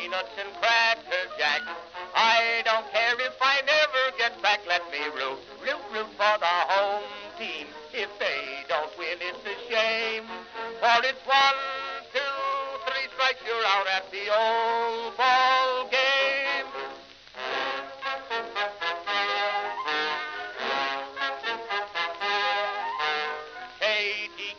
peanuts and cracker jack. I don't care if I never get back. Let me root for the home team. If they don't win, it's a shame. For it's 1, 2, 3 strikes, you're out at the old ball game.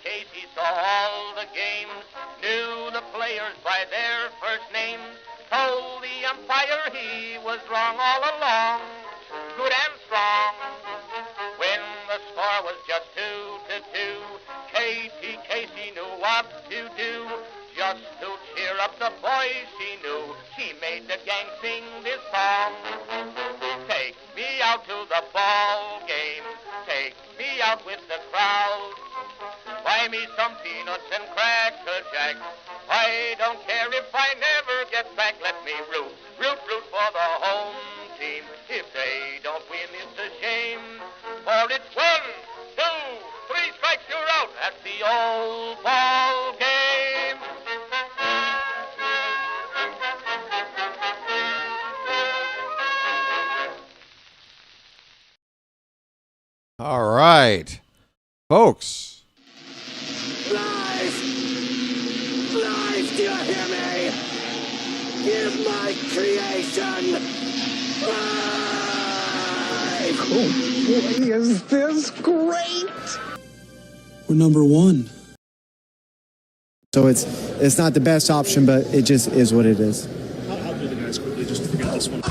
Casey saw all the games, knew the players by their first names, told the umpire he was wrong all along, good and strong. When the score was just 2-2, Casey knew what to do, just to cheer up the boys she knew. She made the gang sing this song. Take me out to the ball game, take me out with the crowd. Buy me some peanuts and cracker jack. I don't care if I never get back. Let me root for the home team. If they don't win, it's a shame. For it's 1, 2, 3 strikes, you're out at the old ball game. All right, folks. Life! Life, do you hear me? Give my creation life! Oh boy, is this great! We're number 1. So it's not the best option, but it just is what it is. I'll do the guys quickly just to forget this one.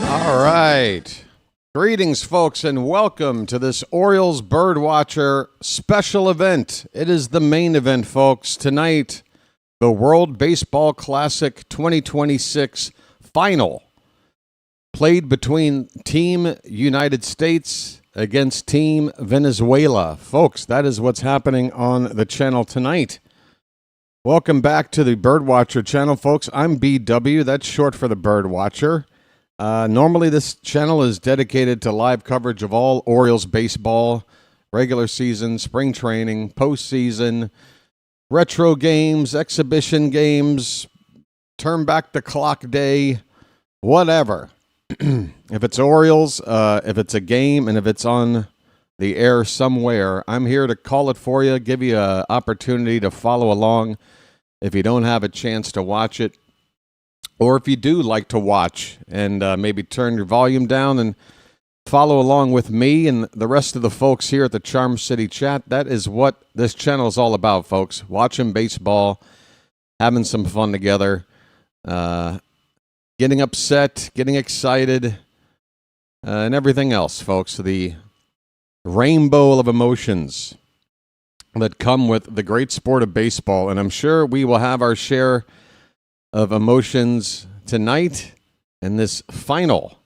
All right. Greetings, folks, and welcome to this Orioles BirdWatcher special event. It is the main event, folks. Tonight, the World Baseball Classic 2026 final, played between Team United States against Team Venezuela. Folks, that is what's happening on the channel tonight. Welcome back to the BirdWatcher channel, folks. I'm BW. That's short for the BirdWatcher. Normally, this channel is dedicated to live coverage of all Orioles baseball, regular season, spring training, postseason, retro games, exhibition games, turn back the clock day, whatever. If it's Orioles, if it's a game, and if it's on the air somewhere, I'm here to call it for you, give you an opportunity to follow along if you don't have a chance to watch it. Or if you do like to watch and maybe turn your volume down and follow along with me and the rest of the folks here at the Charm City Chat, that is what this channel is all about, folks. Watching baseball, having some fun together, getting upset, getting excited, and everything else, folks. The rainbow of emotions that come with the great sport of baseball. And I'm sure we will have our share of emotions tonight in this final.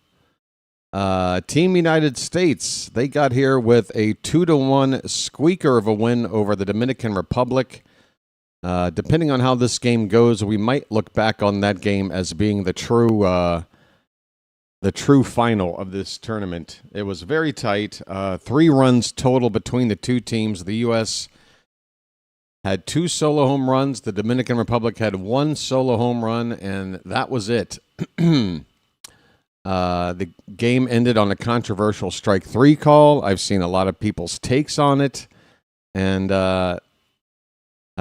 Team United States, they got here with a 2-1 squeaker of a win over the Dominican Republic. Depending on how this game goes, we might look back on that game as being the true final of this tournament. It was very tight. 3 runs total between the two teams. The U.S. had 2 solo home runs. The Dominican Republic had 1 solo home run, and that was it. The game ended on a controversial strike 3 call. I've seen a lot of people's takes on it, and I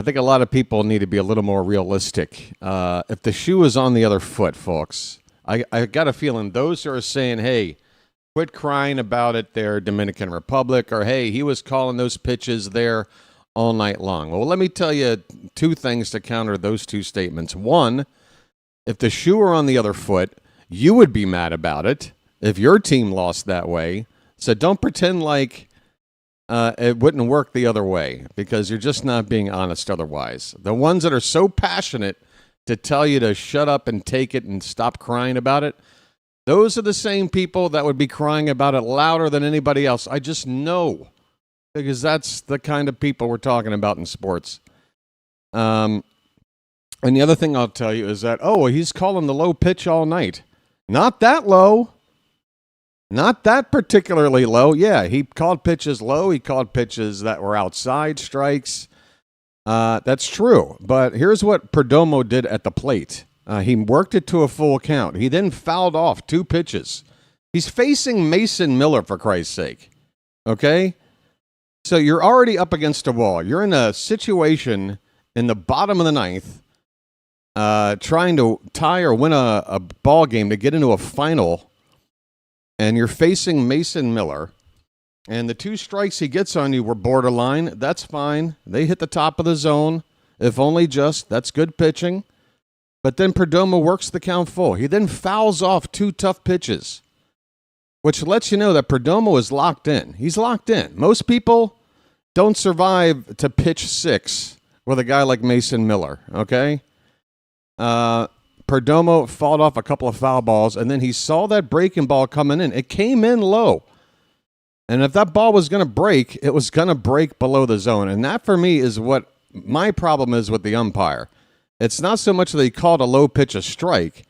think a lot of people need to be a little more realistic. If the shoe is on the other foot, folks, I got a feeling those who are saying, hey, quit crying about it there, Dominican Republic, or hey, he was calling those pitches there all night long. Well, let me tell you 2 things to counter those 2 statements. 1, if the shoe were on the other foot, you would be mad about it if your team lost that way. So don't pretend like it wouldn't work the other way, because you're just not being honest otherwise. The ones that are so passionate to tell you to shut up and take it and stop crying about it, those are the same people that would be crying about it louder than anybody else. I just know, because that's the kind of people we're talking about in sports. And the other thing I'll tell you is that, he's calling the low pitch all night. Not that low. Not that particularly low. Yeah, he called pitches low. He called pitches that were outside strikes. That's true. But here's what Perdomo did at the plate. He worked it to a full count. He then fouled off 2 pitches. He's facing Mason Miller, for Christ's sake. Okay? So you're already up against a wall. You're in a situation in the bottom of the 9th, trying to tie or win a ball game to get into a final, and you're facing Mason Miller, and the 2 strikes he gets on you were borderline. That's fine. They hit the top of the zone, if only just. That's good pitching. But then Perdomo works the count full. He then fouls off 2 tough pitches, which lets you know that Perdomo is locked in. He's locked in. Most people don't survive to pitch 6 with a guy like Mason Miller, okay? Perdomo fouled off a couple of foul balls, and then he saw that breaking ball coming in. It came in low. And if that ball was going to break, it was going to break below the zone. And that, for me, is what my problem is with the umpire. It's not so much that he called a low pitch a strike.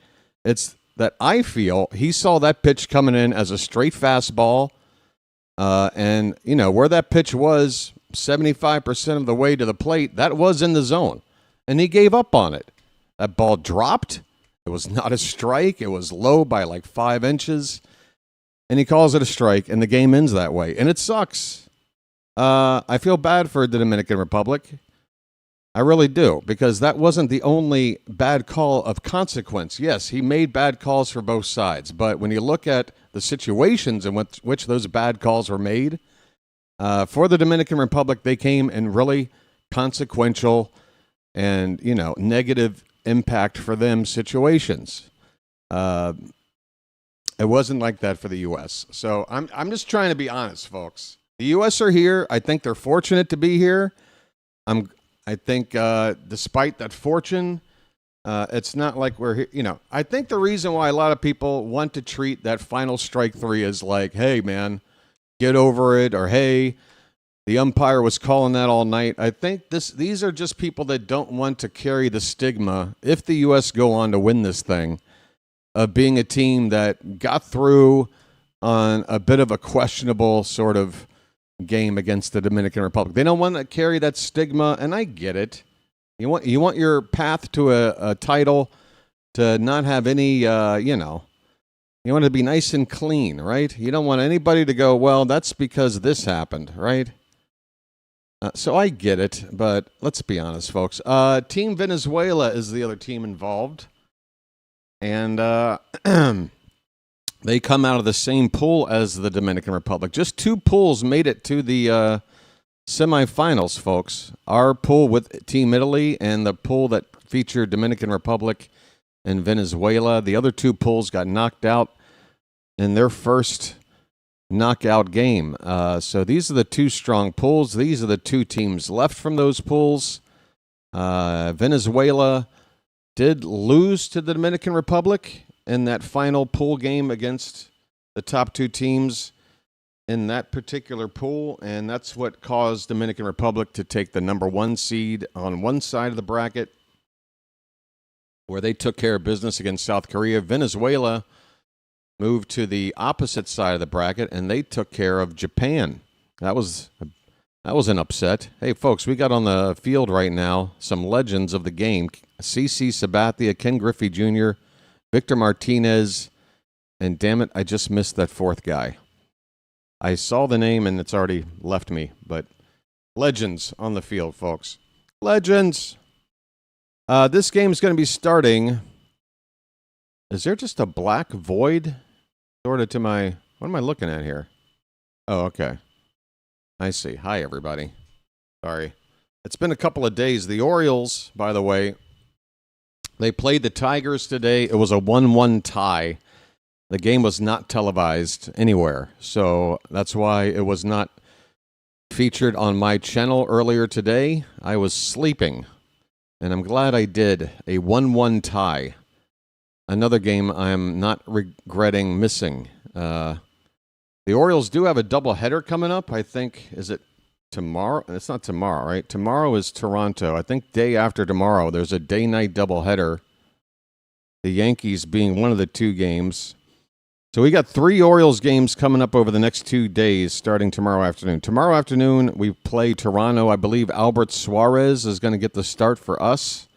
It's that I feel he saw that pitch coming in as a straight fastball. And, you know, where that pitch was 75% of the way to the plate, that was in the zone. And he gave up on it. That ball dropped. It was not a strike. It was low by like 5 inches. And he calls it a strike, and the game ends that way. And it sucks. I feel bad for the Dominican Republic. I really do, because that wasn't the only bad call of consequence. Yes, he made bad calls for both sides. But when you look at the situations in which those bad calls were made, for the Dominican Republic, they came in really consequential and, you know, negative impact for them situations. It wasn't like that for the U.S. So I'm just trying to be honest, folks. The U.S. are here. I think they're fortunate to be here. I think despite that fortune, it's not like we're here. You know, I think the reason why a lot of people want to treat that final strike 3 as like, hey, man, get over it, or hey, the umpire was calling that all night. I think these are just people that don't want to carry the stigma, if the U.S. go on to win this thing, of being a team that got through on a bit of a questionable sort of game against the Dominican Republic. They don't want to carry that stigma, and I get it. You want your path to a title to not have any, you want it to be nice and clean, right? You don't want anybody to go, well, that's because this happened, right? So I get it, but let's be honest, folks. Team Venezuela is the other team involved. And they come out of the same pool as the Dominican Republic. Just 2 pools made it to the semifinals, folks. Our pool with Team Italy and the pool that featured Dominican Republic and Venezuela. The other 2 pools got knocked out in their first knockout game. So these are the 2 strong pools. These are the 2 teams left from those pools. Venezuela did lose to the Dominican Republic in that final pool game against the top 2 teams in that particular pool, and that's what caused Dominican Republic to take the number 1 seed on one side of the bracket, where they took care of business against South Korea. Venezuela moved to the opposite side of the bracket, and they took care of Japan. That was an upset. Hey, folks, we got on the field right now some legends of the game. C.C. Sabathia, Ken Griffey Jr., Victor Martinez, and damn it, I just missed that 4th guy. I saw the name, and it's already left me, but legends on the field, folks. Legends! This game is going to be starting. Is there just a black void sort of to my... What am I looking at here? Oh, okay. I see. Hi, everybody. Sorry. It's been a couple of days. The Orioles, by the way, they played the Tigers today. It was a 1-1 tie. The game was not televised anywhere, so that's why it was not featured on my channel earlier today. I was sleeping, and I'm glad I did. A 1-1 tie. Another game I'm not regretting missing. The Orioles do have a doubleheader coming up. I think, is it tomorrow? It's not tomorrow, right? Tomorrow is Toronto. I think day after tomorrow, there's a day-night doubleheader. The Yankees being one of the 2 games. So we got 3 Orioles games coming up over the next 2 days, starting tomorrow afternoon. Tomorrow afternoon, we play Toronto. I believe Albert Suarez is going to get the start for us.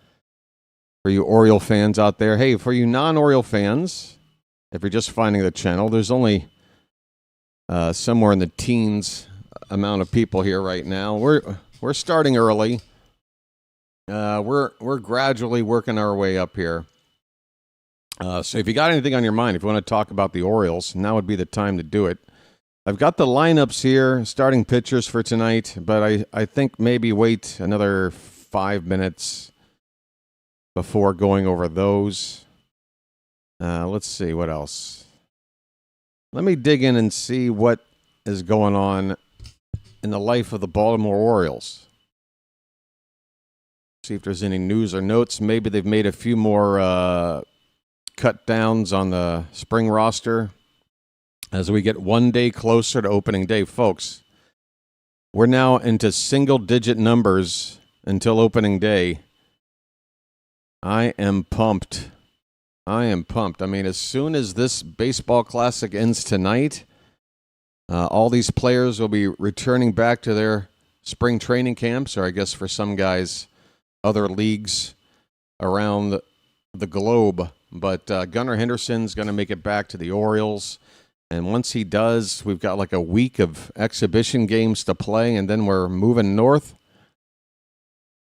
For you Oriole fans out there. Hey, for you non-Oriole fans, if you're just finding the channel, there's only somewhere in the teens amount of people here right now. We're starting early. We're gradually working our way up here. So if you got anything on your mind, if you want to talk about the Orioles, now would be the time to do it. I've got the lineups here, starting pitchers for tonight, but I think maybe wait another 5 minutes before going over those. Let's see, what else? Let me dig in and see what is going on in the life of the Baltimore Orioles. See if there's any news or notes. Maybe they've made a few more cut downs on the spring roster as we get 1 day closer to opening day. Folks, we're now into single-digit numbers until opening day. I am pumped. I mean, as soon as this baseball classic ends tonight, all these players will be returning back to their spring training camps, or I guess for some guys, other leagues around the globe. But Gunnar Henderson's going to make it back to the Orioles. And once he does, we've got like a week of exhibition games to play, and then we're moving north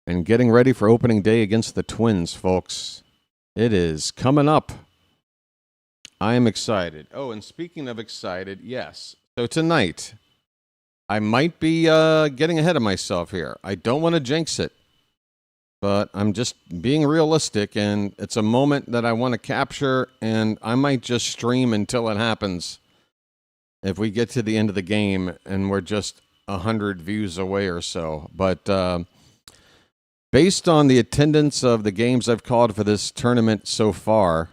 and getting ready for opening day against the Twins, folks. It is coming up. I am excited. Oh, and speaking of excited, yes. So tonight, I might be getting ahead of myself here. I don't want to jinx it. But I'm just being realistic, and it's a moment that I want to capture, and I might just stream until it happens if we get to the end of the game and we're just 100 views away or so. But based on the attendance of the games I've called for this tournament so far,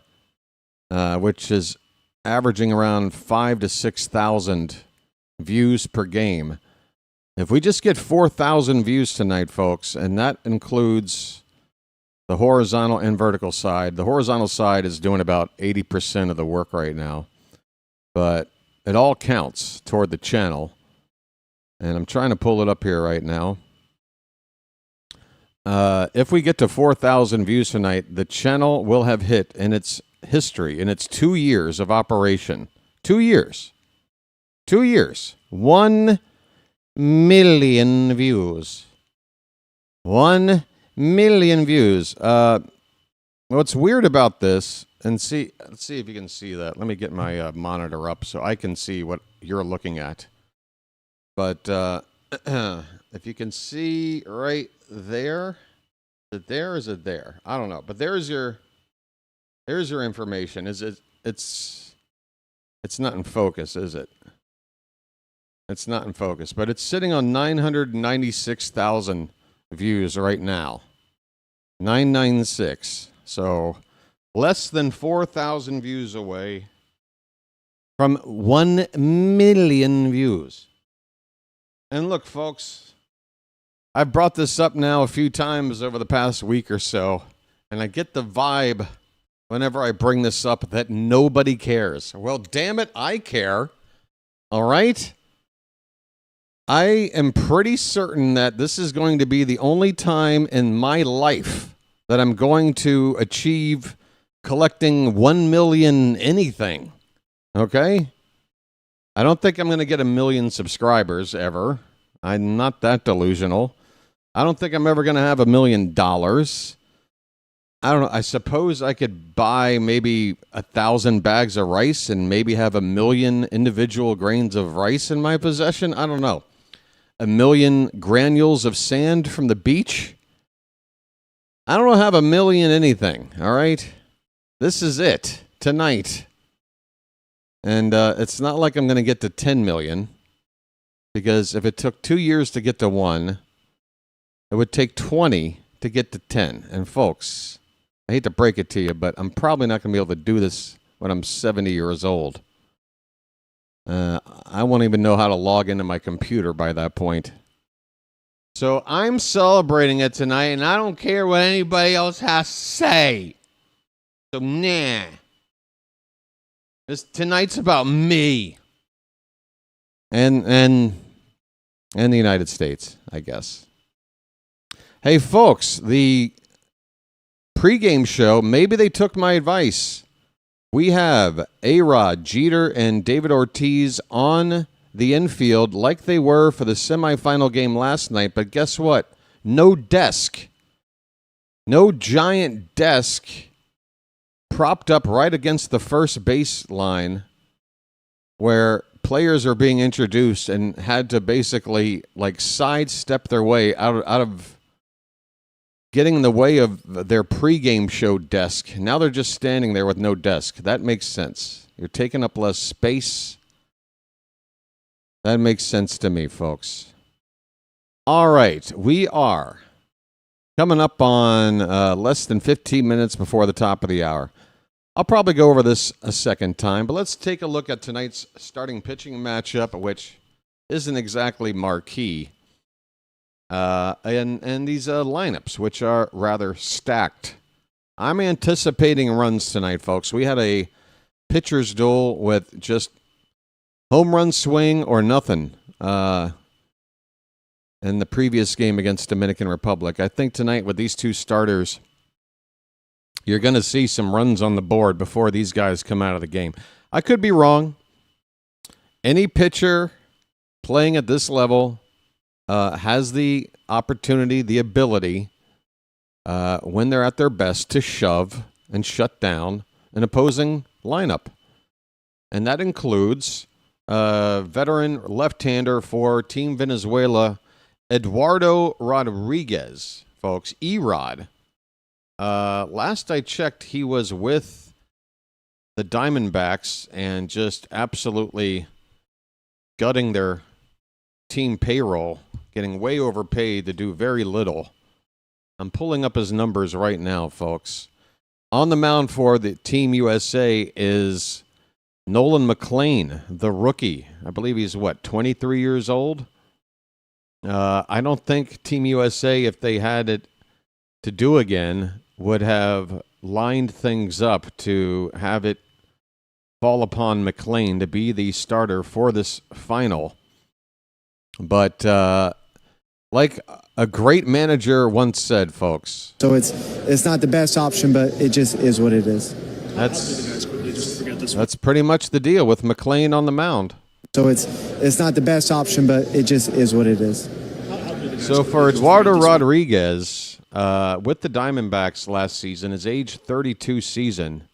which is averaging around 5,000 to 6,000 views per game, if we just get 4,000 views tonight, folks, and that includes the horizontal and vertical side. The horizontal side is doing about 80% of the work right now, but it all counts toward the channel. And I'm trying to pull it up here right now. If we get to 4,000 views tonight, the channel will have hit in its history, in its 2 years of operation. 2 years. 2 years. 1 million views. 1 million views. What's weird about this, and let's see if you can see that. Let me get my monitor up so I can see what you're looking at. But if you can see right there, is it there or is it there? I don't know. But there's your information. It's not in focus, is it? It's not in focus, but it's sitting on 996,000 views right now. 996. So less than 4,000 views away from 1 million views. And look, folks, I've brought this up now a few times over the past week or so, and I get the vibe whenever I bring this up that nobody cares. Well, damn it, I care. All right? I am pretty certain that this is going to be the only time in my life that I'm going to achieve collecting 1 million anything. Okay? I don't think I'm going to get 1 million subscribers ever. I'm not that delusional. I don't think I'm ever going to have $1 million. I don't know. I suppose I could buy maybe 1,000 bags of rice and maybe have 1 million individual grains of rice in my possession. I don't know. 1 million granules of sand from the beach. I don't have 1 million anything. All right. This is it tonight. And it's not like I'm going to get to 10 million, because if it took 2 years to get to 1, it would take 20 to get to 10. And folks, I hate to break it to you, but I'm probably not going to be able to do this when I'm 70 years old. I won't even know how to log into my computer by that point. So I'm celebrating it tonight, and I don't care what anybody else has to say. So, nah. Tonight's about me and the United States, I guess. Hey, folks, the pregame show, maybe they took my advice. We have A-Rod, Jeter, and David Ortiz on the infield like they were for the semifinal game last night, but guess what? No desk. No giant desk propped up right against the first baseline where players are being introduced and had to basically like sidestep their way out of getting in the way of their pregame show desk. Now they're just standing there with no desk. That makes sense. You're taking up less space. That makes sense to me, folks. All right, we are coming up on less than 15 minutes before the top of the hour. I'll probably go over this a second time, but let's take a look at tonight's starting pitching matchup, which isn't exactly marquee. And these lineups, which are rather stacked. I'm anticipating runs tonight, folks. We had a pitcher's duel with just home run swing or nothing in the previous game against Dominican Republic. I think tonight with these two starters, you're going to see some runs on the board before these guys come out of the game. I could be wrong. Any pitcher playing at this level has the opportunity, the ability, when they're at their best, to shove and shut down an opposing lineup. And that includes veteran left-hander for Team Venezuela, Eduardo Rodriguez, folks, E-Rod. Last I checked, he was with the Diamondbacks and just absolutely gutting their team payroll, getting way overpaid to do very little. I'm pulling up his numbers right now, folks. On the mound for the Team USA is Nolan McLean, the rookie. I believe he's, 23 years old? I don't think Team USA, if they had it to do again, would have lined things up to have it fall upon McLean to be the starter for this final. But like a great manager once said, folks. So it's not the best option, but it just is what it is. That's pretty much the deal with McLean on the mound. So it's not the best option, but it just is what it is. So for Eduardo Rodriguez, with the Diamondbacks last season, his age 32 season,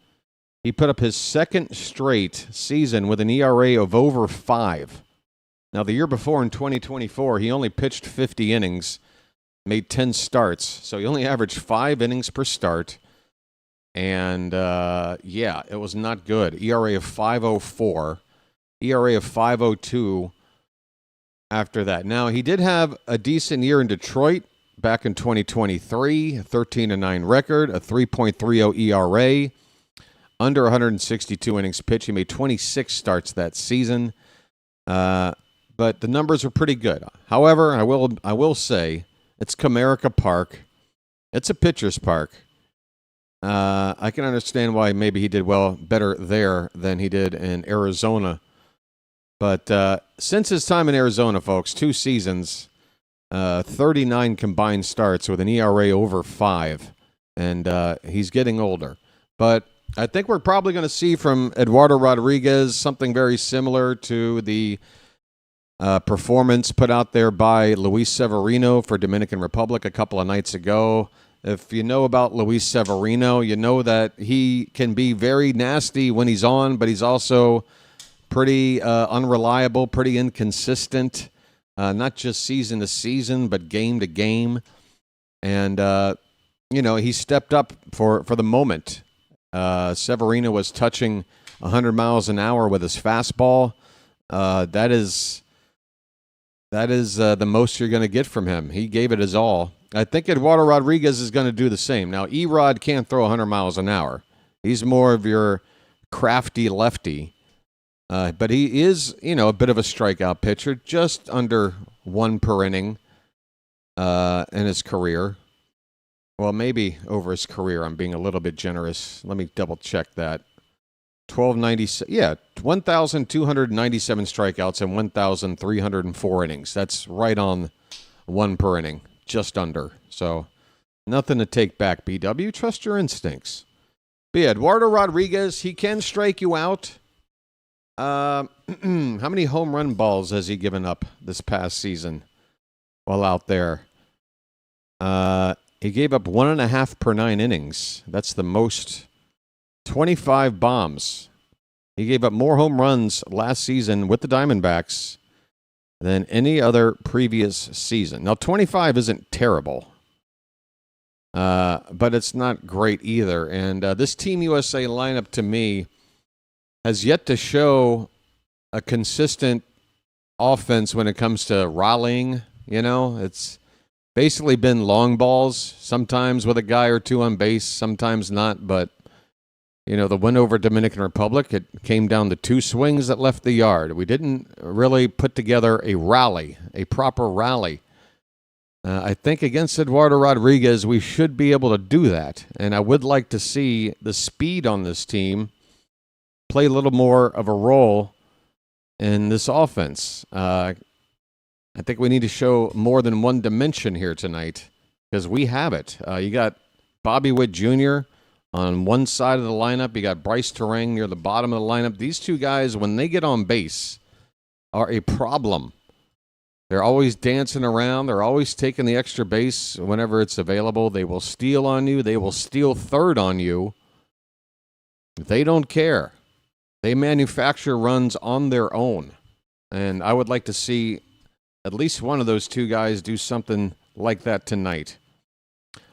he put up his second straight season with an ERA of over 5. Now, the year before, in 2024, he only pitched 50 innings, made 10 starts. So he only averaged 5 innings per start. And, it was not good. ERA of 5.04, ERA of 5.02 after that. Now, he did have a decent year in Detroit back in 2023, a 13-9 record, a 3.30 ERA, under 162 innings pitched. He made 26 starts that season. But the numbers are pretty good. However, I will say it's Comerica Park. It's a pitcher's park. I can understand why maybe he did better there than he did in Arizona. But since his time in Arizona, folks, 2 seasons, 39 combined starts with an ERA over 5, and he's getting older. But I think we're probably going to see from Eduardo Rodriguez something very similar to the performance put out there by Luis Severino for Dominican Republic a couple of nights ago. If you know about Luis Severino, you know that he can be very nasty when he's on, but he's also pretty unreliable, pretty inconsistent, not just season to season, but game to game. And, he stepped up for the moment. Severino was touching 100 miles an hour with his fastball. That is the most you're going to get from him. He gave it his all. I think Eduardo Rodriguez is going to do the same. Now, E-Rod can't throw 100 miles an hour. He's more of your crafty lefty. But he is, a bit of a strikeout pitcher, just under 1 per inning in his career. Well, maybe over his career. I'm being a little bit generous. Let me double check that. 1290. Yeah, 1,297 strikeouts and 1,304 innings. That's right on 1 per inning, just under. So nothing to take back, BW. Trust your instincts. But yeah, Eduardo Rodriguez, he can strike you out. How many home run balls has he given up this past season while out there? He gave up 1.5 per 9 innings. That's the most. 25 bombs. He gave up more home runs last season with the Diamondbacks than any other previous season. Now, 25 isn't terrible, but it's not great either. And this Team USA lineup, to me, has yet to show a consistent offense when it comes to rallying. You know, it's basically been long balls, sometimes with a guy or two on base, sometimes not, but you know, the win over Dominican Republic, it came down to 2 swings that left the yard. We didn't really put together a rally, a proper rally. I think against Eduardo Rodriguez, we should be able to do that. And I would like to see the speed on this team play a little more of a role in this offense. I think we need to show more than one dimension here tonight because we have it. You got Bobby Witt Jr., on one side of the lineup, you got Bryce Terang near the bottom of the lineup. These two guys, when they get on base, are a problem. They're always dancing around. They're always taking the extra base whenever it's available. They will steal on you. They will steal third on you. They don't care. They manufacture runs on their own. And I would like to see at least one of those two guys do something like that tonight.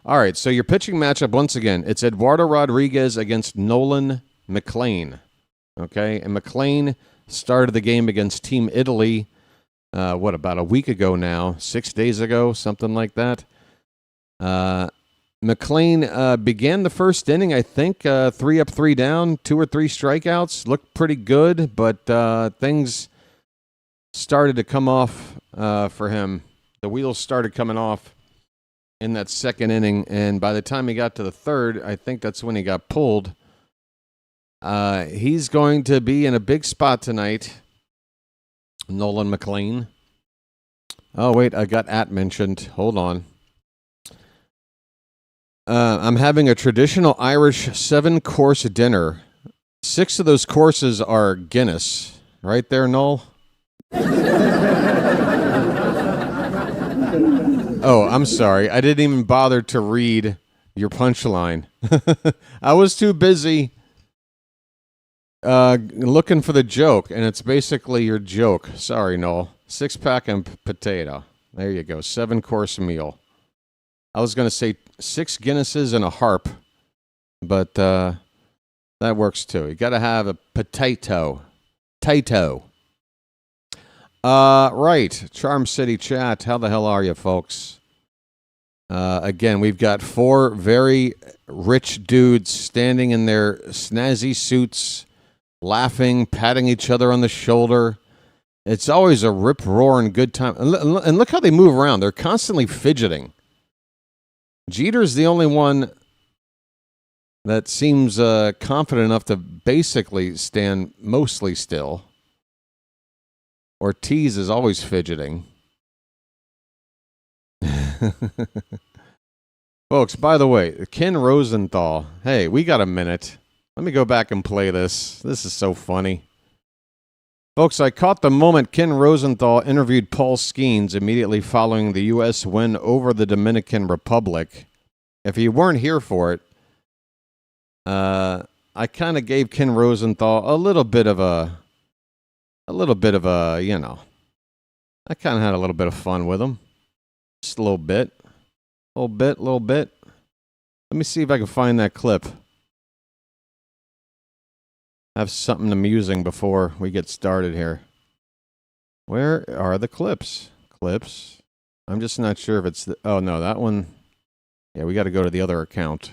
All right, so your pitching matchup, once again, it's Eduardo Rodriguez against Nolan McLean. Okay, and McLean started the game against Team Italy, about a week ago now, 6 days ago, something like that. McLean began the first inning, I think, 3 up, 3 down, 2 or 3 strikeouts. Looked pretty good, but things started to come off for him. The wheels started coming off in that second inning, and by the time he got to the third, I think that's when he got pulled. He's going to be in a big spot tonight, Nolan McLean. Oh, wait, I got mentioned. Hold on. I'm having a traditional Irish 7-course dinner. 6 of those courses are Guinness. Right there, Noel? Oh, I'm sorry. I didn't even bother to read your punchline. I was too busy looking for the joke, and it's basically your joke. Sorry, Noel. 6-pack and potato. There you go. 7-course meal. I was going to say 6 Guinnesses and a harp, but that works too. You got to have a potato. Tato. Right. Charm City chat. How the hell are you, folks? Again, we've got 4 very rich dudes standing in their snazzy suits, laughing, patting each other on the shoulder. It's always a rip-roaring good time. And look how they move around. They're constantly fidgeting. Jeter's the only one that seems confident enough to basically stand mostly still. Ortiz is always fidgeting. Folks, by the way, Ken Rosenthal. Hey, we got a minute. Let me go back and play this. This is so funny. Folks, I caught the moment Ken Rosenthal interviewed Paul Skeens immediately following the U.S. win over the Dominican Republic. If you weren't here for it, I kind of gave Ken Rosenthal a little bit of a, you know, I kind of had a little bit of fun with him. Just a little bit. Little bit. Let me see if I can find that clip. Have something amusing before we get started here. Where are the clips? Clips. I'm just not sure if it's the... Oh, no, that one... Yeah, we got to go to the other account.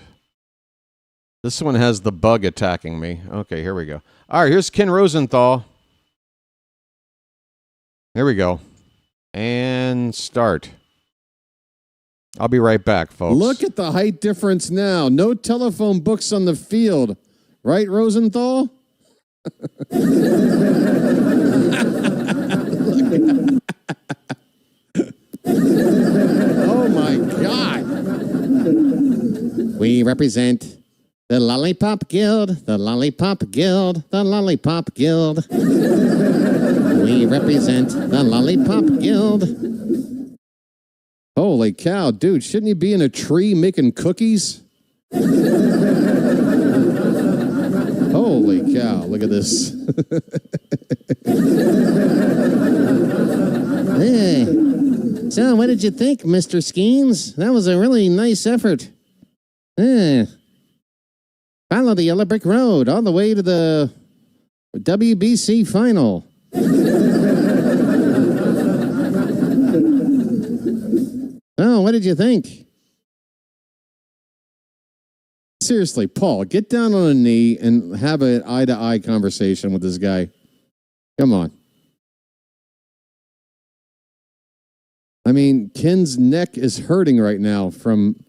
This one has the bug attacking me. Okay, here we go. All right, here's Ken Rosenthal. There we go. And start. I'll be right back, folks. Look at the height difference now. No telephone books on the field. Right, Rosenthal? Oh my God. We represent the Lollipop Guild, the Lollipop Guild, the Lollipop Guild. We represent the Lollipop Guild. Holy cow, dude, shouldn't you be in a tree making cookies? Holy cow, look at this. Hey. So, what did you think, Mr. Skeens? That was a really nice effort. Follow the yellow brick road all the way to the WBC final. Oh, what did you think? Seriously, Paul, get down on a knee and have an eye-to-eye conversation with this guy. Come on. I mean, Ken's neck is hurting right now from...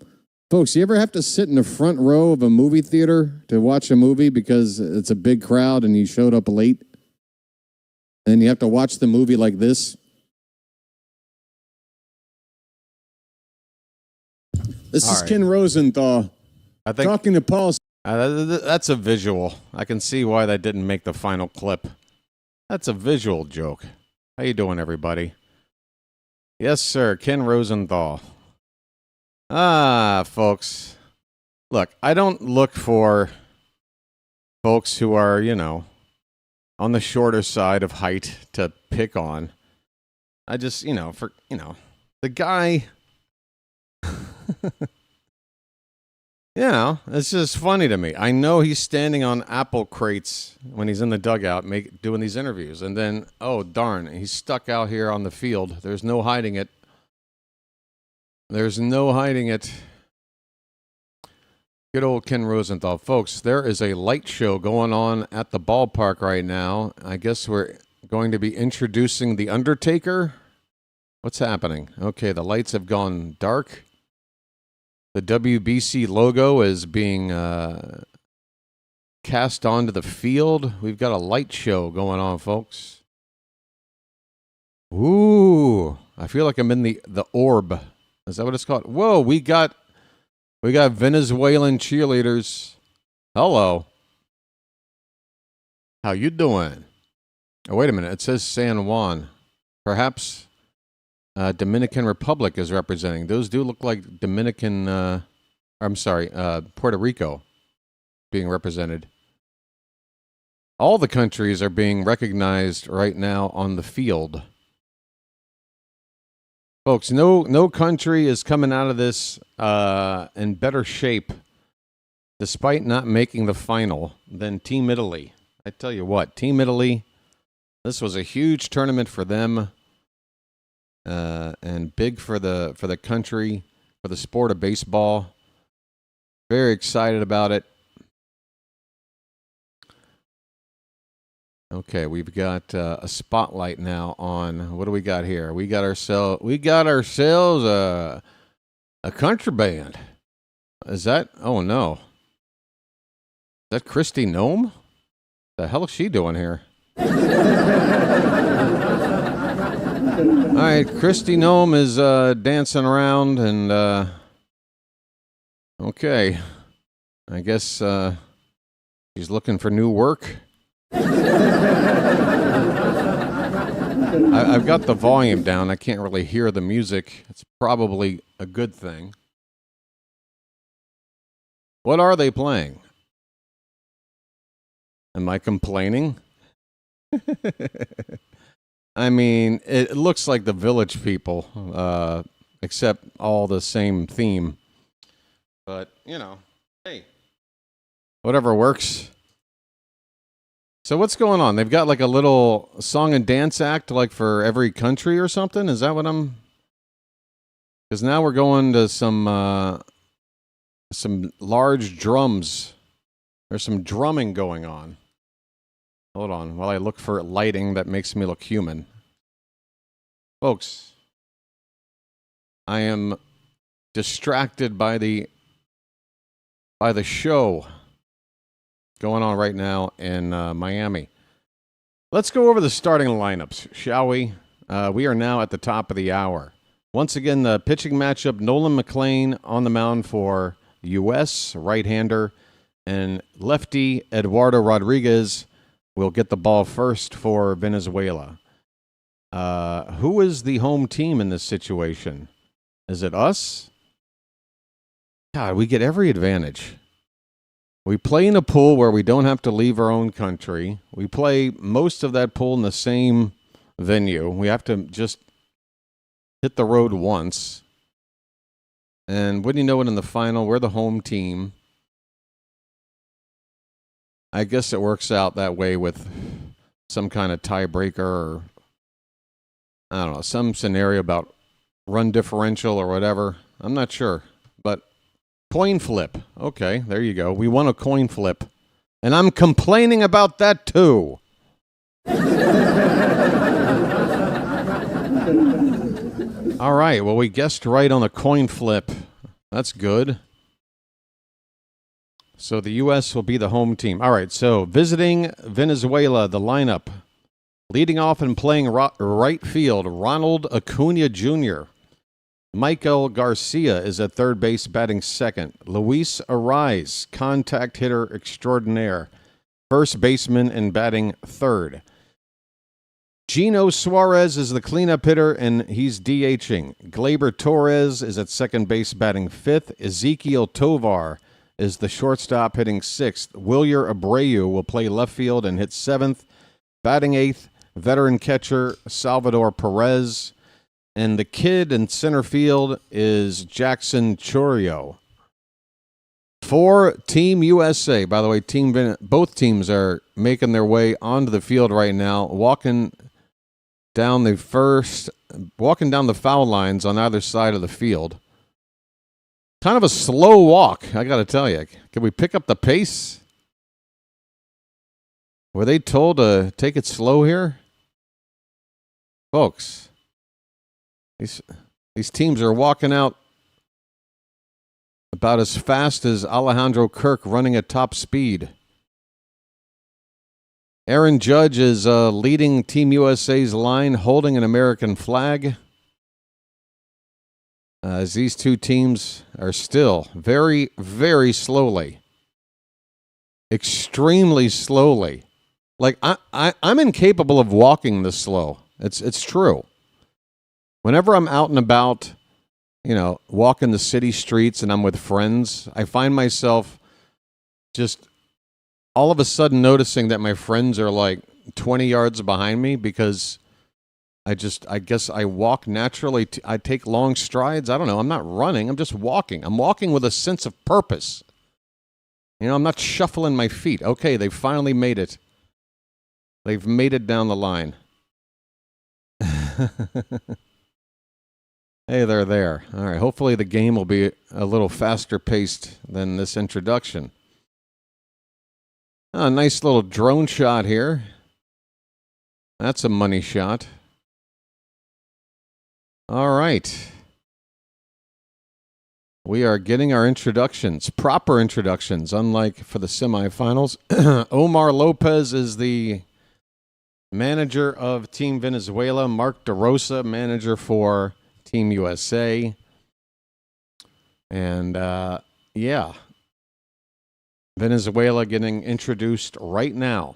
Folks, you ever have to sit in the front row of a movie theater to watch a movie because it's a big crowd and you showed up late? And you have to watch the movie like this? This is right. Ken Rosenthal I think talking to Paul. that's a visual. I can see why that didn't make the final clip. That's a visual joke. How you doing, everybody? Yes, sir. Ken Rosenthal. Folks. Look, I don't look for folks who are, on the shorter side of height to pick on. I just, the guy... it's just funny to me. I know he's standing on apple crates when he's in the dugout doing these interviews. And then, oh, darn, he's stuck out here on the field. There's no hiding it. There's no hiding it. Good old Ken Rosenthal. Folks, there is a light show going on at the ballpark right now. I guess we're going to be introducing The Undertaker. What's happening? Okay, the lights have gone dark. The WBC logo is being cast onto the field. We've got a light show going on, folks. Ooh, I feel like I'm in the orb. Is that what it's called? Whoa, we got Venezuelan cheerleaders. Hello. How you doing? Oh, wait a minute. It says San Juan. Perhaps Dominican Republic is representing. Those do look like Puerto Rico being represented. All the countries are being recognized right now on the field. Folks, no country is coming out of this in better shape, despite not making the final, than Team Italy. I tell you what, Team Italy, this was a huge tournament for them. And big for the country, for the sport of baseball. Very excited about it. Okay, we've got a spotlight now on what do we got here? We got ourselves a country band. Is that? Oh no, is that Christy Nome? The hell is she doing here? All right, Christy Nome is dancing around, and okay, I guess she's looking for new work. I've got the volume down. I can't really hear the music. It's probably a good thing. What are they playing? Am I complaining? I mean, it looks like the Village People, except all the same theme. But, hey, whatever works. So what's going on? They've got like a little song and dance act like for every country or something? Is that what I'm... Because now we're going to some large drums. There's some drumming going on. Hold on, while I look for lighting that makes me look human. Folks, I am distracted by the show. going on right now in Miami. Let's go over the starting lineups, shall we? We are now at the top of the hour. Once again, the pitching matchup, Nolan McLean on the mound for U.S., right-hander, and lefty Eduardo Rodriguez will get the ball first for Venezuela. Who is the home team in this situation? Is it us? God, we get every advantage. We play in a pool where we don't have to leave our own country. We play most of that pool in the same venue. We have to just hit the road once. And wouldn't you know it, in the final, we're the home team. I guess it works out that way with some kind of tiebreaker or, I don't know, some scenario about run differential or whatever. I'm not sure. But coin flip. Okay, there you go. We won a coin flip. And I'm complaining about that too. All right, well, we guessed right on the coin flip. That's good. So the U.S. will be the home team. All right, so visiting Venezuela, the lineup. Leading off and playing right field, Ronald Acuna Jr. Michael Garcia is at third base, batting second. Luis Ariz, contact hitter extraordinaire, first baseman and batting third. Gino Suarez is the cleanup hitter, and he's DHing. Gleyber Torres is at second base, batting fifth. Ezequiel Tovar is the shortstop, hitting sixth. Wilyer Abreu will play left field and hit seventh. Batting eighth, veteran catcher Salvador Perez. And the kid in center field is Jackson Chourio. For Team USA, by the way, both teams are making their way onto the field right now, walking down the foul lines on either side of the field. Kind of a slow walk, I got to tell you. Can we pick up the pace? Were they told to take it slow here? Folks, these teams are walking out about as fast as Alejandro Kirk running at top speed. Aaron Judge is leading Team USA's line, holding an American flag. As these two teams are still very, very slowly, extremely slowly. Like, I'm incapable of walking this slow. It's true. Whenever I'm out and about, walking the city streets and I'm with friends, I find myself just all of a sudden noticing that my friends are like 20 yards behind me because I guess I walk naturally. I take long strides. I don't know. I'm not running. I'm just walking. I'm walking with a sense of purpose. I'm not shuffling my feet. Okay, they finally made it. They've made it down the line. Hey, they're there. All right, hopefully the game will be a little faster paced than this introduction. A nice little drone shot here. That's a money shot. All right. We are getting our introductions, proper introductions, unlike for the semifinals. Omar Lopez is the manager of Team Venezuela. Mark DeRosa, manager for Team USA. And, yeah. Venezuela getting introduced right now.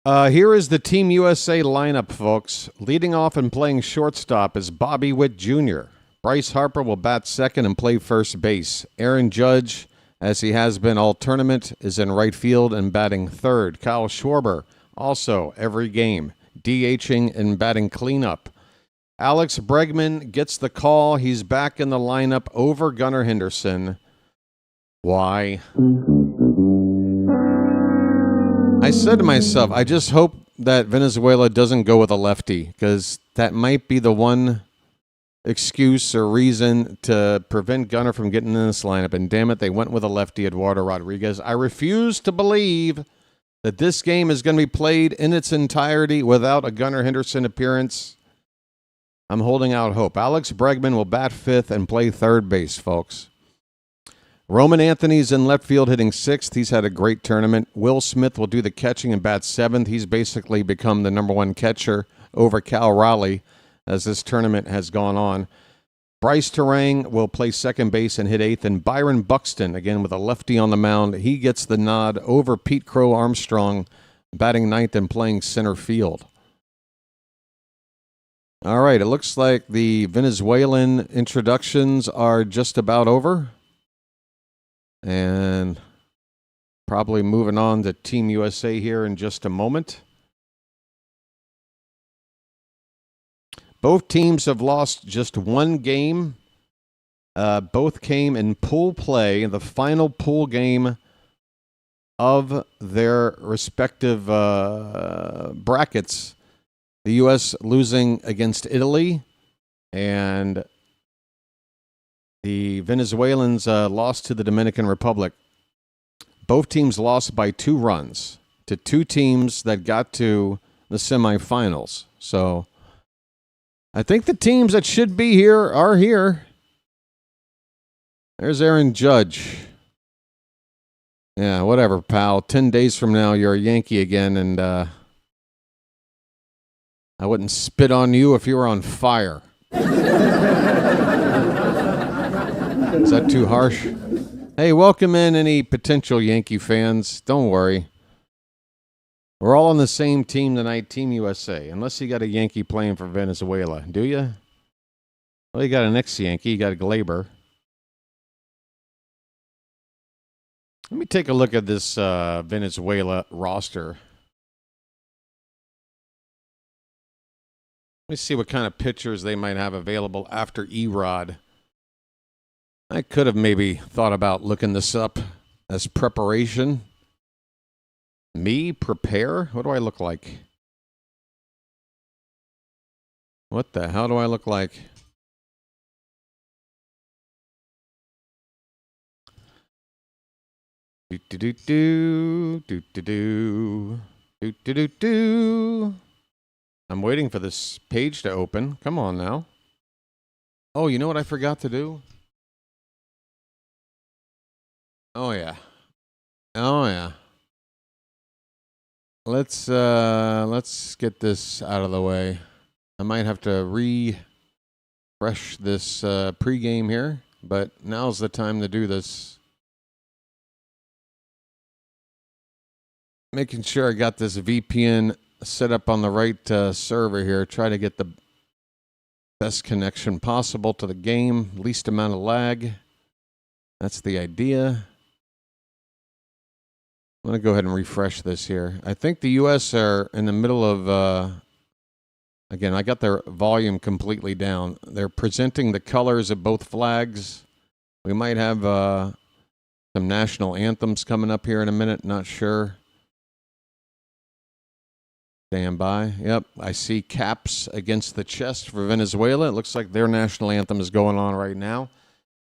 Here is the Team USA lineup, folks. Leading off and playing shortstop is Bobby Witt Jr. Bryce Harper will bat second and play first base. Aaron Judge, as he has been all tournament, is in right field and batting third. Kyle Schwarber, also every game, DHing and batting cleanup. Alex Bregman gets the call. He's back in the lineup over Gunnar Henderson. Why? I said to myself, I just hope that Venezuela doesn't go with a lefty, because that might be the one excuse or reason to prevent Gunnar from getting in this lineup. And damn it, they went with a lefty, Eduardo Rodriguez. I refuse to believe that this game is going to be played in its entirety without a Gunnar Henderson appearance. I'm holding out hope. Alex Bregman will bat fifth and play third base, folks. Roman Anthony's in left field hitting 6th. He's had a great tournament. Will Smith will do the catching and bat 7th. He's basically become the number 1 catcher over Cal Raleigh as this tournament has gone on. Bryce Terang will play second base and hit 8th. And Byron Buxton, again with a lefty on the mound, he gets the nod over Pete Crow Armstrong, batting 9th and playing center field. All right, it looks like the Venezuelan introductions are just about over. And probably moving on to Team USA here in just a moment. Both teams have lost just one game. Both came in pool play, the final pool game of their respective brackets. The U.S. losing against Italy, and the Venezuelans lost to the Dominican Republic. Both teams lost by 2 runs to 2 teams that got to the semifinals. So I think the teams that should be here are here. There's Aaron Judge. Yeah, whatever, pal. 10 days from now, you're a Yankee again, and I wouldn't spit on you if you were on fire. Is that too harsh? Hey, welcome in any potential Yankee fans. Don't worry. We're all on the same team tonight, Team USA. Unless you got a Yankee playing for Venezuela. Do you? Well, you got an ex-Yankee. You got a Glaber. Let me take a look at this Venezuela roster. Let me see what kind of pitchers they might have available after Erod. I could have maybe thought about looking this up as preparation. Me? Prepare? What do I look like? What the hell do I look like? Do. I'm waiting for this page to open. Come on now. Oh, you know what I forgot to do? Oh yeah. Let's get this out of the way. I might have to refresh this pregame here, but now's the time to do this. Making sure I got this VPN set up on the right server here. Try to get the best connection possible to the game, least amount of lag. That's the idea. I'm going to go ahead and refresh this here. I think the U.S. are in the middle of, again, I got their volume completely down. They're presenting the colors of both flags. We might have some national anthems coming up here in a minute. Not sure. Stand by. Yep, I see caps against the chest for Venezuela. It looks like their national anthem is going on right now.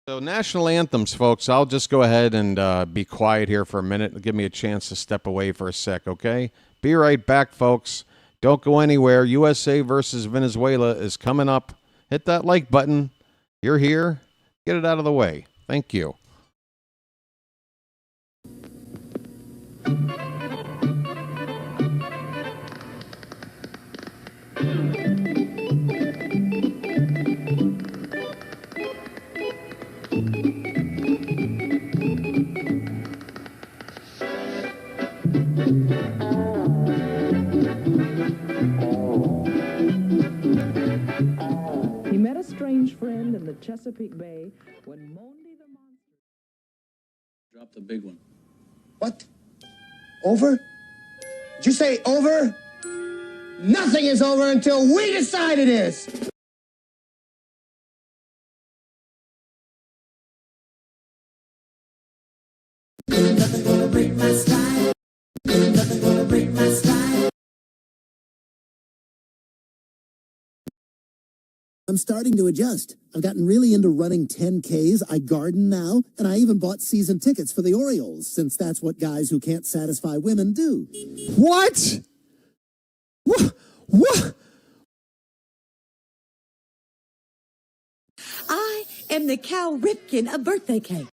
So national anthems, folks, I'll just go ahead and be quiet here for a minute. Give me a chance to step away for a sec, okay? Be right back, folks. Don't go anywhere. USA versus Venezuela is coming up. Hit that like button. You're here. Get it out of the way. Thank you. He met a strange friend in the Chesapeake Bay when Monday the monster... Drop the big one. What? Over? Did you say over? Nothing is over until we decide it is. Nothing gonna break my style. Nothing gonna break my style. I'm starting to adjust. I've gotten really into running 10Ks. I garden now, and I even bought season tickets for the Orioles, since that's what guys who can't satisfy women do. What? What? I am the Cal Ripken of birthday cake.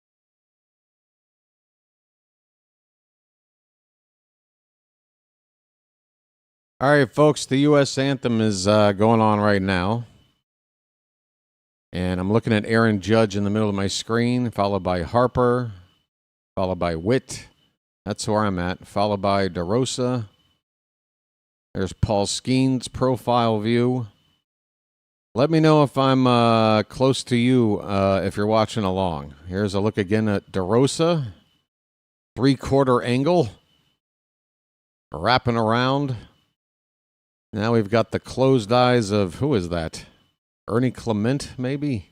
All right, folks, the U.S. anthem is going on right now. And I'm looking at Aaron Judge in the middle of my screen, followed by Harper, followed by Witt. That's where I'm at. Followed by DeRosa. There's Paul Skeen's profile view. Let me know if I'm close to you if you're watching along. Here's a look again at DeRosa. 3/4 angle. Wrapping around. Now we've got the closed eyes of, who is that? Ernie Clement, maybe?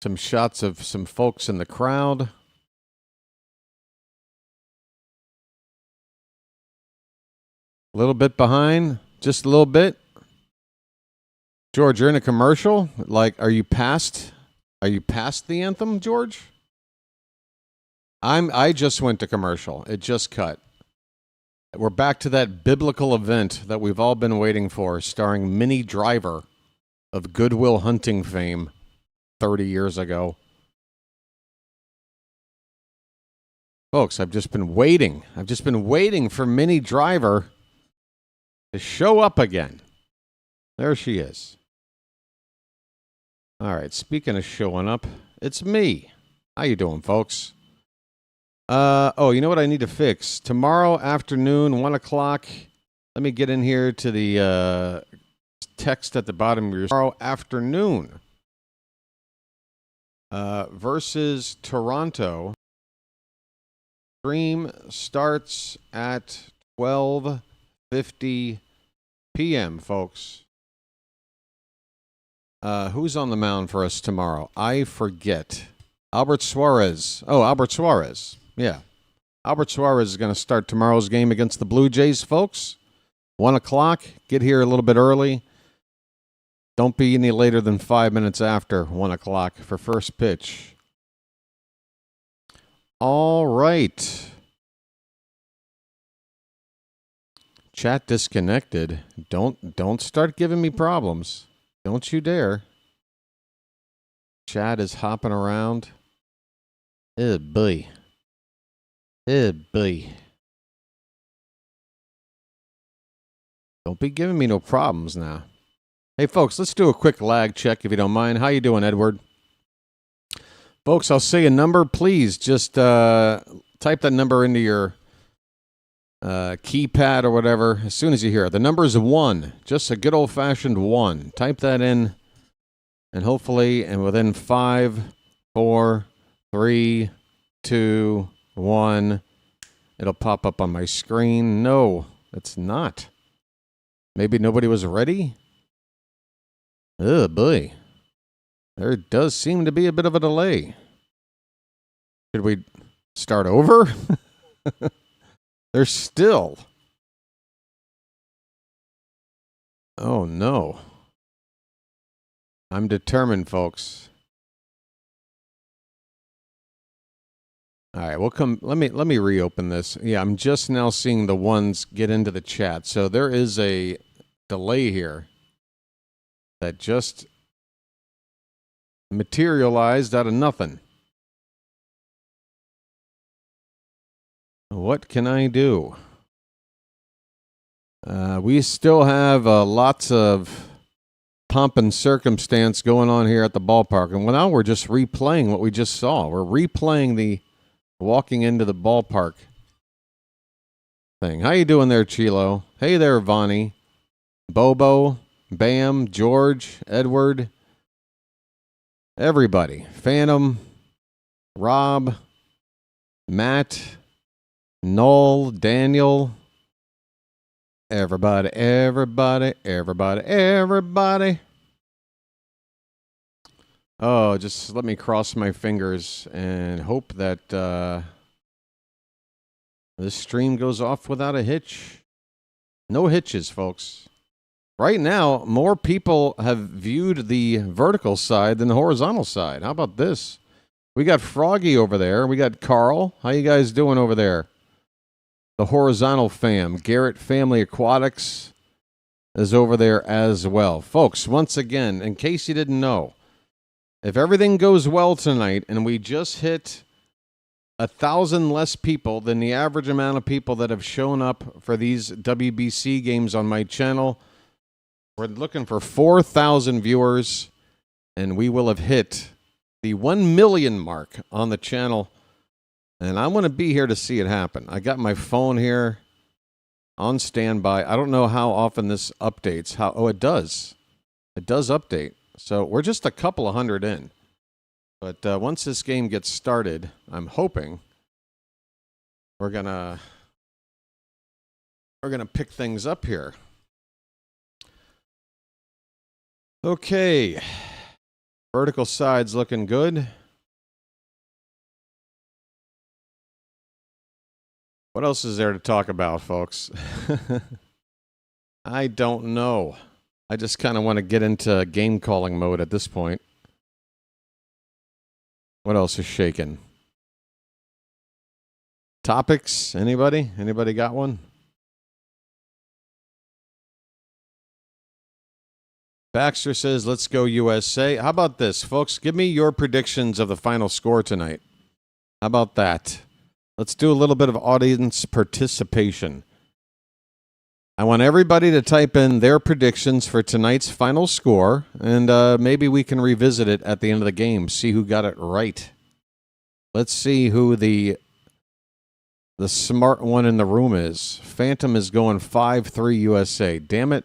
Some shots of some folks in the crowd. A little bit behind, just a little bit. George, you're in a commercial? Like, are you past the anthem, George? I just went to commercial. It just cut. We're back to that biblical event that we've all been waiting for, starring Minnie Driver of Good Will Hunting fame 30 years ago. Folks, I've just been waiting. I've just been waiting for Minnie Driver to show up again. There she is. All right, speaking of showing up, it's me. How you doing, folks? You know what I need to fix? Tomorrow afternoon, 1 o'clock. Let me get in here to the text at the bottom of your... Tomorrow afternoon. Versus Toronto. Stream starts at 12:50 p.m., folks. Who's on the mound for us tomorrow? I forget. Albert Suarez. Oh, Albert Suarez. Yeah. Albert Suarez is going to start tomorrow's game against the Blue Jays, folks. 1 o'clock. Get here a little bit early. Don't be any later than 5 minutes after 1 o'clock for first pitch. All right. Chat disconnected. Don't start giving me problems. Don't you dare. Chat is hopping around. Eh, boy. Eh, boy. Don't be giving me no problems now. Hey, folks, let's do a quick lag check if you don't mind. How you doing, Edward? Folks, I'll say a number. Please just type that number into your keypad or whatever as soon as you hear it. The number is 1. Just a good old-fashioned 1. Type that in, and hopefully, and within 5, 4, 3, 2, 1, it'll pop up on my screen. No, it's not. Maybe nobody was ready? Oh, boy. There does seem to be a bit of a delay. Should we start over? There's still. Oh, no. I'm determined, folks. All right, we'll come. Let me reopen this. Yeah, I'm just now seeing the ones get into the chat. So there is a delay here that just materialized out of nothing. What can I do? We still have lots of pomp and circumstance going on here at the ballpark. And now we're just replaying what we just saw. We're replaying the walking into the ballpark thing. How you doing there, Chilo? Hey there, Vonnie. Bobo, Bam, George, Edward, everybody. Phantom, Rob, Matt, Noel, Daniel, everybody. Oh, just let me cross my fingers and hope that this stream goes off without a hitch. No hitches, folks. Right now, more people have viewed the vertical side than the horizontal side. How about this? We got Froggy over there. We got Carl. How you guys doing over there? The horizontal fam. Garrett Family Aquatics is over there as well. Folks, once again, in case you didn't know, if everything goes well tonight and we just hit 1,000 less people than the average amount of people that have shown up for these WBC games on my channel. We're looking for 4,000 viewers, and we will have hit the 1 million mark on the channel. And I want to be here to see it happen. I got my phone here on standby. I don't know how often this updates. Oh, it does. It does update. So we're just a couple of hundred in. But once this game gets started, I'm hoping we're gonna pick things up here. Okay, vertical side's looking good. What else is there to talk about, folks? I don't know. I just kind of want to get into game calling mode at this point. What else is shaking? Topics? Anybody? Anybody got one? Baxter says, let's go USA. How about this, folks? Give me your predictions of the final score tonight. How about that? Let's do a little bit of audience participation. I want everybody to type in their predictions for tonight's final score, and maybe we can revisit it at the end of the game, see who got it right. Let's see who the smart one in the room is. Phantom is going 5-3 USA. Damn it.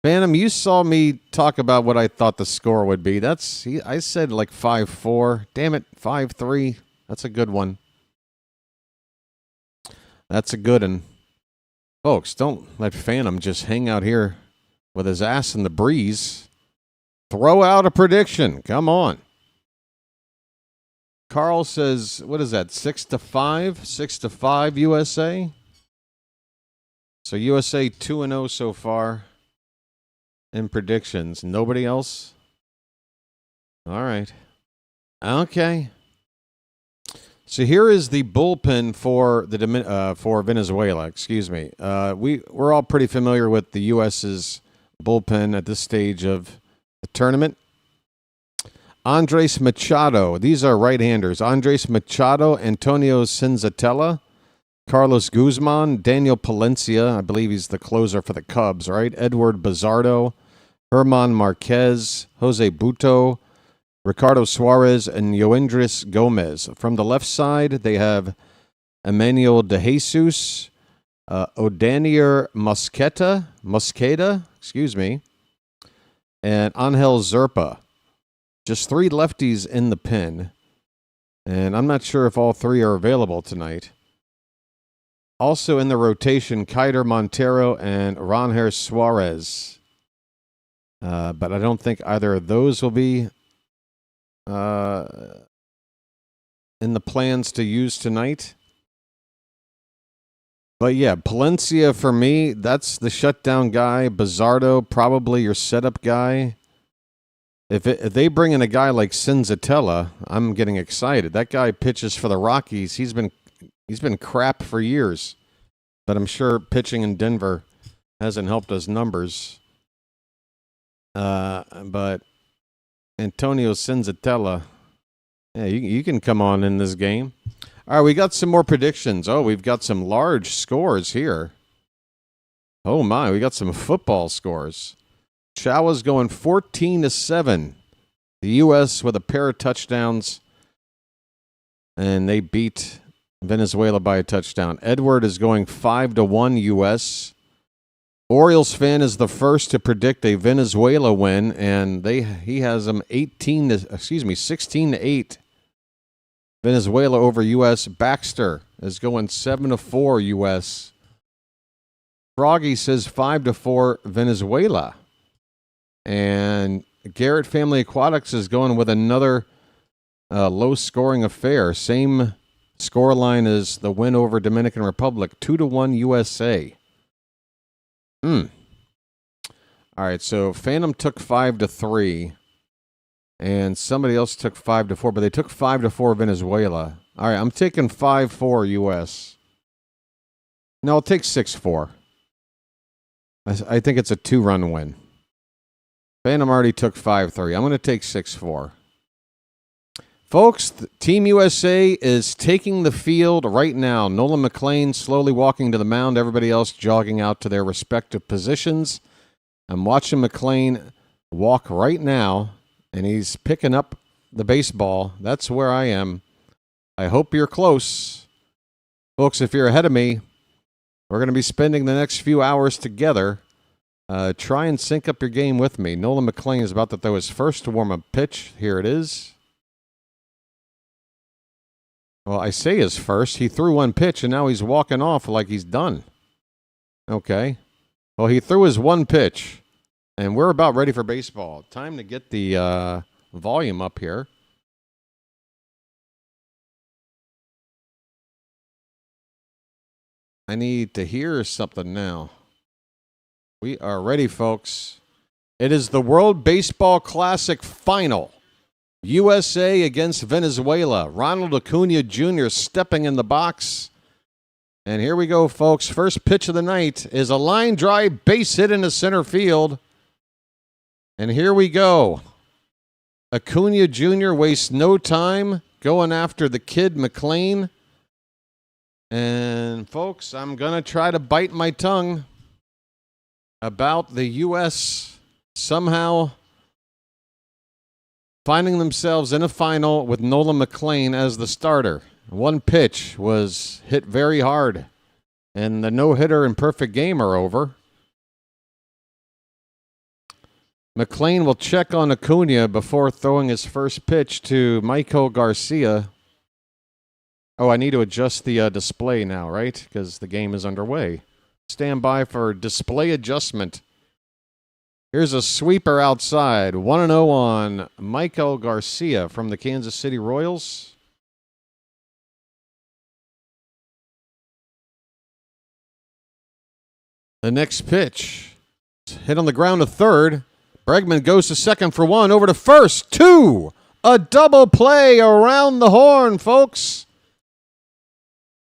Phantom, you saw me talk about what I thought the score would be. I said like 5-4. Damn it, 5-3. That's a good one. That's a good one. Folks, don't let Phantom just hang out here with his ass in the breeze. Throw out a prediction. Come on. Carl says, what is that, 6-5? 6-5 USA? So USA 2-0 so far in predictions. Nobody else? All right. Okay. So here is the bullpen for Venezuela. Excuse me. We're all pretty familiar with the U.S.'s bullpen at this stage of the tournament. Andres Machado. These are right-handers. Andres Machado, Antonio Senzatella, Carlos Guzman, Daniel Palencia. I believe he's the closer for the Cubs, right? Edward Bizardo, Herman Marquez, Jose Buto, Ricardo Suarez, and Yoendris Gomez. From the left side, they have Emmanuel De Jesus, Odanier Mosqueda, and Angel Zerpa. Just 3 lefties in the pen, and I'm not sure if all 3 are available tonight. Also in the rotation, Keider Montero and Ranher Suarez. But I don't think either of those will be in the plans to use tonight. But yeah, Palencia for me, that's the shutdown guy. Bizardo, probably your setup guy. If they bring in a guy like Senzatella, I'm getting excited. That guy pitches for the Rockies. He's been crap for years, but I'm sure pitching in Denver hasn't helped his numbers. But Antonio Senzatella, yeah, you can come on in this game. All right, we got some more predictions. Oh, we've got some large scores here. Oh my, we got some football scores. Chawa's going 14-7. The U.S. with a pair of touchdowns, and they beat Venezuela by a touchdown. Edward is going 5-1 U.S. Orioles fan is the first to predict a Venezuela win, and he has them 16-8. Venezuela over U.S. Baxter is going 7-4 U.S. Froggy says 5-4 Venezuela. And Garrett Family Aquatics is going with another low-scoring affair. Same scoreline as the win over Dominican Republic, 2-1 USA. All right, so Phantom took 5-3, and somebody else took 5-4, but they took 5-4 Venezuela. All right, I'm taking 5-4 U.S. No, I'll take 6-4. I think it's a 2-run win. Phantom already took 5-3. I'm going to take 6-4. Folks, Team USA is taking the field right now. Nolan McLean slowly walking to the mound. Everybody else jogging out to their respective positions. I'm watching McLean walk right now, and he's picking up the baseball. That's where I am. I hope you're close. Folks, if you're ahead of me, we're going to be spending the next few hours together. Try and sync up your game with me. Nolan McLean is about to throw his first warm-up pitch. Here it is. Well, I say his first. He threw one pitch, and now he's walking off like he's done. Okay. Well, he threw his one pitch, and we're about ready for baseball. Time to get the volume up here. I need to hear something now. We are ready, folks. It is the World Baseball Classic Final. USA against Venezuela. Ronald Acuna Jr. stepping in the box. And here we go, folks. First pitch of the night is a line drive base hit into center field. And here we go. Acuna Jr. wastes no time going after the kid McLean. And, folks, I'm going to try to bite my tongue about the U.S. somehow finding themselves in a final with Nolan McLean as the starter. One pitch was hit very hard, and the no-hitter and perfect game are over. McLean will check on Acuna before throwing his first pitch to Michael Garcia. Oh, I need to adjust the display now, right? Because the game is underway. Stand by for display adjustment. Here's a sweeper outside. 1-0 on Michael Garcia from the Kansas City Royals. The next pitch. Hit on the ground to third. Pregame goes to second for one. Over to first. Two. A double play around the horn, folks.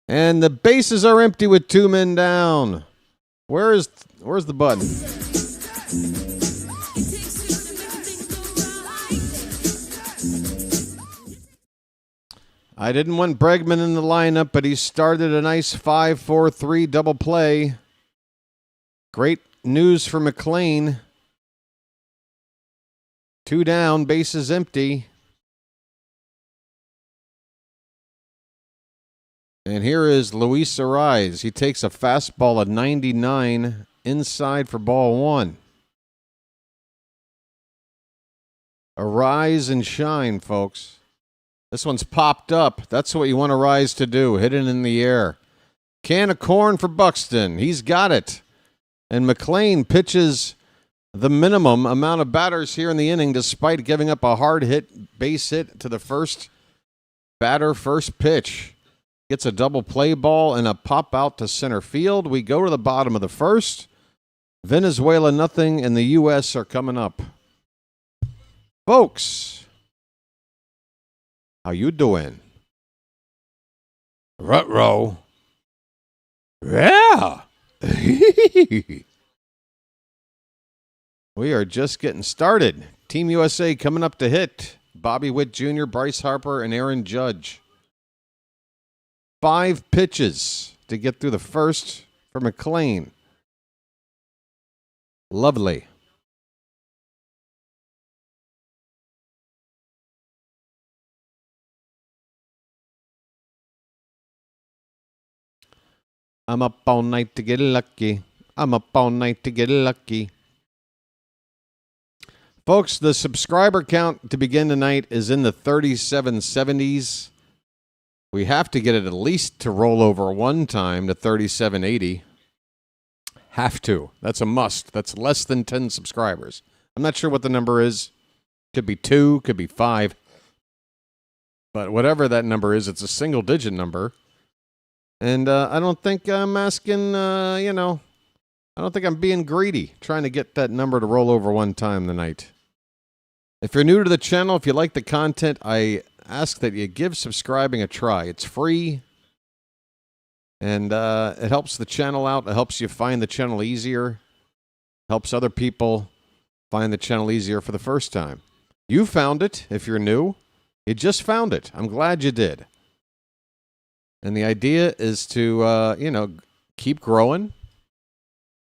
And the bases are empty with two men down. Where's the button? I didn't want Bregman in the lineup, but he started a nice 5-4-3 double play. Great news for McLean. Two down, bases empty. And here is Luis Ariz. He takes a fastball at 99 inside for ball one. Arise and shine, folks. This one's popped up. That's what you want Ariz to do. Hit it in the air. Can of corn for Buxton. He's got it. And McLean pitches the minimum amount of batters here in the inning despite giving up a hard hit base hit to the first batter, first pitch. Gets a double play ball and a pop out to center field. We go to the bottom of the first. Venezuela nothing, and the U.S. are coming up. Folks, how you doing? Ruh-roh. Yeah. We are just getting started. Team USA coming up to hit. Bobby Witt Jr., Bryce Harper, and Aaron Judge. 5 pitches to get through the first for McLean. Lovely. I'm up all night to get lucky. I'm up all night to get lucky. Folks, the subscriber count to begin tonight is in the 3770s. We have to get it at least to roll over one time to 3780. Have to. That's a must. That's less than 10 subscribers. I'm not sure what the number is. Could be 2, could be 5. But whatever that number is, it's a single-digit number. And I don't think I'm asking, I don't think I'm being greedy, trying to get that number to roll over one time tonight. If you're new to the channel, if you like the content, I ask that you give subscribing a try. It's free, and it helps the channel out. It helps you find the channel easier. Helps other people find the channel easier for the first time. You found it if you're new. You just found it. I'm glad you did. And the idea is to, keep growing.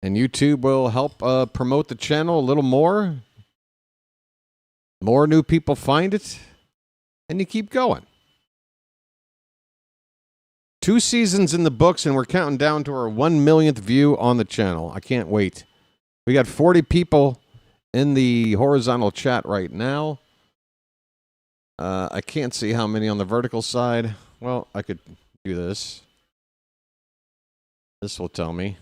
And YouTube will help promote the channel a little more. More new people find it. And you keep going. 2 seasons in the books, and we're counting down to our 1 millionth view on the channel. I can't wait. We got 40 people in the horizontal chat right now. I can't see how many on the vertical side. Well, I could do this. This will tell me.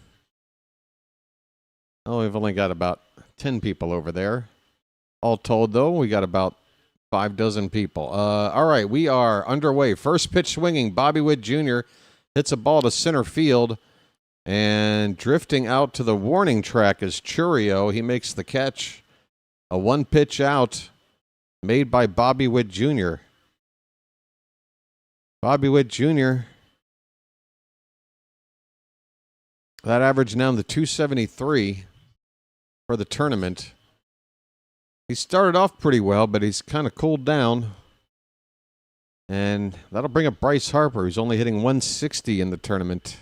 Oh, we've only got about 10 people over there. All told, though, we got about 6 people. All right, we are underway. First pitch swinging. Bobby Witt Jr. hits a ball to center field. And drifting out to the warning track is Churio. He makes the catch. A 1-pitch out made by Bobby Witt Jr. Bobby Witt Jr. That average now to 273 for the tournament. He started off pretty well, but he's kind of cooled down. And that'll bring up Bryce Harper, who's only hitting 160 in the tournament.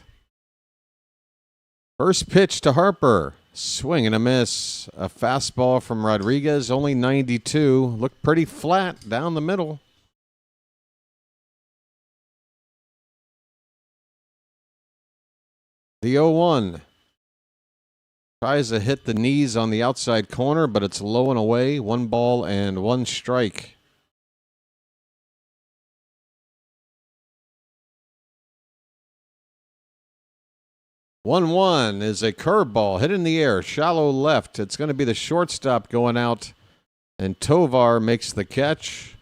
First pitch to Harper. Swing and a miss. A fastball from Rodriguez, only 92. Looked pretty flat down the middle. The 0-1. Tries to hit the knees on the outside corner, but it's low and away. 1 ball and 1 strike. One is a curveball hit in the air, shallow left. It's going to be the shortstop going out, and Tovar makes the catch.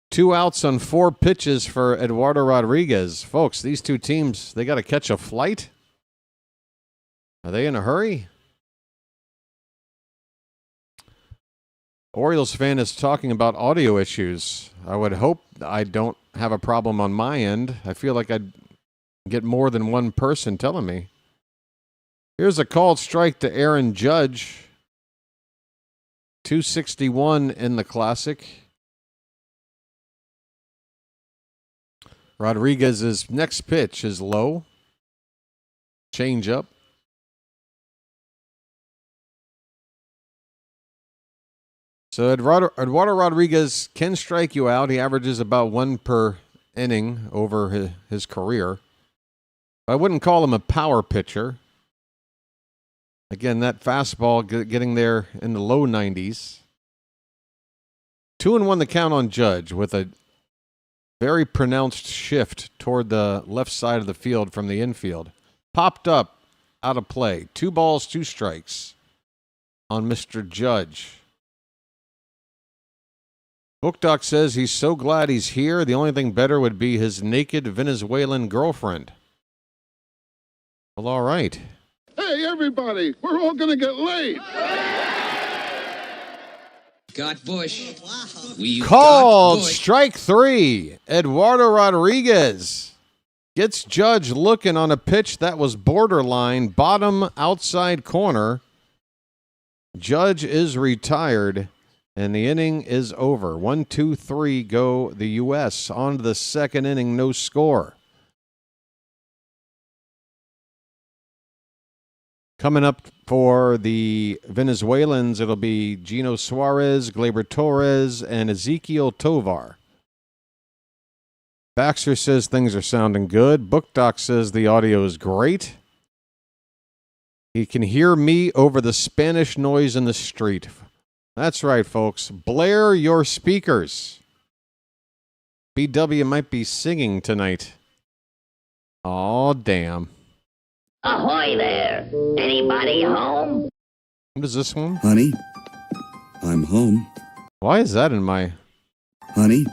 2 outs on 4 pitches for Eduardo Rodriguez. Folks, these two teams, they got to catch a flight. Are they in a hurry? Orioles fan is talking about audio issues. I would hope I don't have a problem on my end. I feel like I'd get more than one person telling me. Here's a called strike to Aaron Judge. 261 in the Classic. Rodriguez's next pitch is low. Change up. So Eduardo Rodriguez can strike you out. He averages about 1 per inning over his career. I wouldn't call him a power pitcher. Again, that fastball getting there in the low 90s. 2-1 the count on Judge with a very pronounced shift toward the left side of the field from the infield. Popped up, out of play. 2 balls, 2 strikes on Mr. Judge. Book Doc says he's so glad he's here. The only thing better would be his naked Venezuelan girlfriend. Well, all right. Hey, everybody, we're all going to get laid. Got Bush. Called strike 3. Eduardo Rodriguez gets Judge looking on a pitch that was borderline bottom outside corner. Judge is retired, and the inning is over. 1, 2, 3 go the U.S. On to the second inning, no score. Coming up for the Venezuelans, it'll be Gino Suarez, Gleyber Torres, and Ezequiel Tovar. Baxter says things are sounding good. Book Doc says the audio is great. He can hear me over the Spanish noise in the street. That's right, folks. Blare your speakers. BW might be singing tonight. Aw, damn. Ahoy there! Anybody home? What is this one? Honey, I'm home. Why is that in my... Honey,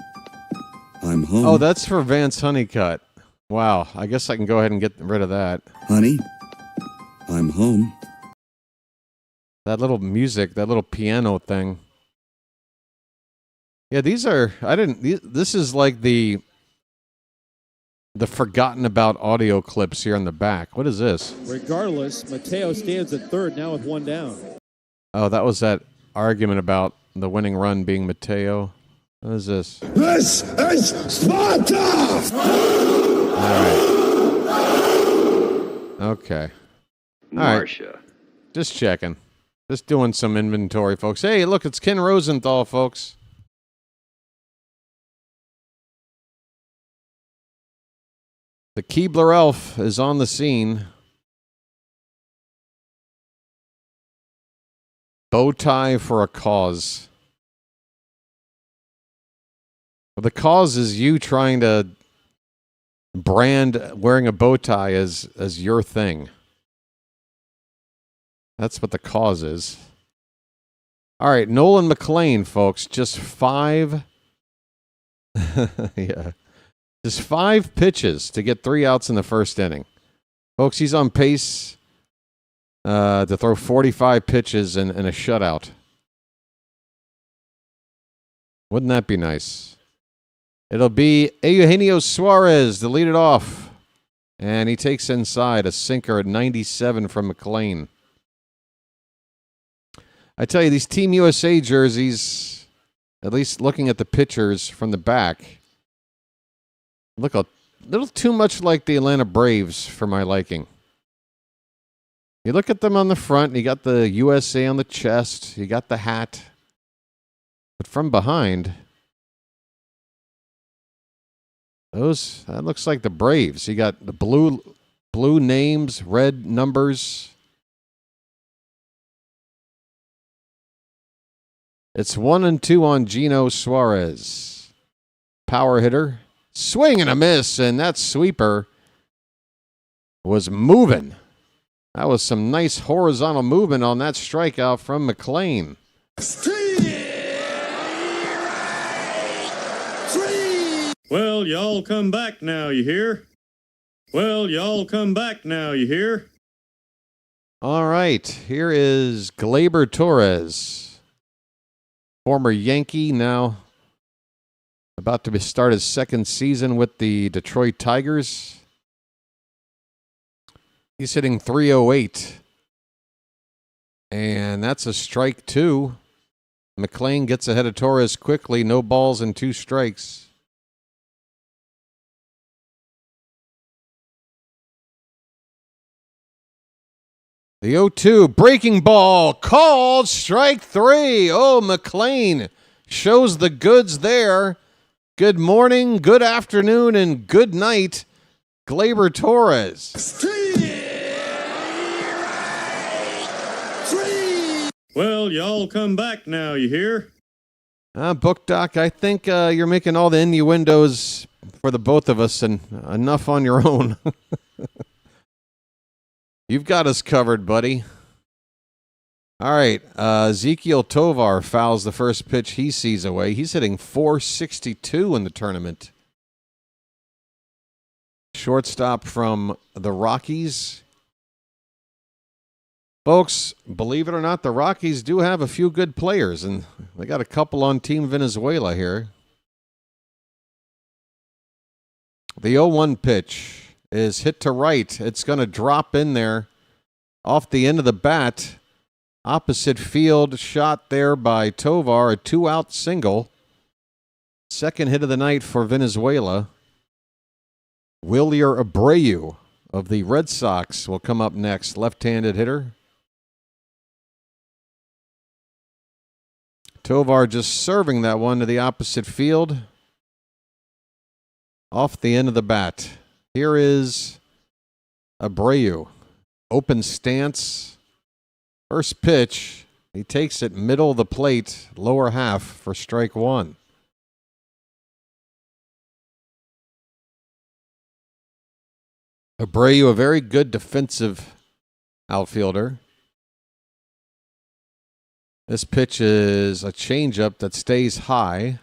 I'm home. Oh, that's for Vance Honeycutt. Wow, I guess I can go ahead and get rid of that. Honey, I'm home. That little music, that little piano thing. Yeah, these are... This is like the forgotten about audio clips here in the back. What is this? Regardless, Mateo stands at third now with 1 down. Oh, that was that argument about the winning run being Mateo. What is this? This is Sparta! All right. Okay. All Marcia. Right. Just checking. Just doing some inventory, folks. Hey, look, it's Ken Rosenthal, folks. The Keebler elf is on the scene. Bow tie for a cause. Well, the cause is you trying to brand wearing a bow tie as your thing. That's what the cause is. All right, Nolan McLean, folks, just 5 yeah. Just 5 pitches to get 3 outs in the first inning. Folks, he's on pace to throw 45 pitches and a shutout. Wouldn't that be nice? It'll be Eugenio Suarez to lead it off. And he takes inside a sinker at 97 from McLean. I tell you, these Team USA jerseys, at least looking at the pictures from the back, look a little too much like the Atlanta Braves for my liking. You look at them on the front, you got the USA on the chest, you got the hat. But from behind, that looks like the Braves. You got the blue names, red numbers. It's 1-2 on Gino Suarez. Power hitter. Swing and a miss, and that sweeper was moving. That was some nice horizontal movement on that strikeout from McLean. Well, y'all come back now, you hear? Well, y'all come back now, you hear? All right, here is Gleyber Torres, former Yankee, now about to start his second season with the Detroit Tigers. He's hitting .308. And that's a strike 2. McLean gets ahead of Torres quickly. No balls and 2 strikes. The 0-2 breaking ball called strike 3. Oh, McLean shows the goods there. Good morning, good afternoon, and good night, Gleyber Torres. Well, y'all come back now, you hear? Book Doc, I think you're making all the innuendos for the both of us and enough on your own. You've got us covered, buddy. All right, Ezekiel Tovar fouls the first pitch he sees away. He's hitting .462 in the tournament. Shortstop from the Rockies. Folks, believe it or not, the Rockies do have a few good players, and they got a couple on Team Venezuela here. The 0-1 pitch is hit to right. It's going to drop in there off the end of the bat. Opposite field shot there by Tovar, a 2-out single. Second hit of the night for Venezuela. Wilyer Abreu of the Red Sox will come up next, left-handed hitter. Tovar just serving that one to the opposite field. Off the end of the bat. Here is Abreu. Open stance. First pitch. He takes it middle of the plate, lower half for strike 1. Abreu, a very good defensive outfielder. This pitch is a changeup that stays high.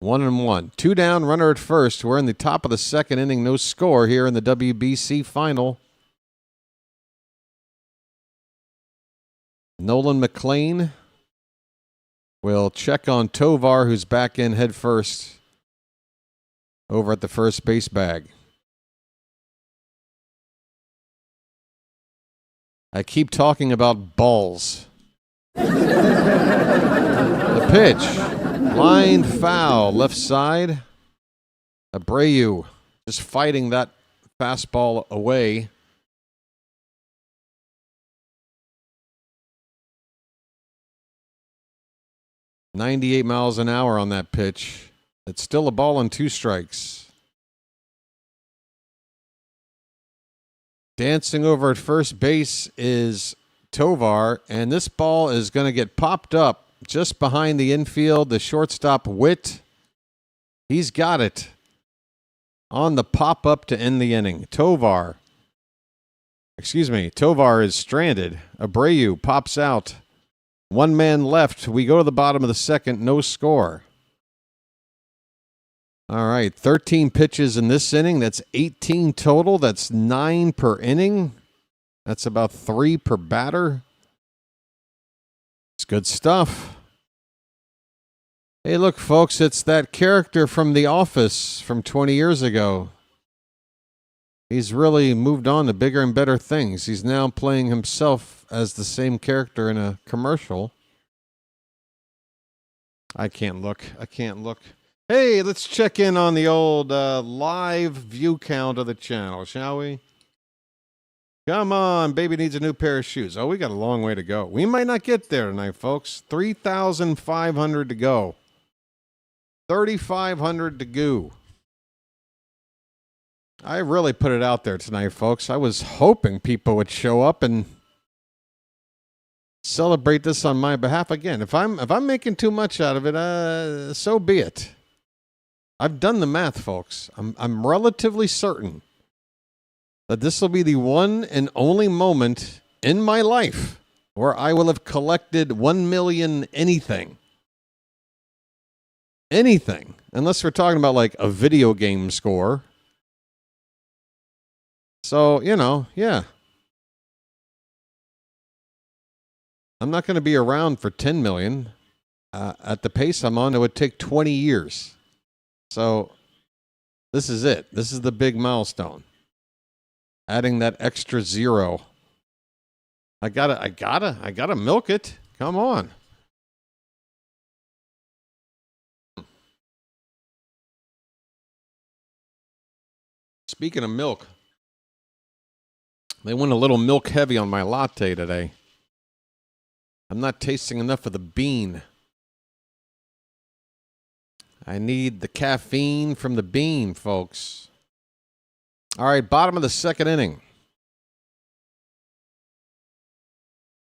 1-1. 2 down, runner at first. We're in the top of the second inning. No score here in the WBC final. Nolan McLean will check on Tovar, who's back in head first over at the first base bag. I keep talking about balls. The pitch. Line foul, left side. Abreu just fighting that fastball away. .98 miles an hour on that pitch. It's still a ball and 2 strikes. Dancing over at first base is Tovar, and this ball is going to get popped up just behind the infield. The shortstop, Witt, he's got it on the pop-up to end the inning. Tovar is stranded. Abreu pops out. 1 man left. We go to the bottom of the second. No score. All right, 13 pitches in this inning. That's 18 total. That's 9 per inning. That's about 3 per batter. It's good stuff. Hey, look, folks, it's that character from The Office from 20 years ago. He's really moved on to bigger and better things. He's now playing himself as the same character in a commercial. I can't look. Hey, let's check in on the old live view count of the channel, shall we? Come on, baby needs a new pair of shoes. Oh, we got a long way to go. We might not get there tonight, folks. 3,500 to go. 3,500 to go. I really put it out there tonight, folks. I was hoping people would show up and celebrate this on my behalf. Again, if I'm making too much out of it, so be it. I've done the math, folks. I'm relatively certain that this will be the one and only moment in my life where I will have collected 1 million anything. Anything. Unless we're talking about like a video game score. So, yeah. I'm not going to be around for 10 million. At the pace I'm on, it would take 20 years. So this is it. This is the big milestone. Adding that extra 0. I gotta milk it. Come on. Speaking of milk, they went a little milk heavy on my latte today. I'm not tasting enough of the bean. I need the caffeine from the bean, folks. All right, bottom of the second inning.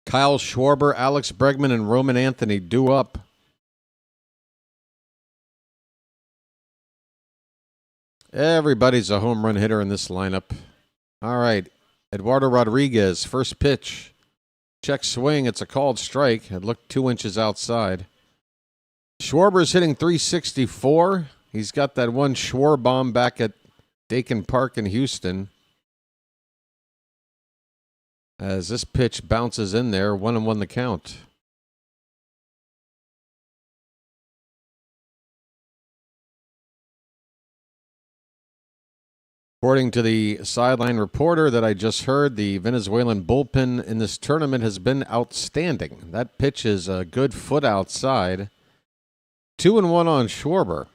Kyle Schwarber, Alex Bregman, and Roman Anthony due up. Everybody's a home run hitter in this lineup. All right, Eduardo Rodriguez, first pitch. Check swing, it's a called strike. It looked 2 inches outside. Schwarber's hitting .364. He's got that one Schwar bomb back at Dakin Park in Houston. As this pitch bounces in there, 1-1 the count. According to the sideline reporter that I just heard, the Venezuelan bullpen in this tournament has been outstanding. That pitch is a good foot outside. 2-1 on Schwarber.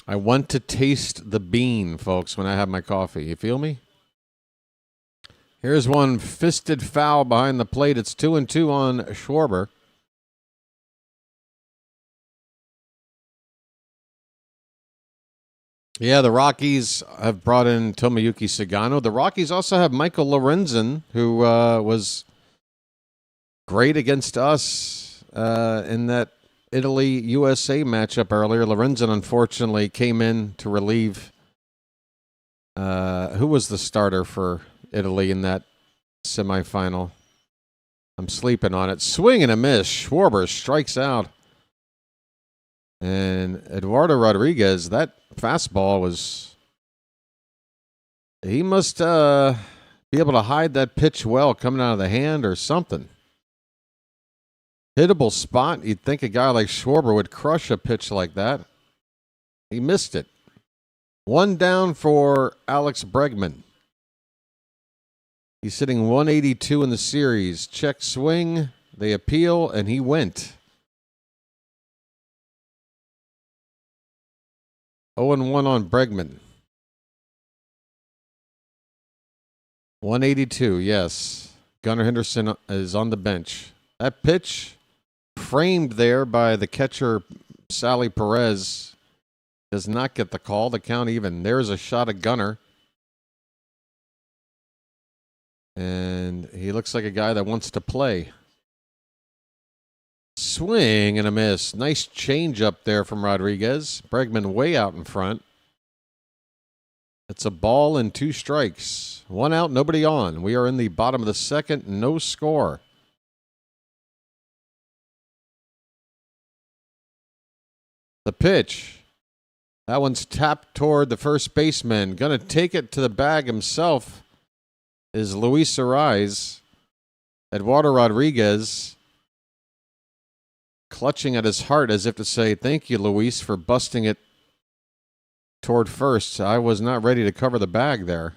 I want to taste the bean, folks, when I have my coffee. You feel me? Here's one fisted foul behind the plate. It's 2-2 on Schwarber. Yeah, the Rockies have brought in Tomoyuki Sagano. The Rockies also have Michael Lorenzen, who was great against us in that Italy-USA matchup earlier. Lorenzen, unfortunately, came in to relieve who was the starter for Italy in that semifinal. I'm sleeping on it. Swing and a miss. Schwarber strikes out. And Eduardo Rodriguez, that fastball was... He must be able to hide that pitch well coming out of the hand or something. Hittable spot. You'd think a guy like Schwarber would crush a pitch like that. He missed it. 1 down for Alex Bregman. He's sitting 182 in the series. Check swing. They appeal, and he went. 0-1 on Bregman. 182, yes. Gunnar Henderson is on the bench. That pitch, framed there by the catcher, Sally Perez, does not get the call. The count even. There's a shot at Gunnar. And he looks like a guy that wants to play. Swing and a miss. Nice change up there from Rodriguez. Bregman way out in front. It's a ball and 2 strikes. 1 out, nobody on. We are in the bottom of the second. No score. The pitch. That one's tapped toward the first baseman. Gonna take it to the bag himself is Luis Ariz. Eduardo Rodriguez clutching at his heart as if to say, thank you, Luis, for busting it toward first. I was not ready to cover the bag there.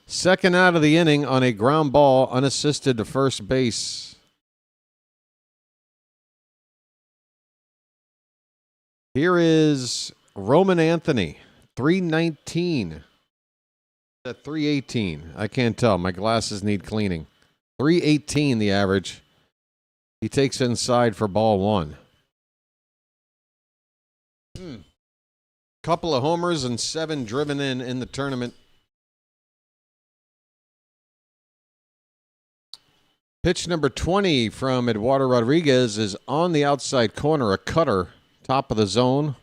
Second out of the inning on a ground ball, unassisted to first base. Here is Roman Anthony, 319. At 318. I can't tell. My glasses need cleaning. 318 the average. He takes inside for ball 1. Couple of homers and 7 driven in the tournament. Pitch number 20 from Eduardo Rodriguez is on the outside corner, a cutter, top of the zone.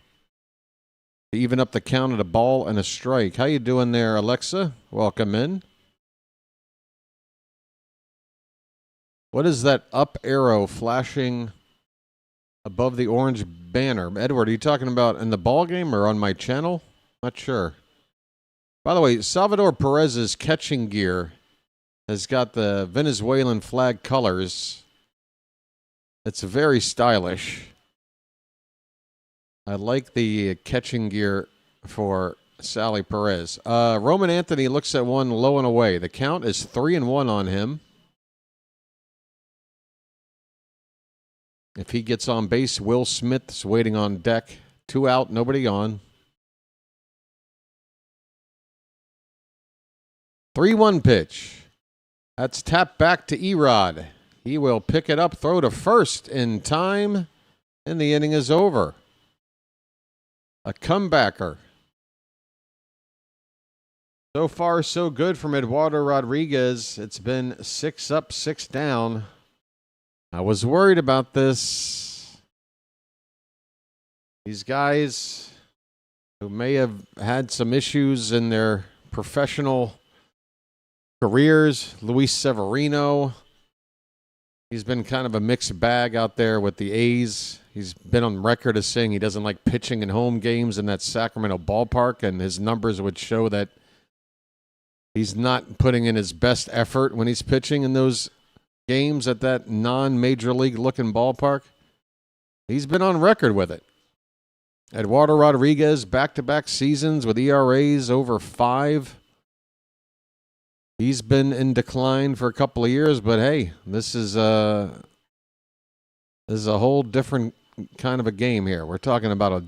To even up the count at a ball and a strike. How you doing there, Alexa? Welcome in. What is that up arrow flashing above the orange banner? Edward, are you talking about in the ball game or on my channel? Not sure. By the way, Salvador Perez's catching gear has got the Venezuelan flag colors. It's very stylish. I like the catching gear for Sally Perez. Roman Anthony looks at one low and away. The count is 3-1 on him. If he gets on base, Will Smith's waiting on deck. 2 out, nobody on. 3-1 pitch. That's tapped back to Erod. He will pick it up, throw to first in time, and the inning is over. A comebacker. So far, so good from Eduardo Rodriguez. It's been 6 up, 6 down. I was worried about this. These guys who may have had some issues in their professional careers. Luis Severino. He's been kind of a mixed bag out there with the A's. He's been on record as saying he doesn't like pitching in home games in that Sacramento ballpark, and his numbers would show that he's not putting in his best effort when he's pitching in those games at that non-major league looking ballpark. He's been on record with it. Eduardo Rodriguez, back-to-back seasons with ERAs over 5. He's been in decline for a couple of years, but hey, this is a whole different kind of a game here. We're talking about a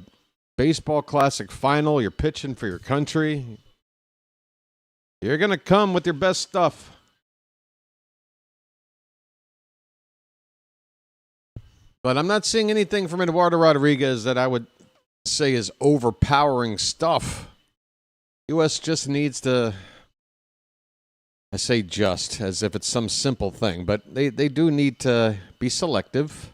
baseball classic final. You're pitching for your country. You're going to come with your best stuff. But I'm not seeing anything from Eduardo Rodriguez that I would say is overpowering stuff. U.S. just needs to, I say just, as if it's some simple thing, but they do need to be selective.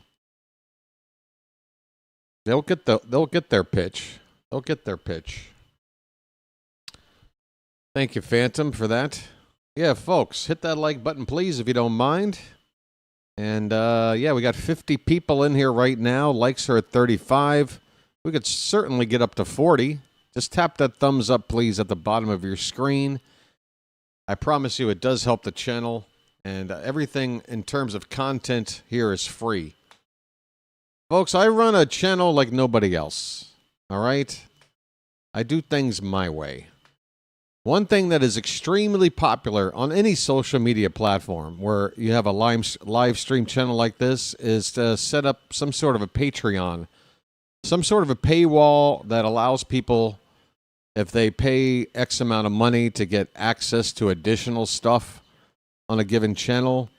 They'll get their pitch. They'll get their pitch. Thank you, Phantom, for that. Yeah, folks, hit that like button, please, if you don't mind. And, yeah, we got 50 people in here right now. Likes are at 35. We could certainly get up to 40. Just tap that thumbs up, please, at the bottom of your screen. I promise you it does help the channel. And everything in terms of content here is free. Folks, I run a channel like nobody else. All right? I do things my way. One thing that is extremely popular on any social media platform where you have a live stream channel like this is to set up some sort of a Patreon, some sort of a paywall that allows people, if they pay X amount of money, to get access to additional stuff on a given channel.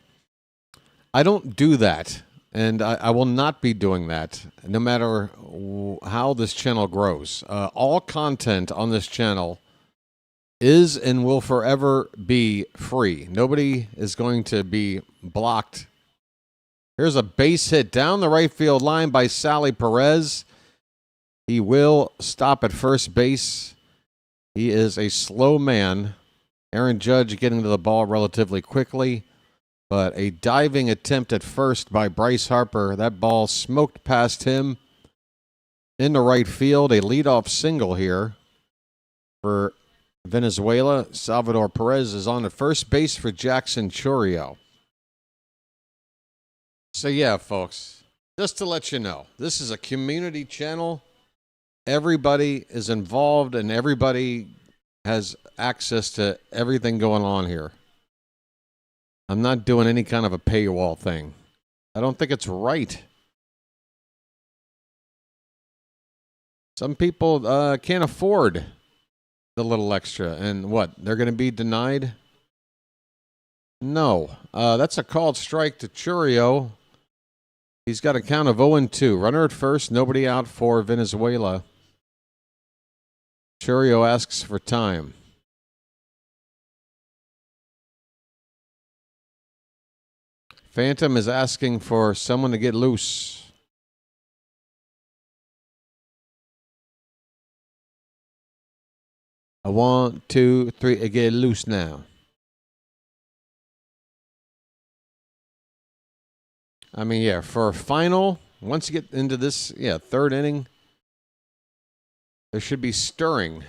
I don't do that, and I will not be doing that, no matter how this channel grows. All content on this channel is and will forever be free. Nobody is going to be blocked. Here's a base hit down the right field line by Sally Perez. He will stop at first base. He is a slow man. Aaron Judge getting to the ball relatively quickly, but a diving attempt at first by Bryce Harper. That ball smoked past him into right field. A leadoff single here for Venezuela. Salvador Perez is on at first base for Jackson Chourio. So yeah, folks, just to let you know, this is a community channel. Everybody is involved and everybody has access to everything going on here. I'm not doing any kind of a paywall thing. I don't think it's right. Some people can't afford the little extra. And what? They're going to be denied? No. That's a called strike to Chourio. He's got a count of 0-2. Runner at first, nobody out for Venezuela. Chourio asks for time. Phantom is asking for someone to get loose. A 1, 2, 3, get loose now. I mean, yeah, for a final, once you get into this, third inning, there should be stirring.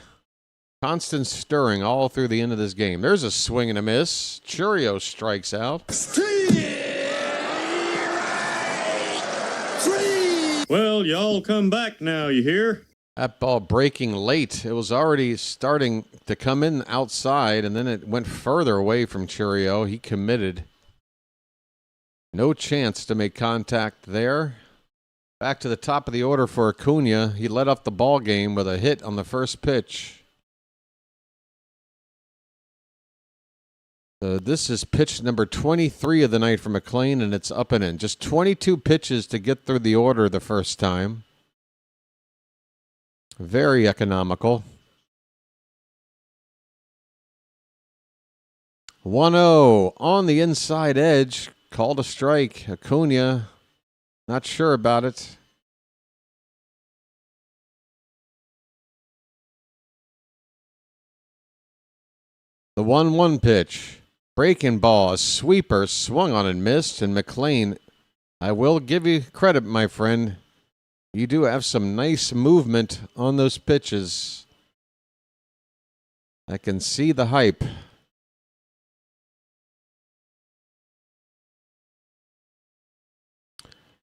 Constant stirring all through the end of this game. There's a swing and a miss. Chourio strikes out. Well, y'all come back now, you hear? That ball breaking late. It was already starting to come in outside, and then it went further away from Chourio. He committed. No chance to make contact there. Back to the top of the order for Acuna. He led up the ball game with a hit on the first pitch. This is pitch number 23 of the night for McLean, and it's up and in. Just 22 pitches to get through the order the first time. Very economical. 1-0 on the inside edge. Called a strike. Acuna, not sure about it. The 1-1 pitch. Breaking ball, a sweeper, swung on and missed. And McLean, I will give you credit, my friend. You do have some nice movement on those pitches. I can see the hype.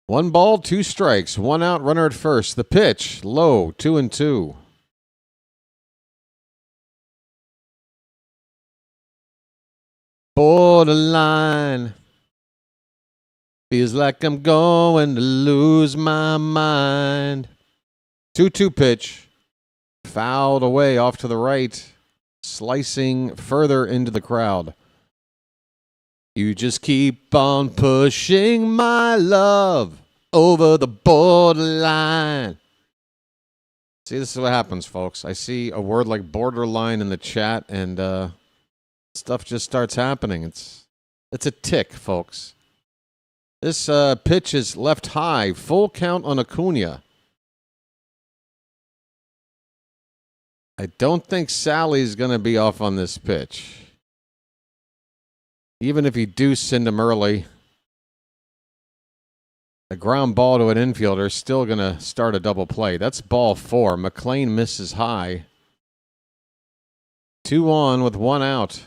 One ball, two strikes, one out, runner at first. The pitch, low, 2-2. Borderline. Feels like I'm going to lose my mind. 2-2 pitch. Fouled away off to the right. Slicing further into the crowd. You just keep on pushing my love over the borderline. See, this is what happens, folks. I see a word like borderline in the chat, and stuff just starts happening. It's a tick, folks. This pitch is left high. Full count on Acuna. I don't think Sally's going to be off on this pitch. Even if you do send him early, a ground ball to an infielder is still going to start a double play. That's ball 4. McLean misses high. 2 on with 1 out.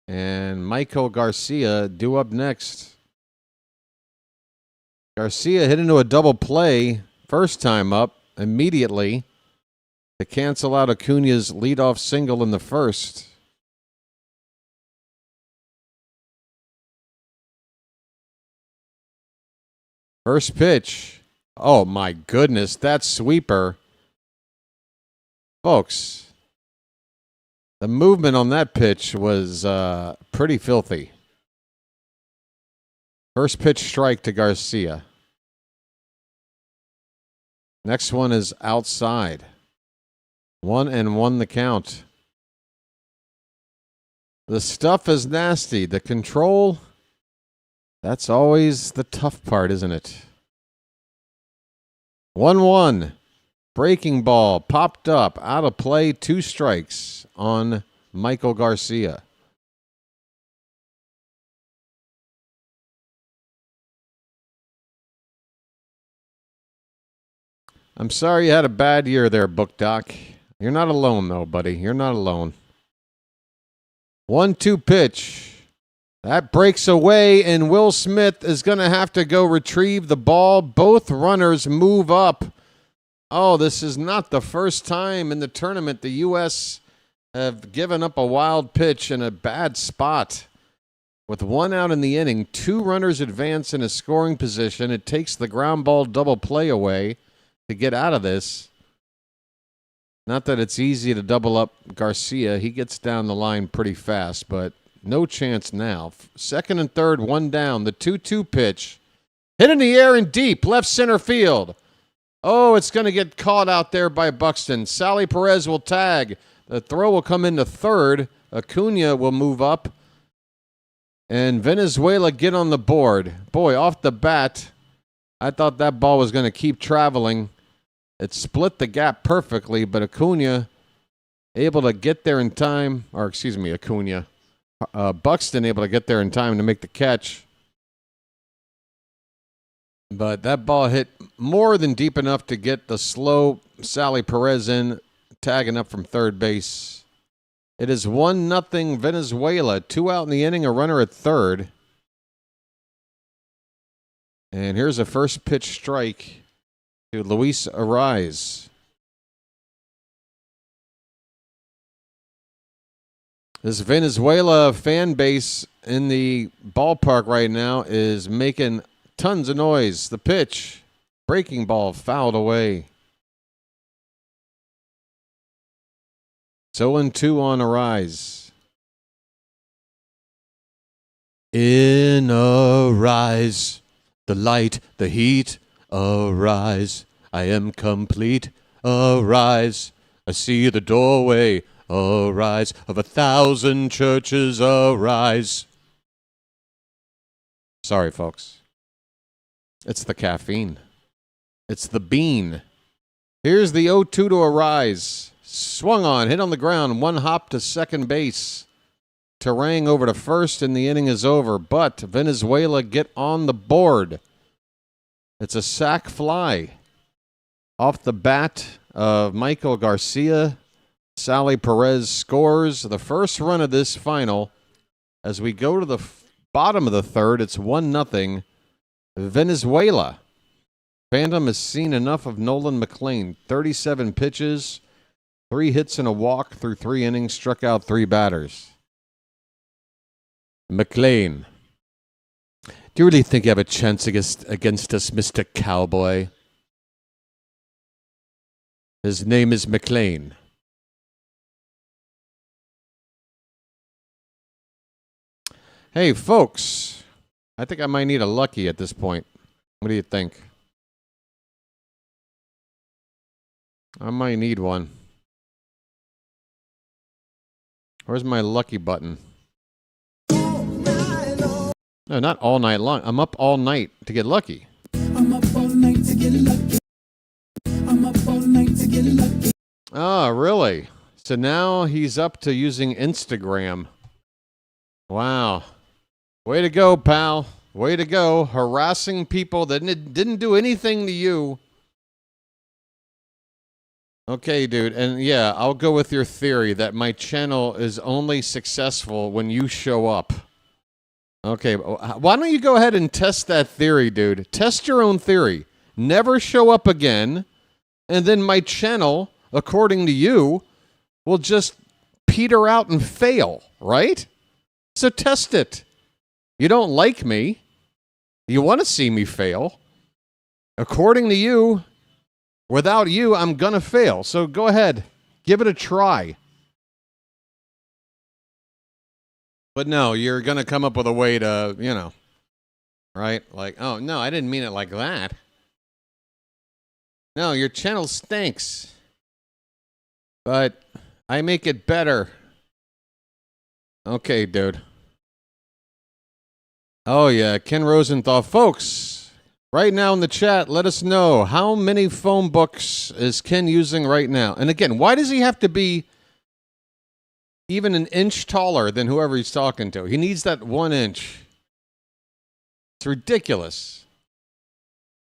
And Michael Garcia due up next. Garcia hit into a double play first time up immediately to cancel out Acuna's leadoff single in the first. First pitch. Oh, my goodness. That sweeper. Folks, the movement on that pitch was pretty filthy. First pitch strike to Garcia. Next one is outside. 1-1 the count. The stuff is nasty. The control, that's always the tough part, isn't it? 1-1. Breaking ball popped up. Out of play. 2 strikes on Michael Garcia. I'm sorry you had a bad year there, Book Doc. You're not alone, though, buddy. You're not alone. 1-2 pitch. That breaks away, and Will Smith is going to have to go retrieve the ball. Both runners move up. Oh, this is not the first time in the tournament the U.S. have given up a wild pitch in a bad spot. With 1 out in the inning, 2 runners advance in a scoring position. It takes the ground ball double play away to get out of this. Not that it's easy to double up Garcia. He gets down the line pretty fast, but no chance now. Second and third, 1 down. The 2-2 pitch. Hit in the air and deep, left center field. Oh, it's going to get caught out there by Buxton. Sally Perez will tag. The throw will come into third. Acuna will move up. And Venezuela get on the board. Boy, off the bat, I thought that ball was going to keep traveling. It split the gap perfectly, but Acuna able to get there in time. Or, excuse me, Acuna. Buxton able to get there in time to make the catch. But that ball hit more than deep enough to get the slow Sally Perez in, tagging up from third base. It is 1-0 Venezuela. 2 out in the inning, a runner at third. And here's a first pitch strike to Luis Ariz. This Venezuela fan base in the ballpark right now is making tons of noise. The pitch, breaking ball fouled away. 0-2 on Ariz. In Arise, the light, the heat, arise. I am complete, arise. I see the doorway, arise. Of 1,000 churches, arise. Sorry, folks. It's the caffeine. It's the bean. Here's the 0-2 to Ariz. Swung on, hit on the ground, 1 hop to second base. Terang over to first, and the inning is over. But Venezuela get on the board. It's a sac fly. Off the bat of Michael Garcia. Sally Perez scores the first run of this final. As we go to the bottom of the third, it's 1-0 Venezuela. Phantom has seen enough of Nolan McLean. 37 pitches, 3 hits and a walk through 3 innings, struck out 3 batters. McLean. Do you really think you have a chance against us, Mr. Cowboy? His name is McLean. Hey, folks. I think I might need a lucky at this point. What do you think? I might need one. Where's my lucky button? No, not all night long. I'm up all night to get lucky. I'm up all night to get lucky. I'm up all night to get lucky. Oh, really? So now he's up to using Instagram. Wow. Way to go, pal. Way to go. Harassing people that didn't do anything to you. Okay, dude. And yeah, I'll go with your theory that my channel is only successful when you show up. Okay, why don't you go ahead and test that theory, dude? Test your own theory. Never show up again, and then my channel, according to you, will just peter out and fail, right? So test it. You don't like me. You want to see me fail. According to you, without you, I'm going to fail. So go ahead. Give it a try. But no, you're going to come up with a way to, right? Like, oh, no, I didn't mean it like that. No, your channel stinks. But I make it better. Okay, dude. Oh, yeah, Ken Rosenthal. Folks, right now in the chat, let us know how many phone books is Ken using right now. And again, why does he have to be even an inch taller than whoever he's talking to? He needs that 1 inch. It's ridiculous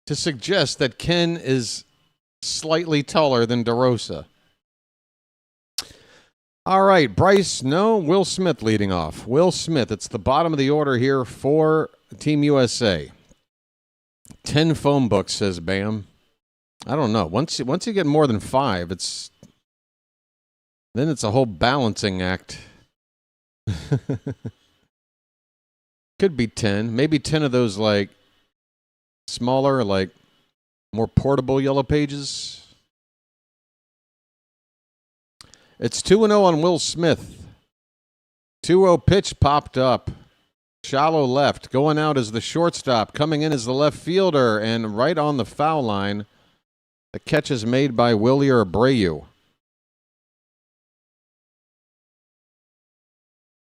to suggest that Ken is slightly taller than DeRosa. All right, Bryce, no. Will Smith leading off. Will Smith, it's the bottom of the order here for Team USA. 10 phone books, says Bam. I don't know. Once you get more than 5, then it's a whole balancing act. Could be 10. Maybe 10 of those, like, smaller, like, more portable yellow pages. It's 2-0 on Will Smith. 2-0 pitch popped up. Shallow left. Going out is the shortstop. Coming in is the left fielder. And right on the foul line, the catch is made by Wilyer Abreu.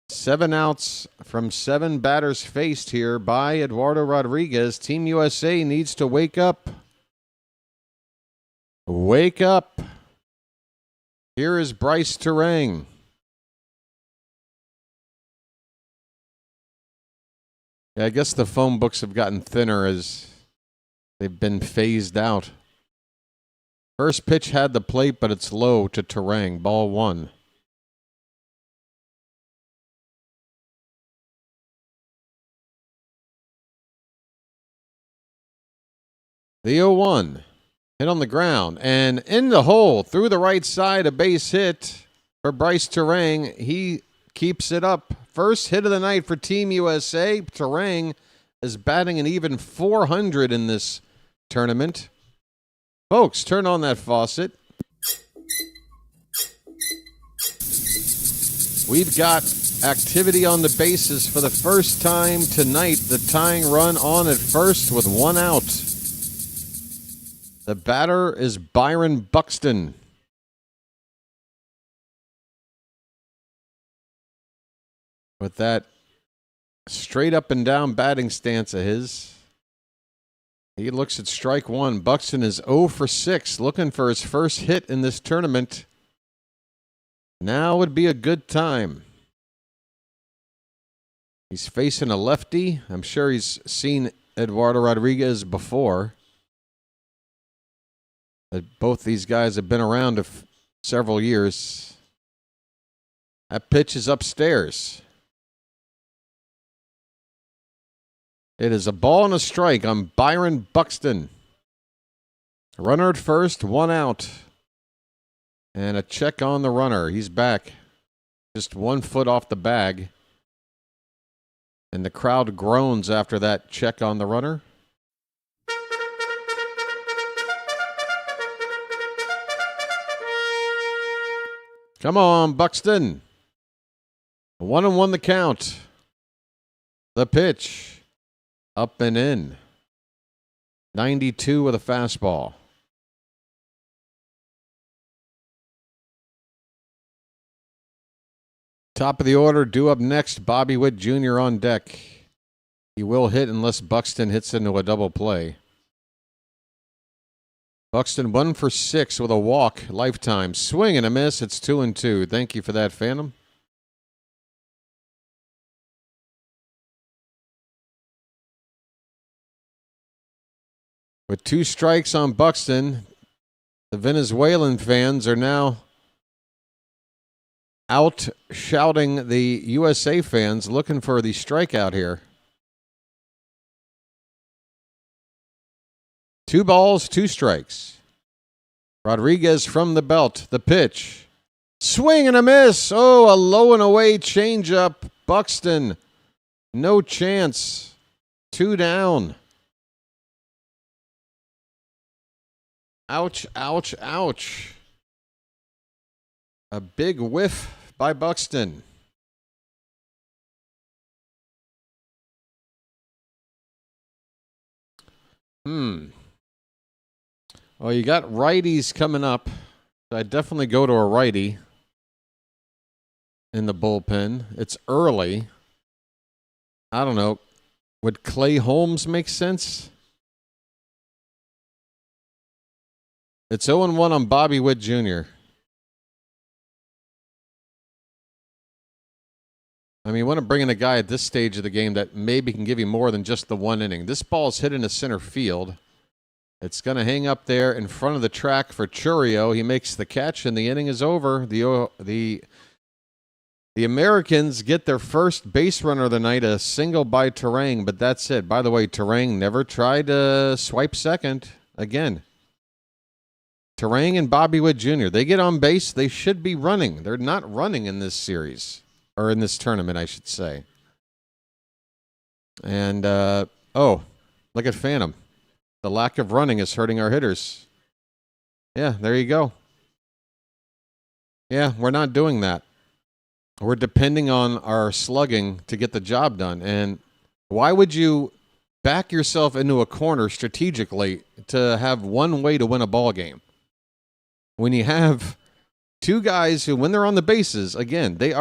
7 outs from 7 batters faced here by Eduardo Rodriguez. Team USA needs to wake up. Wake up. Here is Bryce Terang. Yeah, I guess the phone books have gotten thinner as they've been phased out. First pitch had the plate, but it's low to Terang. Ball 1. The 0-1. Hit on the ground and in the hole through the right side, a base hit for Bryce Terang. He keeps it up. First hit of the night for Team USA. Terang is batting an even 400 in this tournament. Folks, turn on that faucet. We've got activity on the bases for the first time tonight. The tying run on at first with 1 out. The batter is Byron Buxton. With that straight up and down batting stance of his, he looks at strike 1. Buxton is 0 for 6, looking for his first hit in this tournament. Now would be a good time. He's facing a lefty. I'm sure he's seen Eduardo Rodriguez before. Both these guys have been around several years. That pitch is upstairs. It is a ball and a strike on Byron Buxton. Runner at first, 1 out. And a check on the runner. He's back. Just 1 foot off the bag. And the crowd groans after that check on the runner. Come on, Buxton. 1-1 the count. The pitch. Up and in. 92 with a fastball. Top of the order, due up next, Bobby Witt Jr. on deck. He will hit unless Buxton hits into a double play. Buxton 1 for 6 with a walk, lifetime. Swing and a miss. It's 2-2. Thank you for that, Phantom. With 2 strikes on Buxton, the Venezuelan fans are now out shouting the USA fans looking for the strikeout here. 2 balls, 2 strikes. Rodriguez from the belt. The pitch. Swing and a miss. Oh, a low and away changeup. Buxton. No chance. 2 down. Ouch, ouch, ouch. A big whiff by Buxton. Well, you got righties coming up. I'd definitely go to a righty in the bullpen. It's early. I don't know. Would Clay Holmes make sense? It's 0-1 on Bobby Witt Jr. I mean, you want to bring in a guy at this stage of the game that maybe can give you more than just the one inning. This ball's hit into center field. It's going to hang up there in front of the track for Churio. He makes the catch, and the inning is over. The Americans get their first base runner of the night, a single by Terang, but that's it. By the way, Terang never tried to swipe second again. Terang and Bobby Witt Jr., they get on base, they should be running. They're not running in this series. Or in this tournament, I should say. And, look at Phantom. The lack of running is hurting our hitters. Yeah, there you go. Yeah, we're not doing that. We're depending on our slugging to get the job done. And why would you back yourself into a corner strategically to have one way to win a ball game? When you have two guys who, when they're on the bases, again, they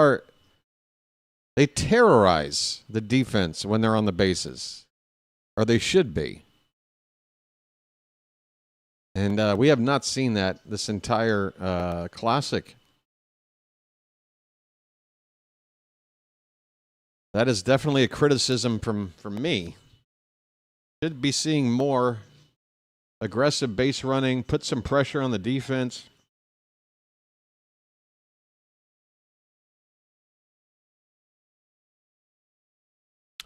terrorize the defense when they're on the bases. Or they should be. And we have not seen that this entire classic. That is definitely a criticism from me. Should be seeing more aggressive base running, put some pressure on the defense.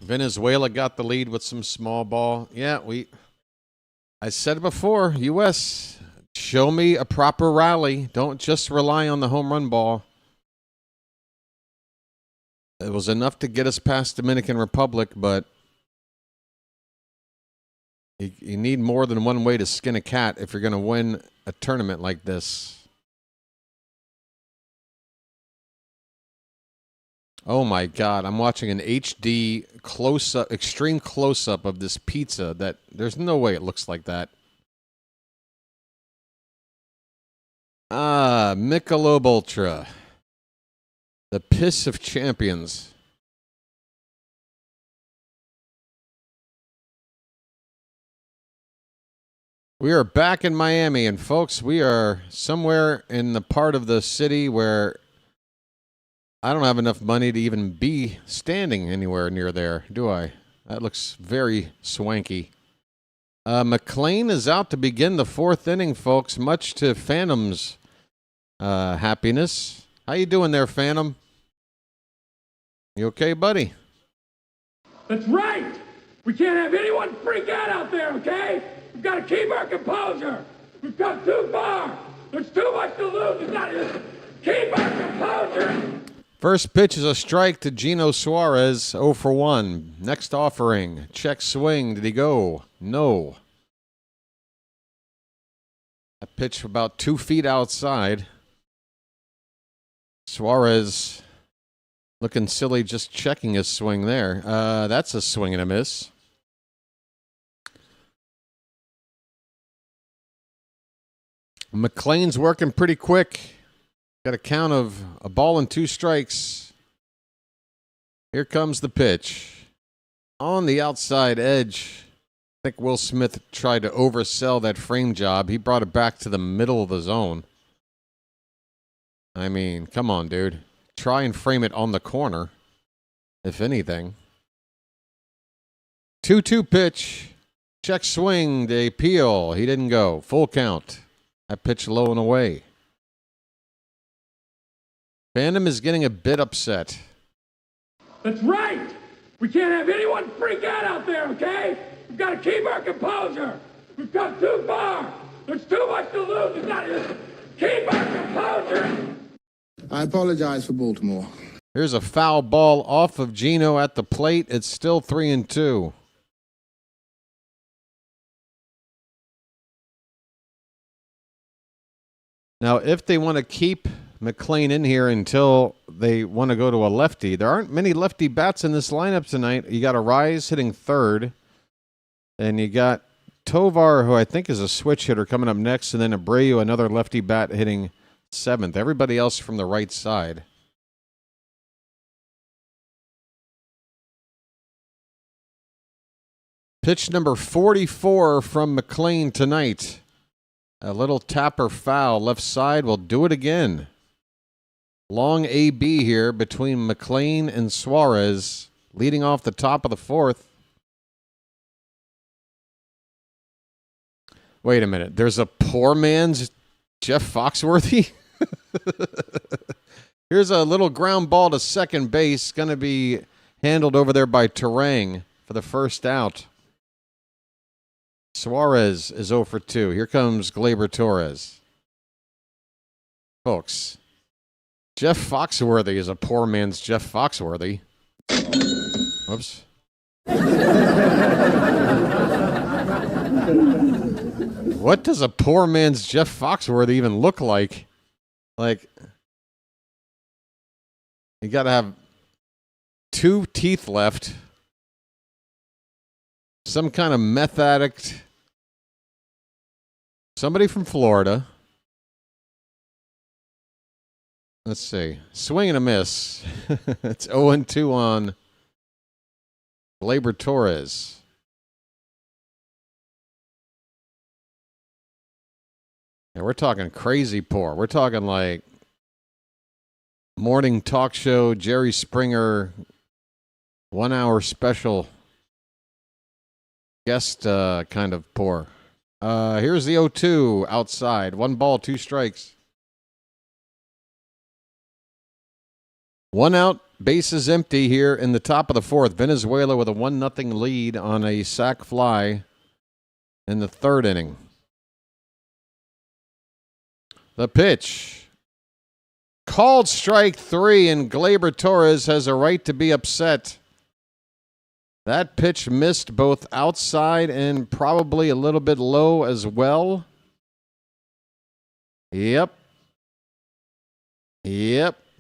Venezuela got the lead with some small ball. Yeah, I said it before, U.S., show me a proper rally. Don't just rely on the home run ball. It was enough to get us past Dominican Republic, but you need more than one way to skin a cat if you're going to win a tournament like this. Oh my God, I'm watching an HD close-up, extreme close-up of this pizza that there's no way it looks like that. Michelob Ultra. The piss of champions. We are back in Miami, and folks, we are somewhere in the part of the city where I don't have enough money to even be standing anywhere near there, do I? That looks very swanky. McLean is out to begin the fourth inning, folks, much to Phantom's happiness. How you doing there, Phantom? You okay, buddy? That's right! We can't have anyone freak out there, okay? We've got to keep our composure. We've come too far. There's too much to lose. We've got to keep our composure. First pitch is a strike to Gino Suarez, 0 for 1. Next offering, check swing. Did he go? No. A pitch about 2 feet outside. Suarez looking silly just checking his swing there. That's a swing and a miss. McLean's working pretty quick. Got a count of a ball and 2 strikes. Here comes the pitch. On the outside edge. I think Will Smith tried to oversell that frame job. He brought it back to the middle of the zone. I mean, come on, dude. Try and frame it on the corner, if anything. 2-2 pitch. Check swing to Peel. He didn't go. Full count. That pitch low and away. Phantom is getting a bit upset. That's right! We can't have anyone freak out there, okay? We've got to keep our composure. We've come too far. There's too much to lose. We've got to keep our composure. I apologize for Baltimore. Here's a foul ball off of Gino at the plate. It's still 3-2. Now, if they want to keep McLean in here until they want to go to a lefty, there aren't many lefty bats in this lineup tonight. You got Arise hitting third, and you got Tovar, who I think is a switch hitter, coming up next, and then Abreu, another lefty bat, hitting seventh. Everybody else from the right side. Pitch number 44 from McLean tonight. A little tapper foul left side. Will do it again. Long AB here between McLean and Suarez, leading off the top of the fourth. Wait a minute. There's a poor man's Jeff Foxworthy? Here's a little ground ball to second base. Going to be handled over there by Terang for the first out. Suarez is 0 for 2. Here comes Gleyber Torres. Folks, Jeff Foxworthy is a poor man's Jeff Foxworthy. Whoops. What does a poor man's Jeff Foxworthy even look like? Like, you got to have 2 teeth left. Some kind of meth addict. Somebody from Florida. Let's see. Swing and a miss. It's 0-2 on Gleyber Torres. Yeah, we're talking crazy poor. We're talking like morning talk show, Jerry Springer, 1 hour special guest kind of poor. Here's the 0-2 outside. 1 ball, 2 strikes. 1 out, bases empty here in the top of the fourth. Venezuela with a 1-0 lead on a sac fly in the third inning. The pitch. Called strike 3, and Gleyber Torres has a right to be upset. That pitch missed both outside and probably a little bit low as well. Yep.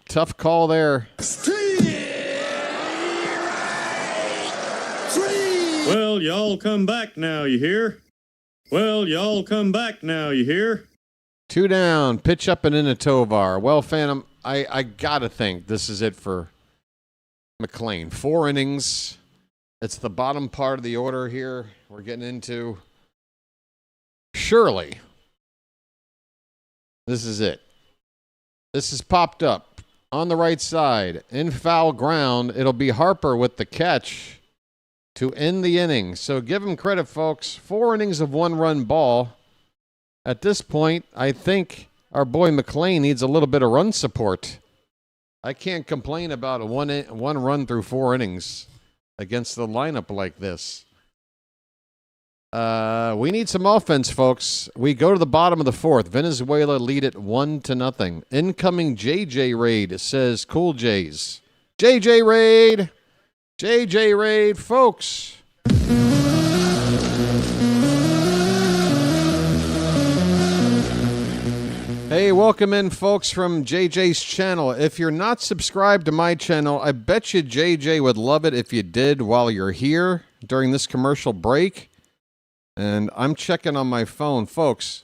Tough call there. Well, y'all come back now, you hear? Well, y'all come back now, you hear? 2 down. Pitch up and in a Tovar. Well, Phantom, I got to think this is it for McLean. 4 innings. It's the bottom part of the order here we're getting into. Surely, this is it. This is popped up on the right side. In foul ground, it'll be Harper with the catch to end the inning. So give him credit, folks. 4 innings of 1-run ball. At this point, I think our boy McLean needs a little bit of run support. I can't complain about a one run through 4 innings against the lineup like this. We need some offense, folks. We go to the bottom of the fourth. Venezuela lead it 1-0. Incoming JJ raid, says Cool Jays. JJ raid. JJ raid, folks. Hey, welcome in, folks, from JJ's channel. If you're not subscribed to my channel, I bet you JJ would love it if you did while you're here during this commercial break. And I'm checking on my phone. Folks,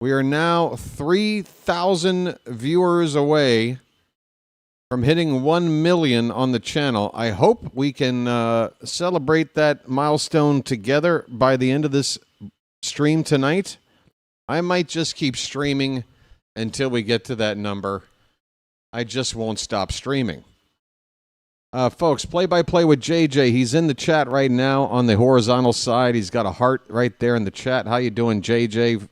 we are now 3,000 viewers away from hitting 1 million on the channel. I hope we can celebrate that milestone together by the end of this stream tonight. I might just keep streaming until we get to that number. I just won't stop streaming. Folks, play-by-play with JJ. He's in the chat right now on the horizontal side. He's got a heart right there in the chat. How you doing, JJ?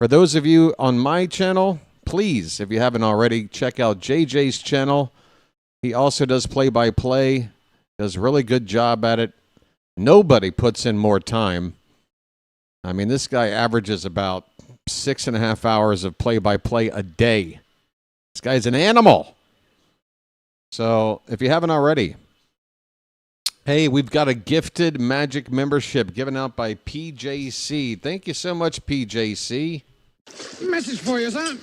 For those of you on my channel, please, if you haven't already, check out JJ's channel. He also does play-by-play, does a really good job at it. Nobody puts in more time. I mean, this guy averages about 6.5 hours of play-by-play a day. This guy's an animal. So, if you haven't already, hey, we've got a gifted Magic membership given out by PJC. Thank you so much, PJC. Message for you, son.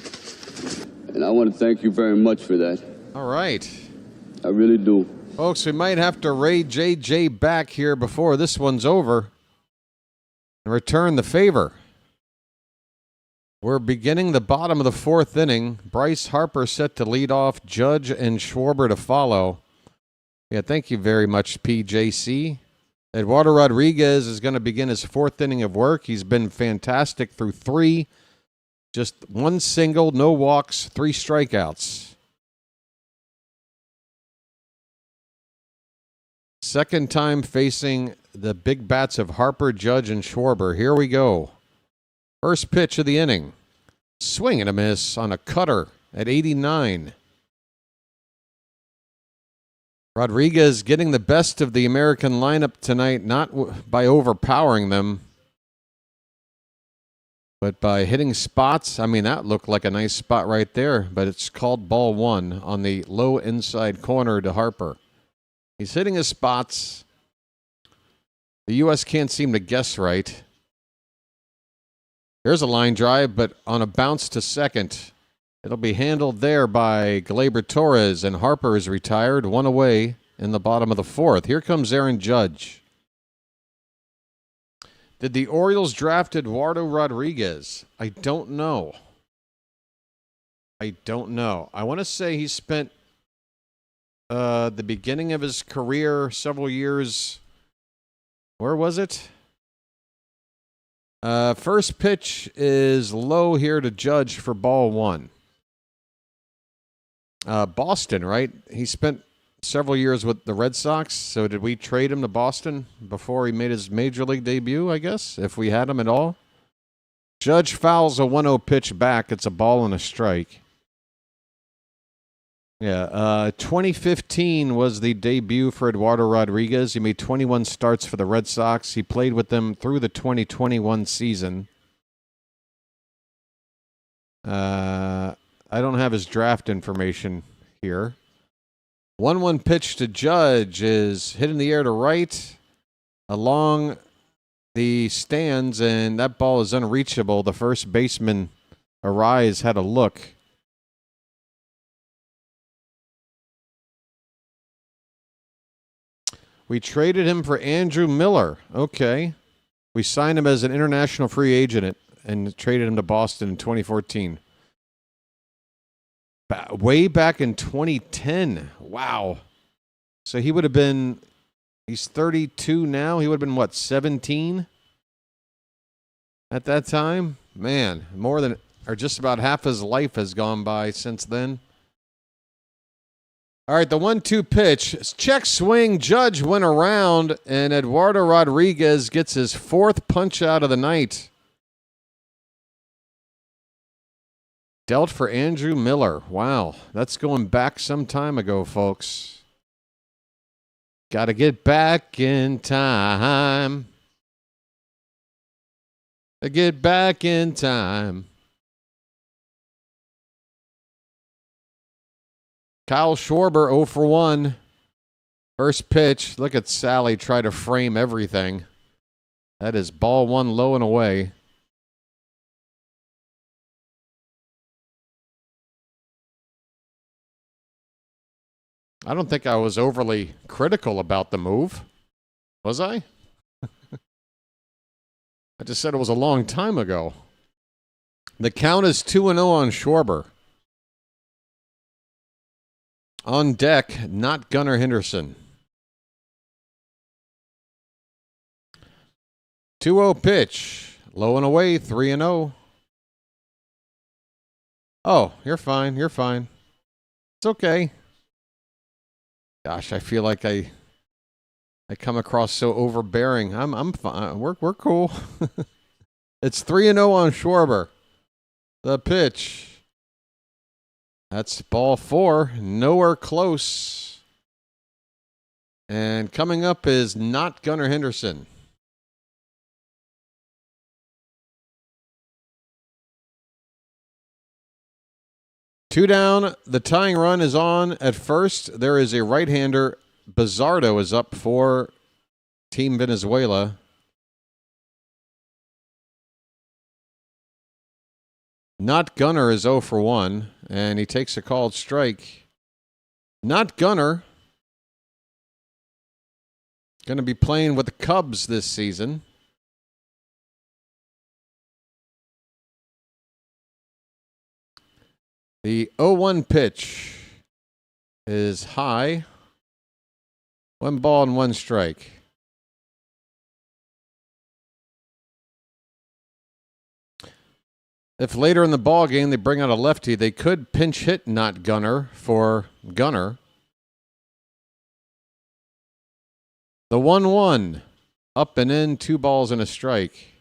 And I want to thank you very much for that. All right. I really do. Folks, we might have to raid JJ back here before this one's over and return the favor. We're beginning the bottom of the fourth inning. Bryce Harper set to lead off, Judge and Schwarber to follow. Yeah, thank you very much, PJC. Eduardo Rodriguez is going to begin his fourth inning of work. He's been fantastic through three. Just one single, no walks, 3 strikeouts. Second time facing the big bats of Harper, Judge, and Schwarber. Here we go. First pitch of the inning. Swing and a miss on a cutter at 89. Rodriguez getting the best of the American lineup tonight, not by overpowering them, but by hitting spots. I mean, that looked like a nice spot right there, but it's called ball one on the low inside corner to Harper. He's hitting his spots. The U.S. can't seem to guess right. There's a line drive, but on a bounce to second. It'll be handled there by Gleyber Torres, and Harper is retired, 1 away in the bottom of the fourth. Here comes Aaron Judge. Did the Orioles draft Eduardo Rodriguez? I don't know. I want to say he spent the beginning of his career, several years. Where was it? First pitch is low here to Judge for ball one. Boston, right? He spent several years with the Red Sox. So did we trade him to Boston before he made his major league debut, I guess, if we had him at all? Judge fouls a 1-0 pitch back. It's a ball and a strike. Yeah, 2015 was the debut for Eduardo Rodriguez. He made 21 starts for the Red Sox. He played with them through the 2021 season. I don't have his draft information here. 1-1 pitch to Judge is hit in the air to right along the stands, and that ball is unreachable. The first baseman, Arise, had a look. We traded him for Andrew Miller. Okay. We signed him as an international free agent and traded him to Boston in 2014. Way back in 2010. Wow. So he would have been, he's 32 now. He would have been, what, 17 at that time? Man, more than, or just about half his life has gone by since then. All right, the 1-2 pitch. Check swing. Judge went around, and Eduardo Rodriguez gets his fourth punch out of the night. Dealt for Andrew Miller. Wow, that's going back some time ago, folks. Got to get back in time. To get back in time. Kyle Schwarber 0 for 1. First pitch. Look at Sally try to frame everything. That is ball one low and away. I don't think I was overly critical about the move. Was I? I just said it was a long time ago. The count is 2-0 on Schwarber. On deck, not Gunnar Henderson. 2-0 pitch. Low and away, 3-0. Oh, you're fine. You're fine. It's okay. Gosh, I feel like I come across so overbearing. I'm fine. We're cool. It's 3-0 on Schwarber. The pitch. That's ball 4. Nowhere close. And coming up is not Gunnar Henderson. Two down. The tying run is on at first. There is a right-hander. Bizardo is up for Team Venezuela. Not Gunner is 0 for 1, and he takes a called strike. Not Gunner going to be playing with the Cubs this season. The 0-1 pitch is high. 1 ball and 1 strike. If later in the ball game they bring out a lefty, they could pinch hit Not Gunner for Gunner. The 1-1, up and in, 2 balls and a strike.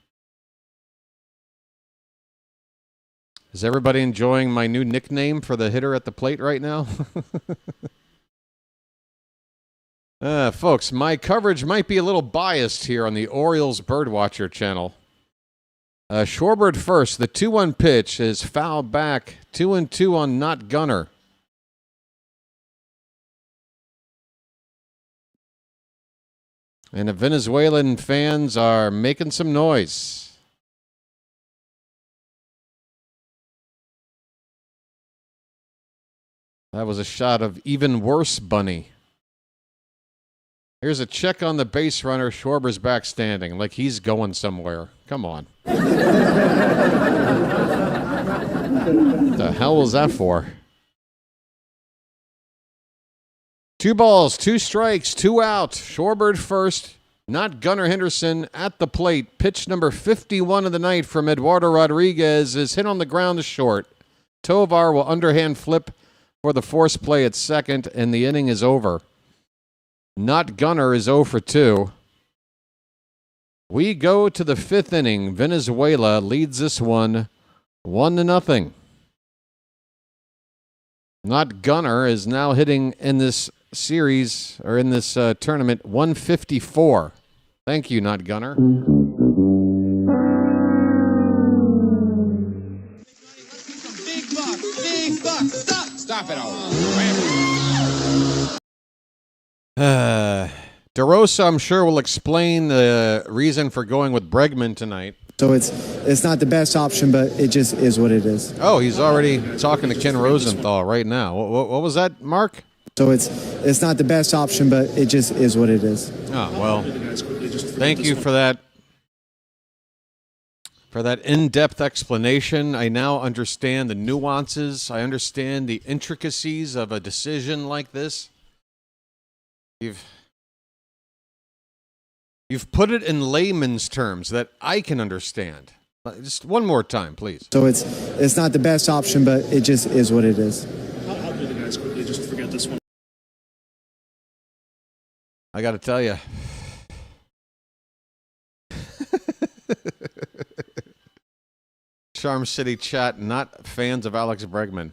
Is everybody enjoying my new nickname for the hitter at the plate right now? Folks, my coverage might be a little biased here on the Orioles BirdWatcher Channel. Schwarber first. The 2-1 pitch is fouled back. 2-2 on Not Gunner. And the Venezuelan fans are making some noise. That was a shot of even worse Bunny. Here's a check on the base runner. Schwarber's back standing like he's going somewhere. Come on. What the hell was that for? 2 balls, 2 strikes, 2 out. Schwarber first. Not Gunnar Henderson at the plate. Pitch number 51 of the night from Eduardo Rodriguez is hit on the ground to short. Tovar will underhand flip for the force play at second, and the inning is over. Not Gunner is 0 for 2. We go to the 5th inning. Venezuela leads this one 1-0. Not Gunner is now hitting in this series, or in this tournament, 154. Thank you, Not Gunner. Big buck, stop it all. DeRosa, I'm sure, will explain the reason for going with Pregame tonight. So it's not the best option, but it just is what it is. Oh, he's already talking to Ken Rosenthal right now. What was that, Mark? So it's not the best option, but it just is what it is. Oh, well, thank you for that. For that in-depth explanation. I now understand the nuances. I understand the intricacies of a decision like this. You've put it in layman's terms that I can understand. Just one more time, please. So it's not the best option, but it just is what it is. I'll do the guys quickly. Just forget this one. I got to tell you. Charm City chat, not fans of Alex Bregman.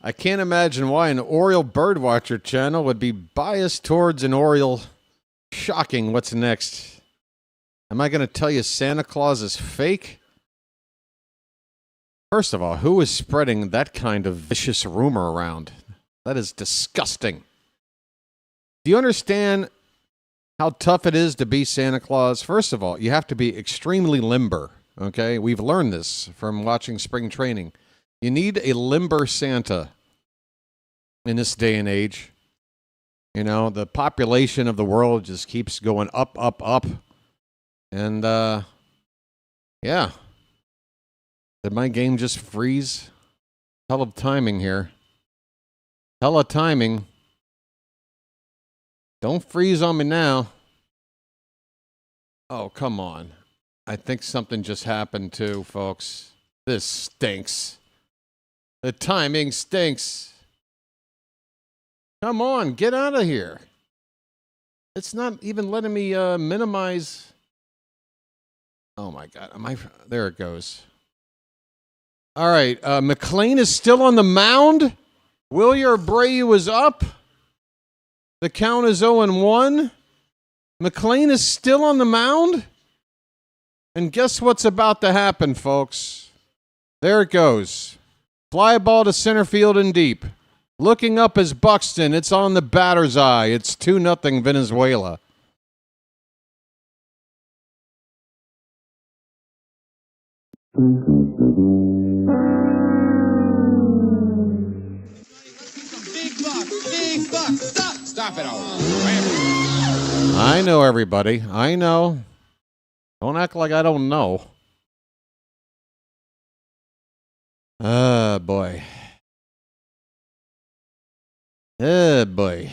I can't imagine why an Oriole Birdwatcher channel would be biased towards an Oriole. Shocking. What's next? Am I going to tell you Santa Claus is fake? First of all, who is spreading that kind of vicious rumor around? That is disgusting. Do you understand how tough it is to be Santa Claus? First of all, you have to be extremely limber, okay? We've learned this from watching spring training. You need a limber Santa in this day and age. You know, the population of the world just keeps going up, up, up. And, yeah. Did my game just freeze? Hell of timing here. Hell of timing. Don't freeze on me now. Oh, come on. I think something just happened too, folks. This stinks. The timing stinks. Come on, get out of here. It's not even letting me minimize. Oh my God. There it goes. All right. McLean is still on the mound. Wilyer Abreu is up. The count is 0-1. McLean is still on the mound. And guess what's about to happen, folks? There it goes. Fly ball to center field and deep. Looking up is Buxton. It's on the batter's eye. It's 2-0 Venezuela. Big buck. Stop it all. I know, everybody. I know. Don't act like I don't know. Boy. Boy.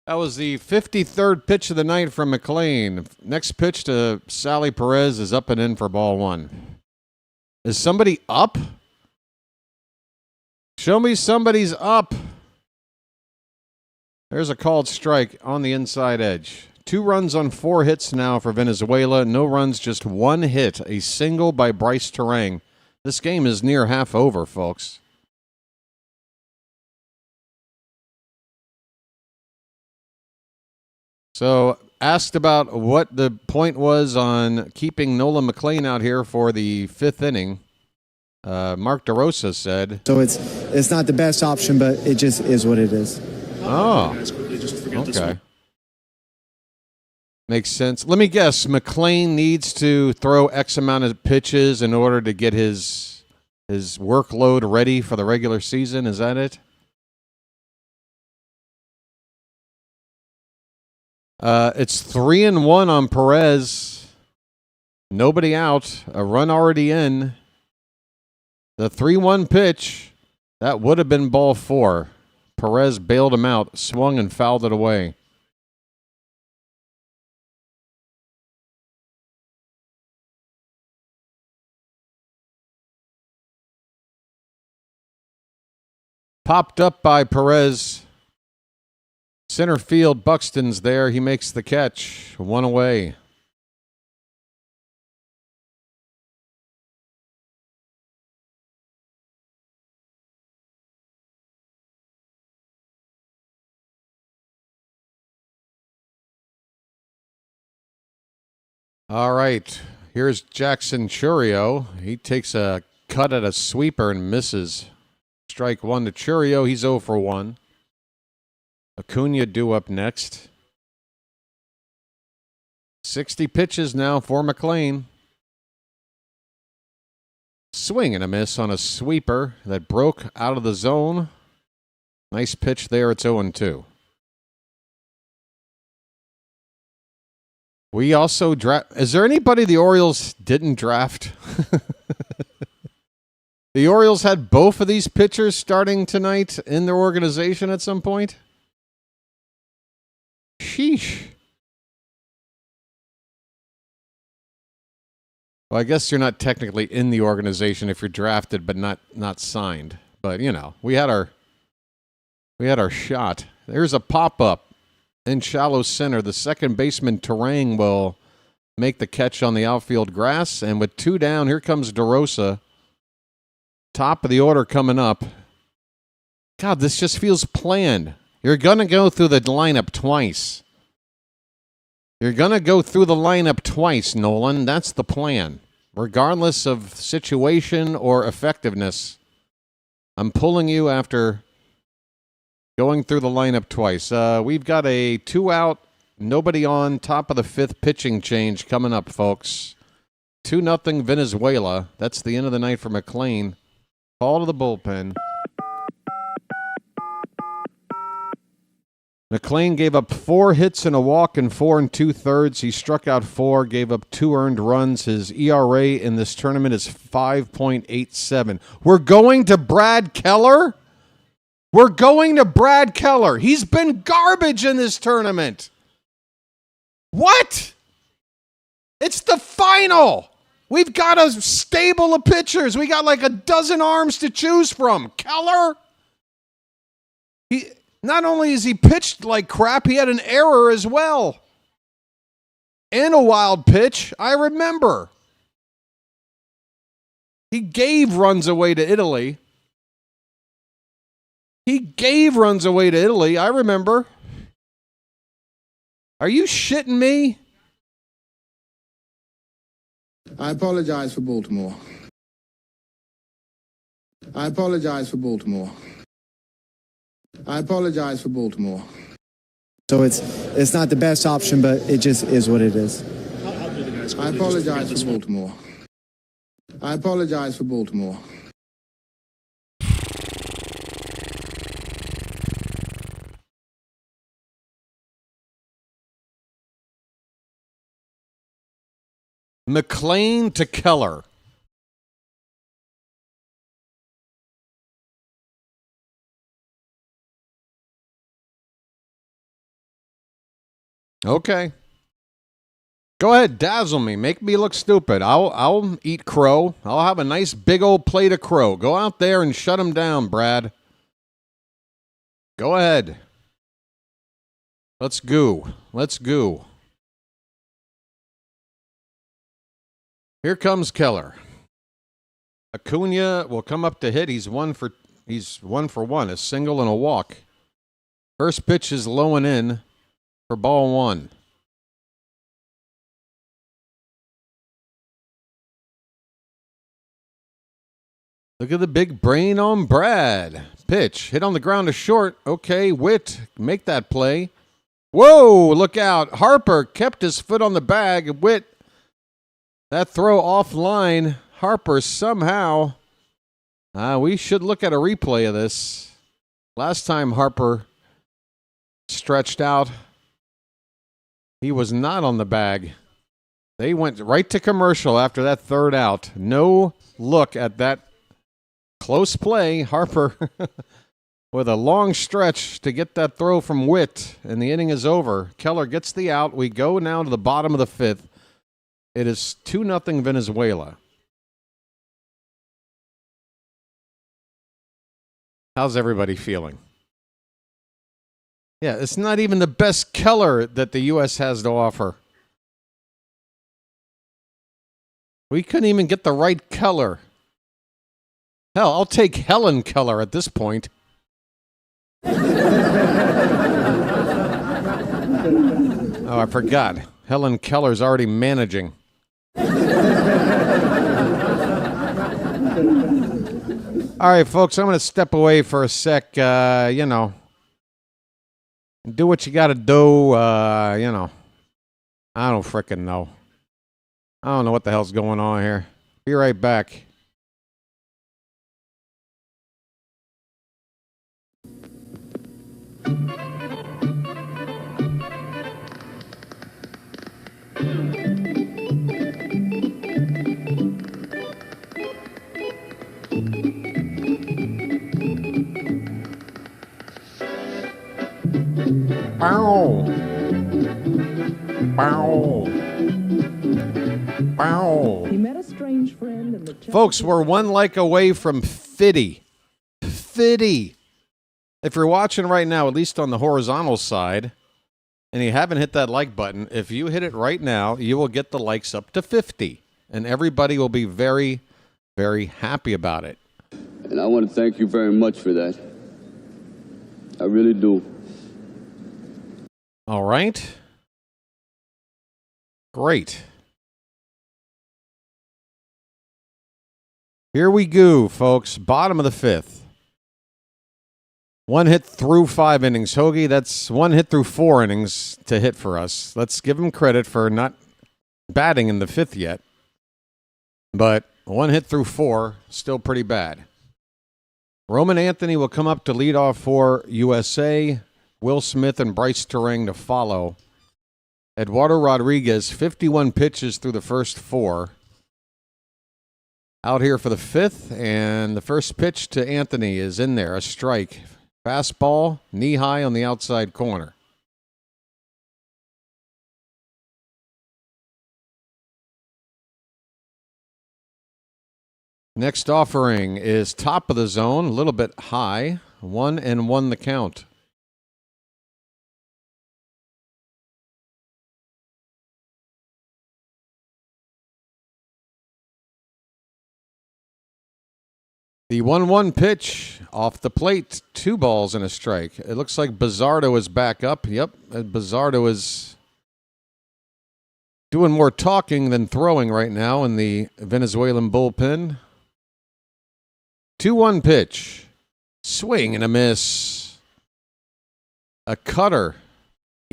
That was the 53rd pitch of the night from McLean. Next pitch to Sally Perez is up and in for ball one. Is somebody up? Show me somebody's up. There's a called strike on the inside edge. 2 runs on 4 hits now for Venezuela. No runs, just 1 hit. A single by Bryce Terang. This game is near half over, folks. So, asked about what the point was on keeping Nolan McLean out here for the 5th inning. Mark DeRosa said, So it's not the best option, but it just is what it is. Oh, okay. Makes sense. Let me guess. McLean needs to throw X amount of pitches in order to get his workload ready for the regular season. Is that it? It's 3-1 on Perez. Nobody out. A run already in. The 3-1 pitch, that would have been ball 4. Perez bailed him out, swung and fouled it away. Popped up by Perez. Center field, Buxton's there. He makes the catch. 1 away. All right. Here's Jackson Churio. He takes a cut at a sweeper and misses. Strike 1 to Churio. He's 0 for 1. Acuna due up next. 60 pitches now for McLean. Swing and a miss on a sweeper that broke out of the zone. Nice pitch there. It's 0-2. We also draft. Is there anybody the Orioles didn't draft? The Orioles had both of these pitchers starting tonight in their organization at some point. Sheesh. Well, I guess you're not technically in the organization if you're drafted but not signed. But, you know, we had our shot. There's a pop-up in shallow center. The second baseman, Terang, will make the catch on the outfield grass. And with 2 down, here comes DeRosa. Top of the order coming up. God, this just feels planned. You're going to go through the lineup twice. Nolan. That's the plan. Regardless of situation or effectiveness, I'm pulling you after going through the lineup twice. We've got a 2-out, nobody on, top of the 5th pitching change coming up, folks. 2-0 Venezuela. That's the end of the night for McLean. Call to the bullpen. McLean gave up 4 hits and a walk in 4 2/3. He struck out 4, gave up 2 earned runs. His ERA in this tournament is 5.87. We're going to Brad Keller? He's been garbage in this tournament. What? It's the final. We've got a stable of pitchers. We got like a dozen arms to choose from. Keller? Not only has he pitched like crap, he had an error as well. And a wild pitch, I remember. He gave runs away to Italy. I remember. Are you shitting me? I apologize for Baltimore. I apologize for Baltimore. So it's not the best option, but it just is what it is. I'll do the guys I quickly just to forget apologize this for one. Baltimore. I apologize for Baltimore. McLean to Keller. Okay. Go ahead, dazzle me. Make me look stupid. I'll eat crow. I'll have a nice big old plate of crow. Go out there and shut him down, Brad. Go ahead. Let's go. Let's go. Here comes Keller. Acuna will come up to hit. He's one for one, a single and a walk. First pitch is low and in for ball one. Look at the big brain on Brad. Pitch. Hit on the ground to short. Okay, Witt, make that play. Whoa, look out. Harper kept his foot on the bag. Witt, that throw offline. Harper somehow. We should look at a replay of this. Last time Harper stretched out, he was not on the bag. They went right to commercial after that third out. No look at that close play. Harper with a long stretch to get that throw from Witt, and the inning is over. Keller gets the out. We go now to the bottom of the fifth. It is 2-0 Venezuela. How's everybody feeling? Yeah, it's not even the best Keller that the U.S. has to offer. We couldn't even get the right Keller. Hell, I'll take Helen Keller at this point. Oh, I forgot. Helen Keller's already managing. All right, folks, I'm going to step away for a sec. Do what you got to do. I don't frickin' know. I don't know what the hell's going on here. Be right back. Bow. Bow. Bow. He met a strange friend in the Folks, we're one like away from 50. 50. If you're watching right now, at least on the horizontal side, and you haven't hit that like button, if you hit it right now, you will get the likes up to 50. And everybody will be very, very happy about it. And I want to thank you very much for that. I really do. All right. Great. Here we go, folks. Bottom of the fifth. One hit through 5 innings. Hoagie, that's one hit through 4 innings to hit for us. Let's give him credit for not batting in the fifth yet. But one hit through 4, still pretty bad. Roman Anthony will come up to lead off for USA. Will Smith and Bryce Terang to follow. Eduardo Rodriguez, 51 pitches through the first 4. Out here for the fifth, and the first pitch to Anthony is in there, a strike. Fastball, knee high on the outside corner. Next offering is top of the zone, a little bit high. 1-1 the count. The 1-1 pitch off the plate, 2 balls and a strike. It looks like Bizzardo is back up. Yep, Bizzardo is doing more talking than throwing right now in the Venezuelan bullpen. 2-1 pitch. Swing and a miss. a cutter.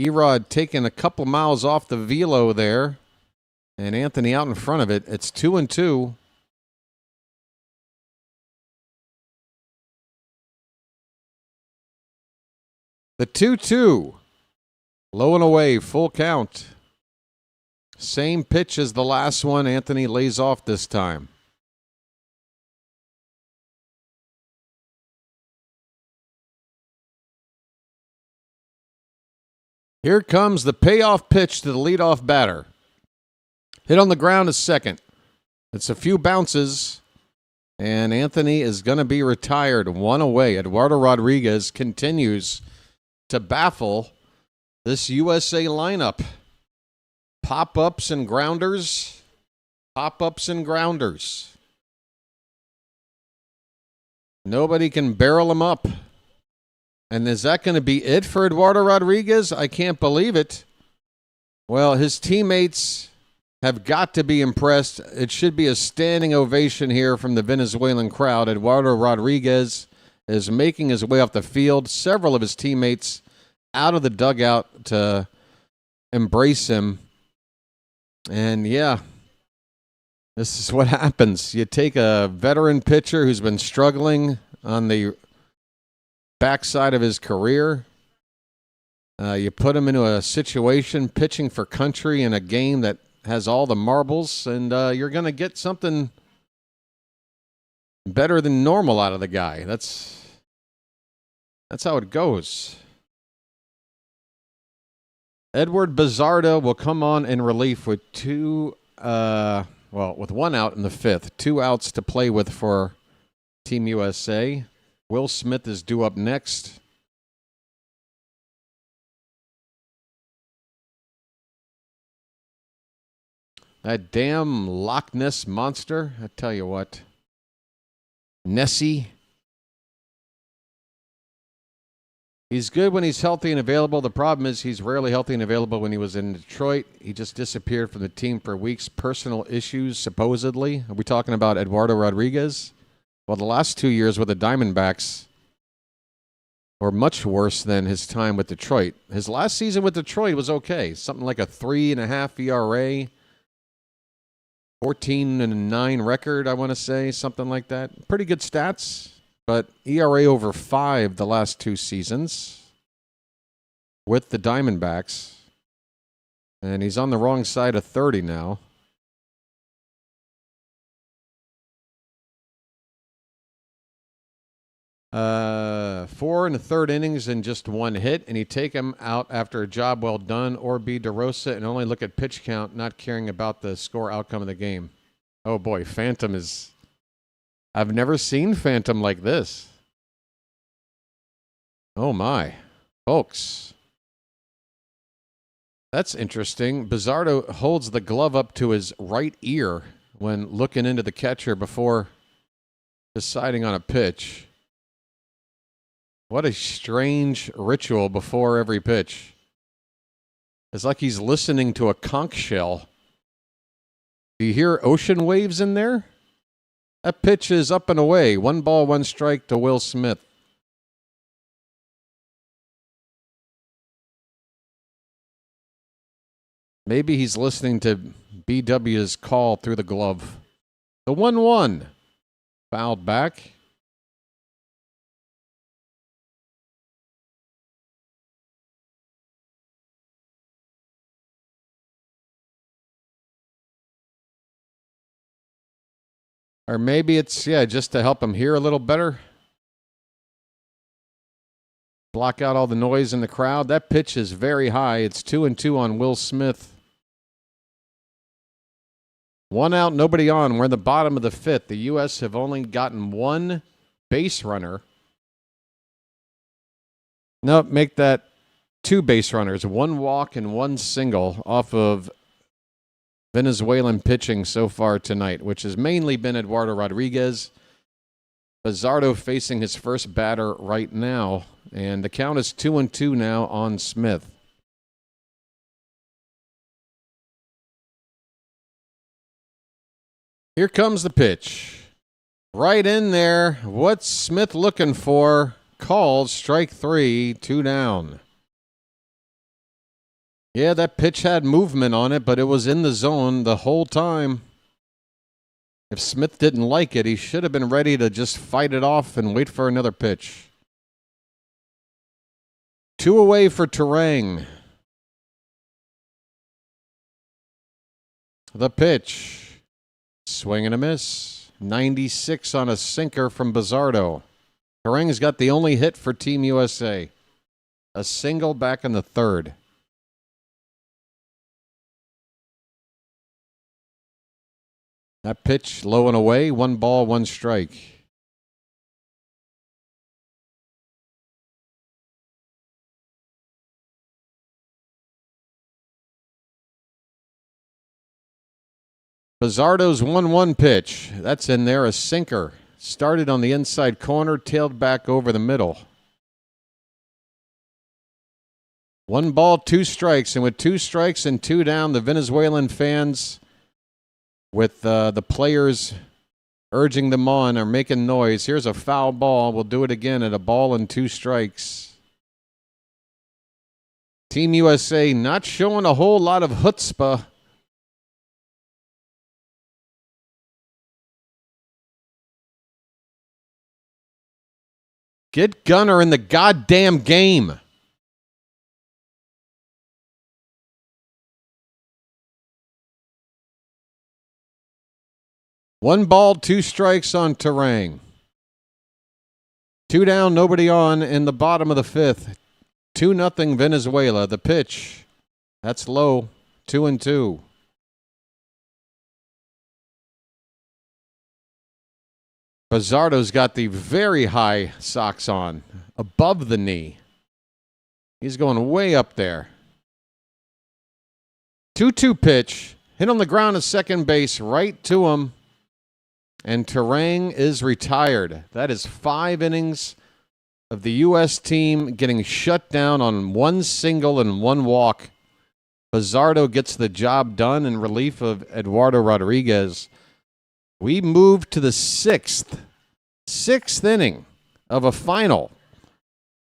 Erod taking a couple miles off the velo there, and Anthony out in front of it. It's 2-2. The 2-2. Low and away, full count. Same pitch as the last one. Anthony lays off this time. Here comes the payoff pitch to the leadoff batter. Hit on the ground is second. It's a few bounces, and Anthony is going to be retired. One away. Eduardo Rodriguez continues to baffle this USA lineup. Pop-ups and grounders. Pop-ups and grounders. Nobody can barrel him up. And is that going to be it for Eduardo Rodriguez? I can't believe it. Well, his teammates have got to be impressed. It should be a standing ovation here from the Venezuelan crowd. Eduardo Rodriguez is making his way off the field. Several of his teammates out of the dugout to embrace him. And yeah, this is what happens. You take a veteran pitcher who's been struggling on the backside of his career. You put him into a situation pitching for country in a game that has all the marbles, and you're going to get something better than normal out of the guy. That's how it goes. Edward Bizzardo will come on in relief with with one out in the fifth. 2 outs to play with for Team USA. Will Smith is due up next. That damn Loch Ness monster, I tell you what. Nessie. He's good when he's healthy and available. The problem is he's rarely healthy and available when he was in Detroit. He just disappeared from the team for weeks. Personal issues, supposedly. Are we talking about Eduardo Rodriguez? Well, the last 2 years with the Diamondbacks were much worse than his time with Detroit. His last season with Detroit was okay. Something like a 3.5 ERA, 14-9 record, I want to say, something like that. Pretty good stats, but ERA over 5 the last 2 seasons with the Diamondbacks. And he's on the wrong side of 30 now. Four in the third innings and just 1 hit, and you take him out after a job well done, or be DeRosa and only look at pitch count, not caring about the score outcome of the game. Oh boy, Phantom is... I've never seen Phantom like this. Oh my. Folks. That's interesting. Bizzardo holds the glove up to his right ear when looking into the catcher before deciding on a pitch. What a strange ritual before every pitch. It's like he's listening to a conch shell. Do you hear ocean waves in there? That pitch is up and away. 1 ball, 1 strike to Will Smith. Maybe he's listening to BW's call through the glove. The 1-1. Fouled back. Or maybe it's, just to help him hear a little better. Block out all the noise in the crowd. That pitch is very high. It's 2-2 on Will Smith. 1 out, nobody on. We're in the bottom of the 5th. The U.S. have only gotten 1 base runner. Nope, make that 2 base runners. 1 walk and 1 single off of Venezuelan pitching so far tonight, which has mainly been Eduardo Rodriguez. Bizzardo facing his first batter right now, and the count is 2-2 now on Smith. Here comes the pitch. Right in there. What's Smith looking for? Called strike 3, 2 down. Yeah, that pitch had movement on it, but it was in the zone the whole time. If Smith didn't like it, he should have been ready to just fight it off and wait for another pitch. 2 away for Terang. The pitch. Swing and a miss. 96 on a sinker from Bizzardo. Terang's got the only hit for Team USA. A single back in the third. That pitch low and away. 1 ball, 1 strike. Bizzardo's 1-1 pitch. That's in there, a sinker. Started on the inside corner, tailed back over the middle. 1 ball, 2 strikes. And with 2 strikes and 2 down, the Venezuelan fans, with the players urging them on, are making noise. Here's a foul ball. We'll do it again at a ball and 2 strikes. Team USA not showing a whole lot of chutzpah. Get Gunnar in the goddamn game. One ball, 2 strikes on Terang. 2 down, nobody on in the bottom of the 5th. 2-0 Venezuela. The pitch. That's low. 2-2. Bizzardo's got the very high socks on, above the knee. He's going way up there. 2-2 pitch. Hit on the ground at second base, right to him. And Terang is retired. That is 5 innings of the U.S. team getting shut down on 1 single and 1 walk. Bizzardo gets the job done in relief of Eduardo Rodriguez. We move to the 6th inning of a final.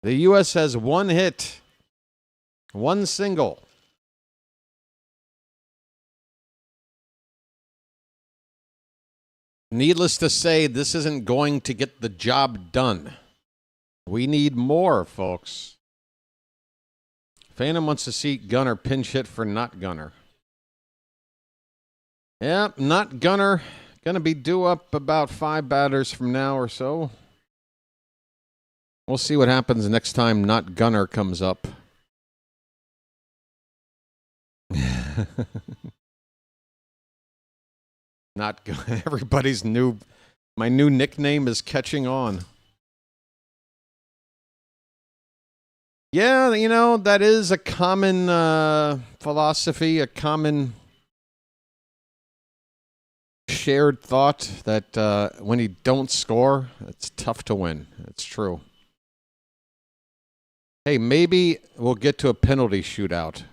The U.S. has 1 hit, 1 single. Needless to say, this isn't going to get the job done. We need more, folks. Phantom wants to see Gunnar pinch hit for not Gunnar. Yep, not Gunnar. Going to be due up about 5 batters from now or so. We'll see what happens next time not Gunnar comes up. Not Gunnar. Everybody's new. My new nickname is catching on. Yeah, you know, that is a common philosophy, a common shared thought that when you don't score, it's tough to win. It's true. Hey, maybe we'll get to a penalty shootout.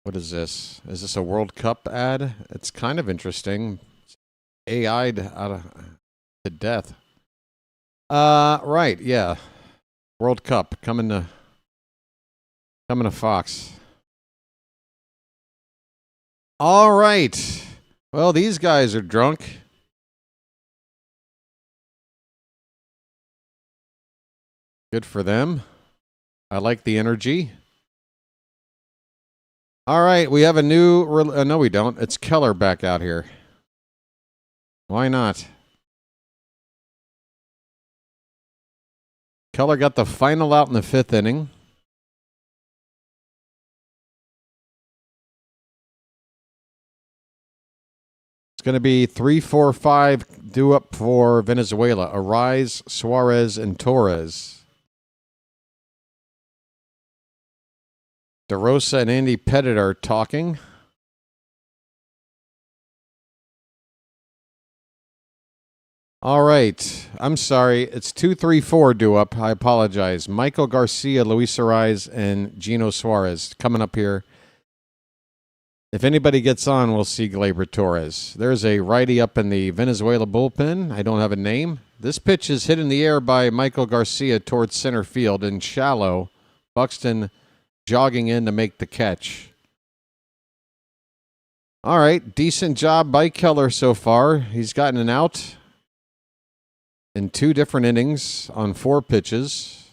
What is this? Is this a World Cup ad? It's kind of interesting. AI'd out to death. Right, yeah. World Cup coming to Fox. All right. Well, these guys are drunk. Good for them. I like the energy. All right, we have a new... no, we don't. It's Keller back out here. Why not? Keller got the final out in the 5th inning. It's going to be 3-4-5 due up for Venezuela. Arise, Suarez, and Torres. DeRosa and Andy Pettit are talking. All right. I'm sorry. It's 2-3-4 due up. I apologize. Michael Garcia, Luis Arise, and Gino Suarez coming up here. If anybody gets on, we'll see Gleyber Torres. There's a righty up in the Venezuela bullpen. I don't have a name. This pitch is hit in the air by Michael Garcia towards center field and shallow. Buxton jogging in to make the catch. All right, decent job by Keller so far. He's gotten an out in 2 different innings on 4 pitches.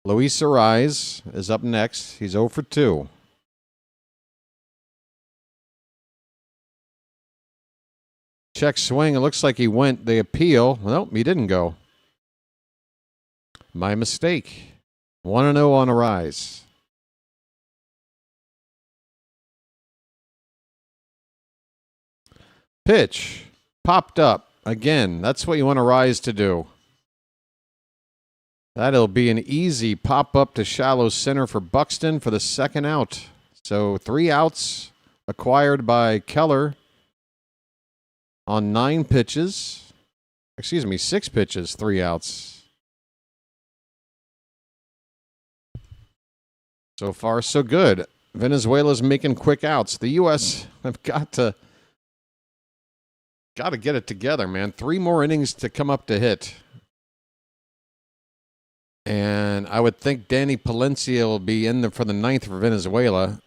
Luis Ariz is up next. He's 0 for 2. Check swing. It looks like he went. They appeal. Nope, he didn't go. My mistake. 1-0 on Ariz. Pitch. Popped up. Again, that's what you want Ariz to do. That'll be an easy pop-up to shallow center for Buxton for the second out. So 3 outs acquired by Keller on 9 pitches. Excuse me, 6 pitches, 3 outs. So far, so good. Venezuela's making quick outs. The U.S. have got to get it together, man. 3 more innings to come up to hit. And I would think Danny Palencia will be in there for the 9th for Venezuela.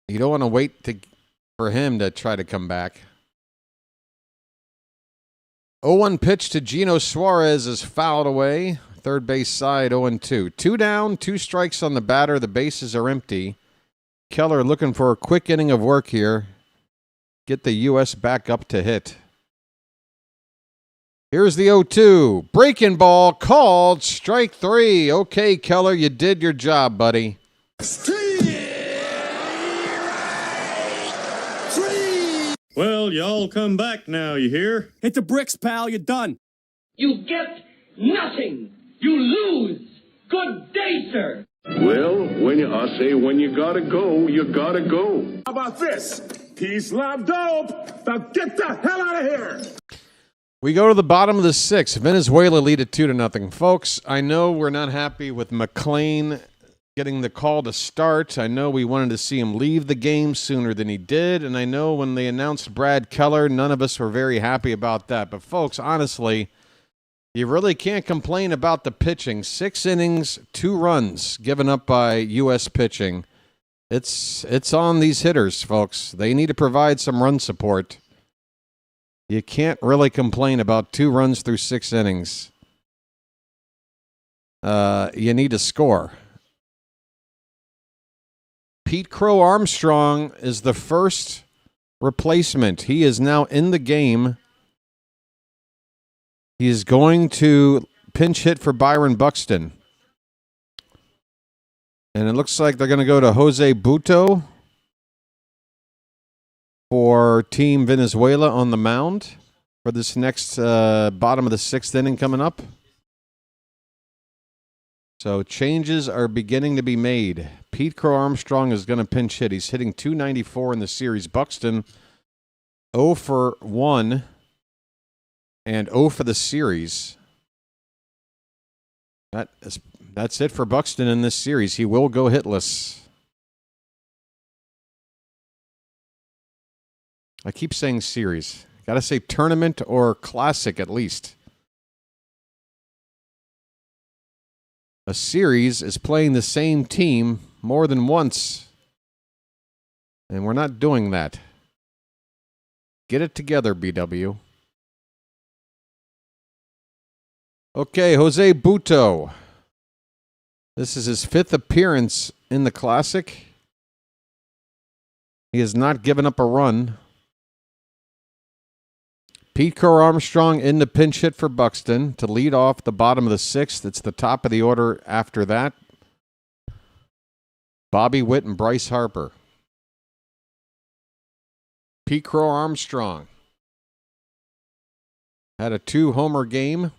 You don't want to wait for him to try to come back. 0-1 pitch to Gino Suarez is fouled away. Third base side, 0-2. 2 down, 2 strikes on the batter. The bases are empty. Keller looking for a quick inning of work here. Get the U.S. back up to hit. Here's the 0-2. Breaking ball called. Strike 3. Okay, Keller, you did your job, buddy. Well, y'all come back now, you hear? Hit the bricks, pal. You're done. You get nothing. You lose. Good day, sir. Well, when you gotta go, you gotta go. How about this? Peace, love, dope. Now get the hell out of here. We go to the bottom of the 6th. Venezuela lead it 2-0. Folks, I know we're not happy with McLean getting the call to start. I know we wanted to see him leave the game sooner than he did. And I know when they announced Brad Keller, none of us were very happy about that. But folks, honestly, you really can't complain about the pitching. 6 innings, 2 runs given up by U.S. pitching. It's on these hitters, folks. They need to provide some run support. You can't really complain about 2 runs through 6 innings. You need to score. Pete Crow Armstrong is the first replacement. He is now in the game. He is going to pinch hit for Byron Buxton. And it looks like they're going to go to Jose Buto for Team Venezuela on the mound for this next bottom of the 6th inning coming up. So changes are beginning to be made. Pete Crow Armstrong is going to pinch hit. He's hitting .294 in the series. Buxton 0 for 1 and 0 for the series. That's it for Buxton in this series. He will go hitless. I keep saying series. Got to say tournament or classic at least. A series is playing the same team more than once. And we're not doing that. Get it together, BW. Okay, Jose Buto. This is his 5th appearance in the Classic. He has not given up a run. Pete Crow Armstrong in the pinch hit for Buxton to lead off the bottom of the 6th. It's the top of the order after that. Bobby Witt and Bryce Harper. Pete Crow Armstrong had a 2-homer game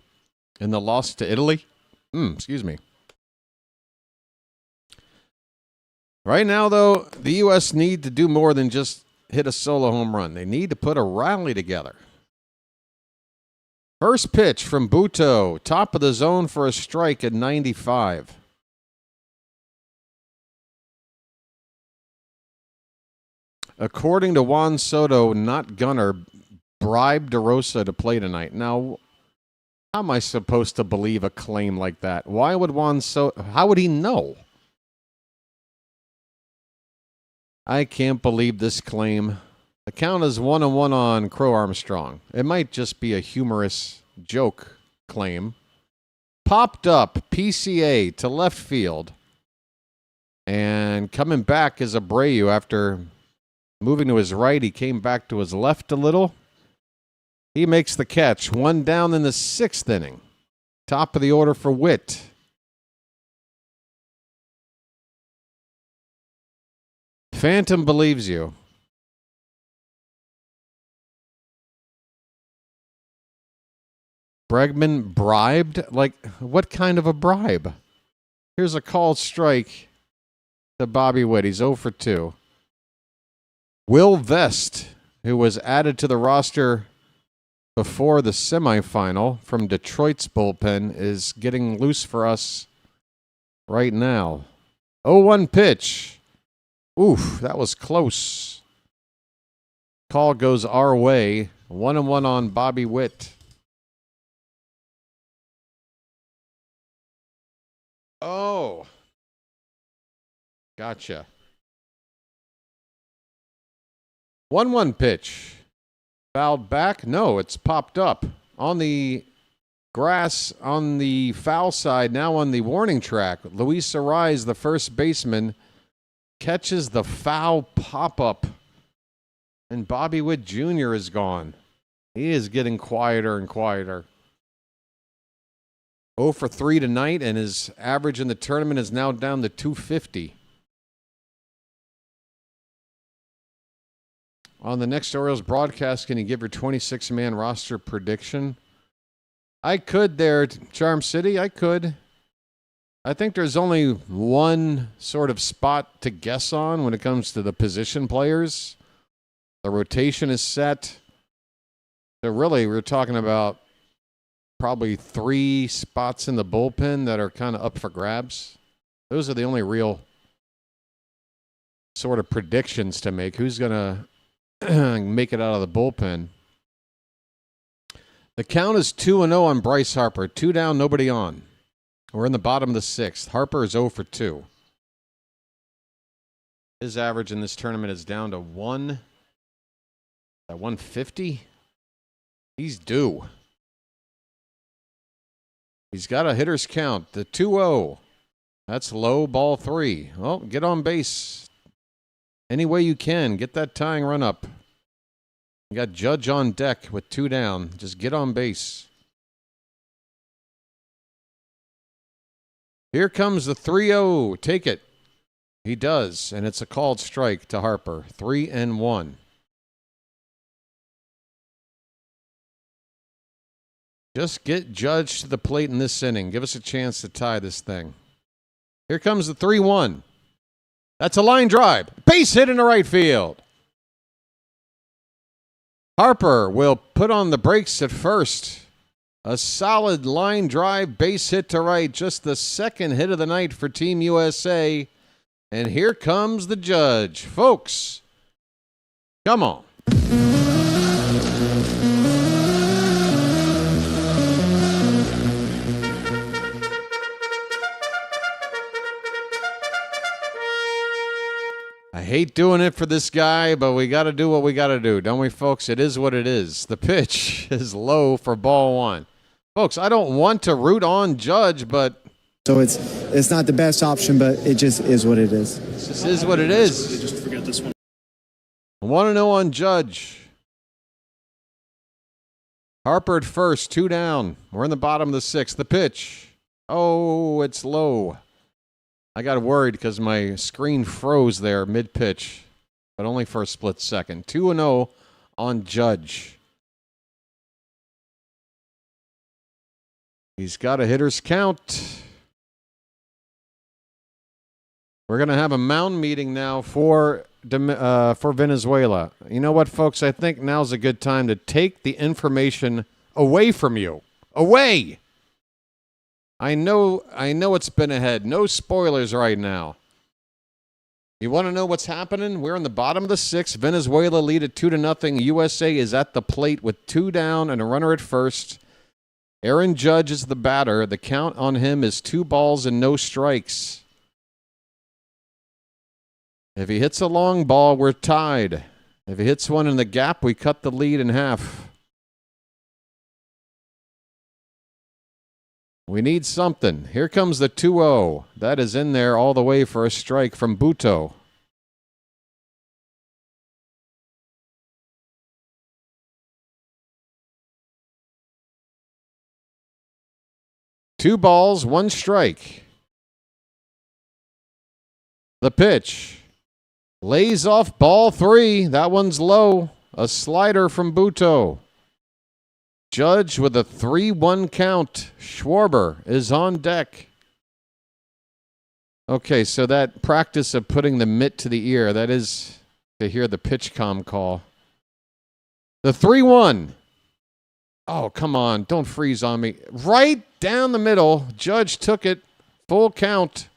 in the loss to Italy. Excuse me. Right now, though, the U.S. need to do more than just hit a solo home run. They need to put a rally together. First pitch from Buto, top of the zone for a strike at 95. according to Juan Soto, not Gunner, bribed DeRosa to play tonight. Now, how am I supposed to believe a claim like that? Why would Juan Soto, how would he know? I can't believe this claim. The count is 1-1 on Crow Armstrong. It might just be a humorous joke claim. Popped up PCA to left field. And coming back is Abreu after moving to his right. He came back to his left a little. He makes the catch. One down in the 6th inning. Top of the order for Witt. Phantom believes you. Bregman bribed? Like, what kind of a bribe? Here's a called strike to Bobby Witt. He's 0 for 2. Will Vest, who was added to the roster before the semifinal from Detroit's bullpen, is getting loose for us right now. 0-1 pitch. Oof, that was close. Call goes our way. 1-1 on Bobby Witt. Oh. Gotcha. 1-1 pitch. Fouled back? No, it's popped up. On the grass on the foul side, now on the warning track. Luis Arise, the first baseman, catches the foul pop-up. And Bobby Witt Jr. is gone. He is getting quieter and quieter. 0 for 3 tonight, and his average in the tournament is now down to 250. On the next Orioles broadcast, can you give your 26-man roster prediction? I could there, Charm City. I could. I think there's only one sort of spot to guess on when it comes to the position players. The rotation is set. So really, we're talking about probably 3 spots in the bullpen that are kind of up for grabs. Those are the only real sort of predictions to make. Who's going to make it out of the bullpen? The count is 2-0 on Bryce Harper. 2 down, nobody on. We're in the bottom of the 6th. Harper is 0 for 2. His average in this tournament is down to 150. He's due. He's got a hitter's count. The 2-0. That's low, ball 3. Well, get on base any way you can. Get that tying run up. You got Judge on deck with 2 down. Just get on base. Here comes the 3-0. Take it. He does, and it's a called strike to Harper. 3-1. Just get Judge to the plate in this inning. Give us a chance to tie this thing. Here comes the 3-1. That's a line drive. Base hit into right field. Harper will put on the brakes at first. A solid line drive, base hit to right. Just the second hit of the night for Team USA. And here comes the Judge. Folks, come on. I hate doing it for this guy, but we got to do what we got to do, don't we, folks? It is what it is. The pitch is low for ball 1. Folks, I don't want to root on Judge, but... So it's not the best option, but it just is what it is. It just is what it is. Just forget this one. 1-0 on Judge. Harper at first, 2 down. We're in the bottom of the 6th. The pitch. Oh, it's low. I got worried because my screen froze there mid-pitch, but only for a split second. 2-0 on Judge. He's got a hitter's count. We're going to have a mound meeting now for Venezuela. You know what, folks? I think now's a good time to take the information away from you. Away! I know it's been ahead. No spoilers right now. You want to know what's happening? We're in the bottom of the 6th. Venezuela lead at 2-0. USA is at the plate with 2 down and a runner at first. Aaron Judge is the batter. The count on him is 2 balls and no strikes. If he hits a long ball, we're tied. If he hits one in the gap, we cut the lead in half. We need something. Here comes the 2-0. That is in there all the way for a strike from Buto. Two balls, 1 strike. The pitch. Lays off ball 3. That one's low. A slider from Buto. Judge with a 3-1 count. Schwarber is on deck. Okay, so that practice of putting the mitt to the ear, that is to hear the pitch comm call. The 3-1. Oh, come on. Don't freeze on me. Right down the middle. Judge took it. Full count.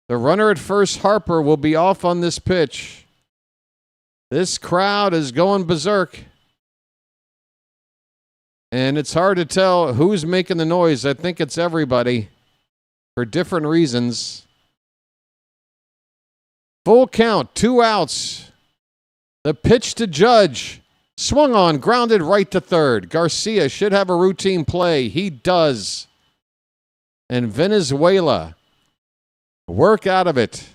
The runner at first, Harper, will be off on this pitch. This crowd is going berserk. And it's hard to tell who's making the noise. I think it's everybody for different reasons. Full count, 2 outs. The pitch to Judge. Swung on, grounded right to third. Garcia should have a routine play. He does. And Venezuela work out of it.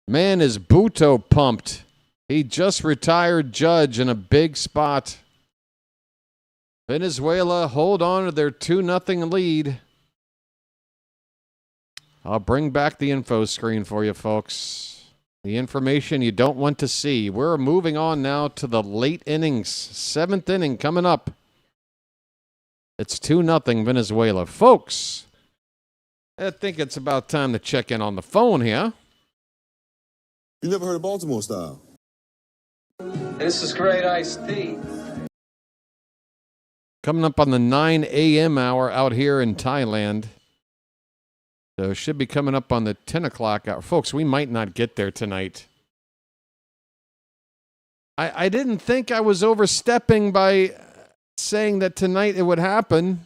Man, is Buto pumped. He just retired Judge in a big spot. Venezuela hold on to their 2-0 lead. I'll bring back the info screen for you, folks. The information you don't want to see. We're moving on now to the late innings. 7th inning coming up. It's 2-0 Venezuela. Folks, I think it's about time to check in on the phone here. You never heard of Baltimore style? This is great iced tea. Coming up on the 9 a.m. hour out here in Thailand. So it should be coming up on the 10 o'clock hour. Folks, we might not get there tonight. I didn't think I was overstepping by saying that tonight it would happen.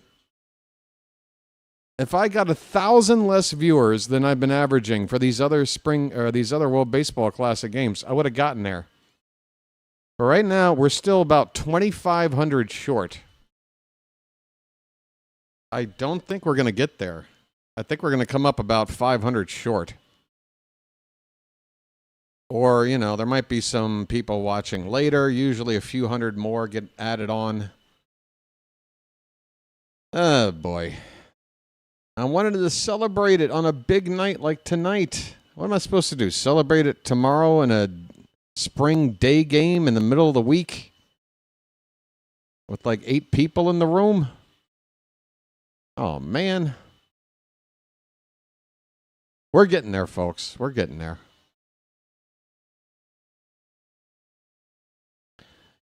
If I got 1,000 less viewers than I've been averaging for these other these other World Baseball Classic games, I would have gotten there. But right now, we're still about 2,500 short. I don't think we're going to get there. I think we're going to come up about 500 short. Or, you know, there might be some people watching later. Usually a few hundred more get added on. Oh, boy. I wanted to celebrate it on a big night like tonight. What am I supposed to do? Celebrate it tomorrow in a spring day game in the middle of the week? With like 8 people in the room? Oh, man. We're getting there, folks. We're getting there.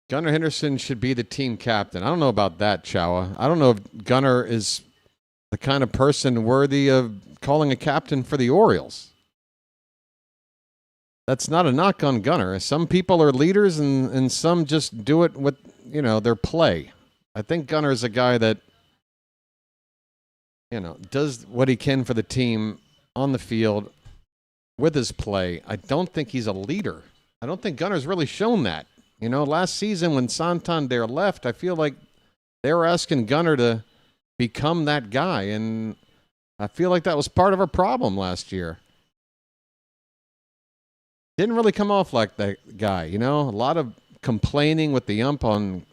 Gunnar Henderson should be the team captain. I don't know about that, Chowa. I don't know if Gunnar is the kind of person worthy of calling a captain for the Orioles. That's not a knock on Gunnar. Some people are leaders and some just do it with, you know, their play. I think Gunnar is a guy that, you know, does what he can for the team on the field with his play. I don't think he's a leader. I don't think Gunnar's really shown that. You know, last season when Santander left, I feel like they were asking Gunnar to become that guy, and I feel like that was part of our problem last year. Didn't really come off like that guy, you know? A lot of complaining with the ump on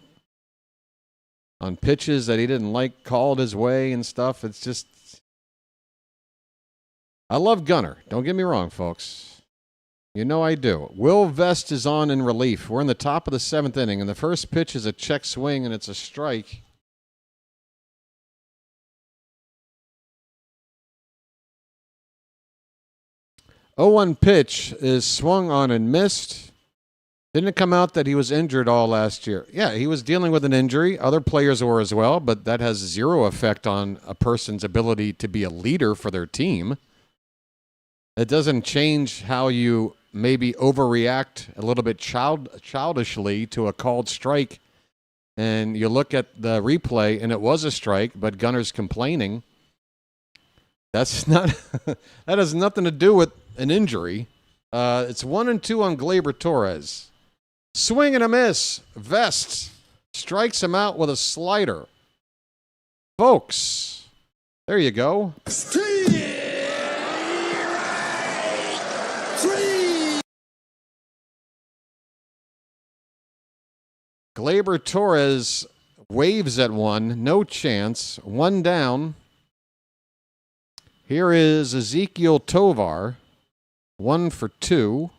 pitches that he didn't like called his way and stuff. It's just... I love Gunnar. Don't get me wrong, folks. You know I do. Will Vest is on in relief. We're in the top of the 7th inning, and the first pitch is a check swing, and it's a strike. Oh, 1 pitch is swung on and missed. Didn't it come out that he was injured all last year? Yeah, he was dealing with an injury. Other players were as well, but that has zero effect on a person's ability to be a leader for their team. It doesn't change how you maybe overreact a little bit childishly to a called strike, and you look at the replay and it was a strike, but Gunner's complaining. That's not. That has nothing to do with an injury. It's 1-2 on Gleyber Torres. Swing and a miss. Vest strikes him out with a slider. Folks, there you go. Gleyber Torres waves at one. No chance. One down. Here is Ezequiel Tovar. 1 for 2.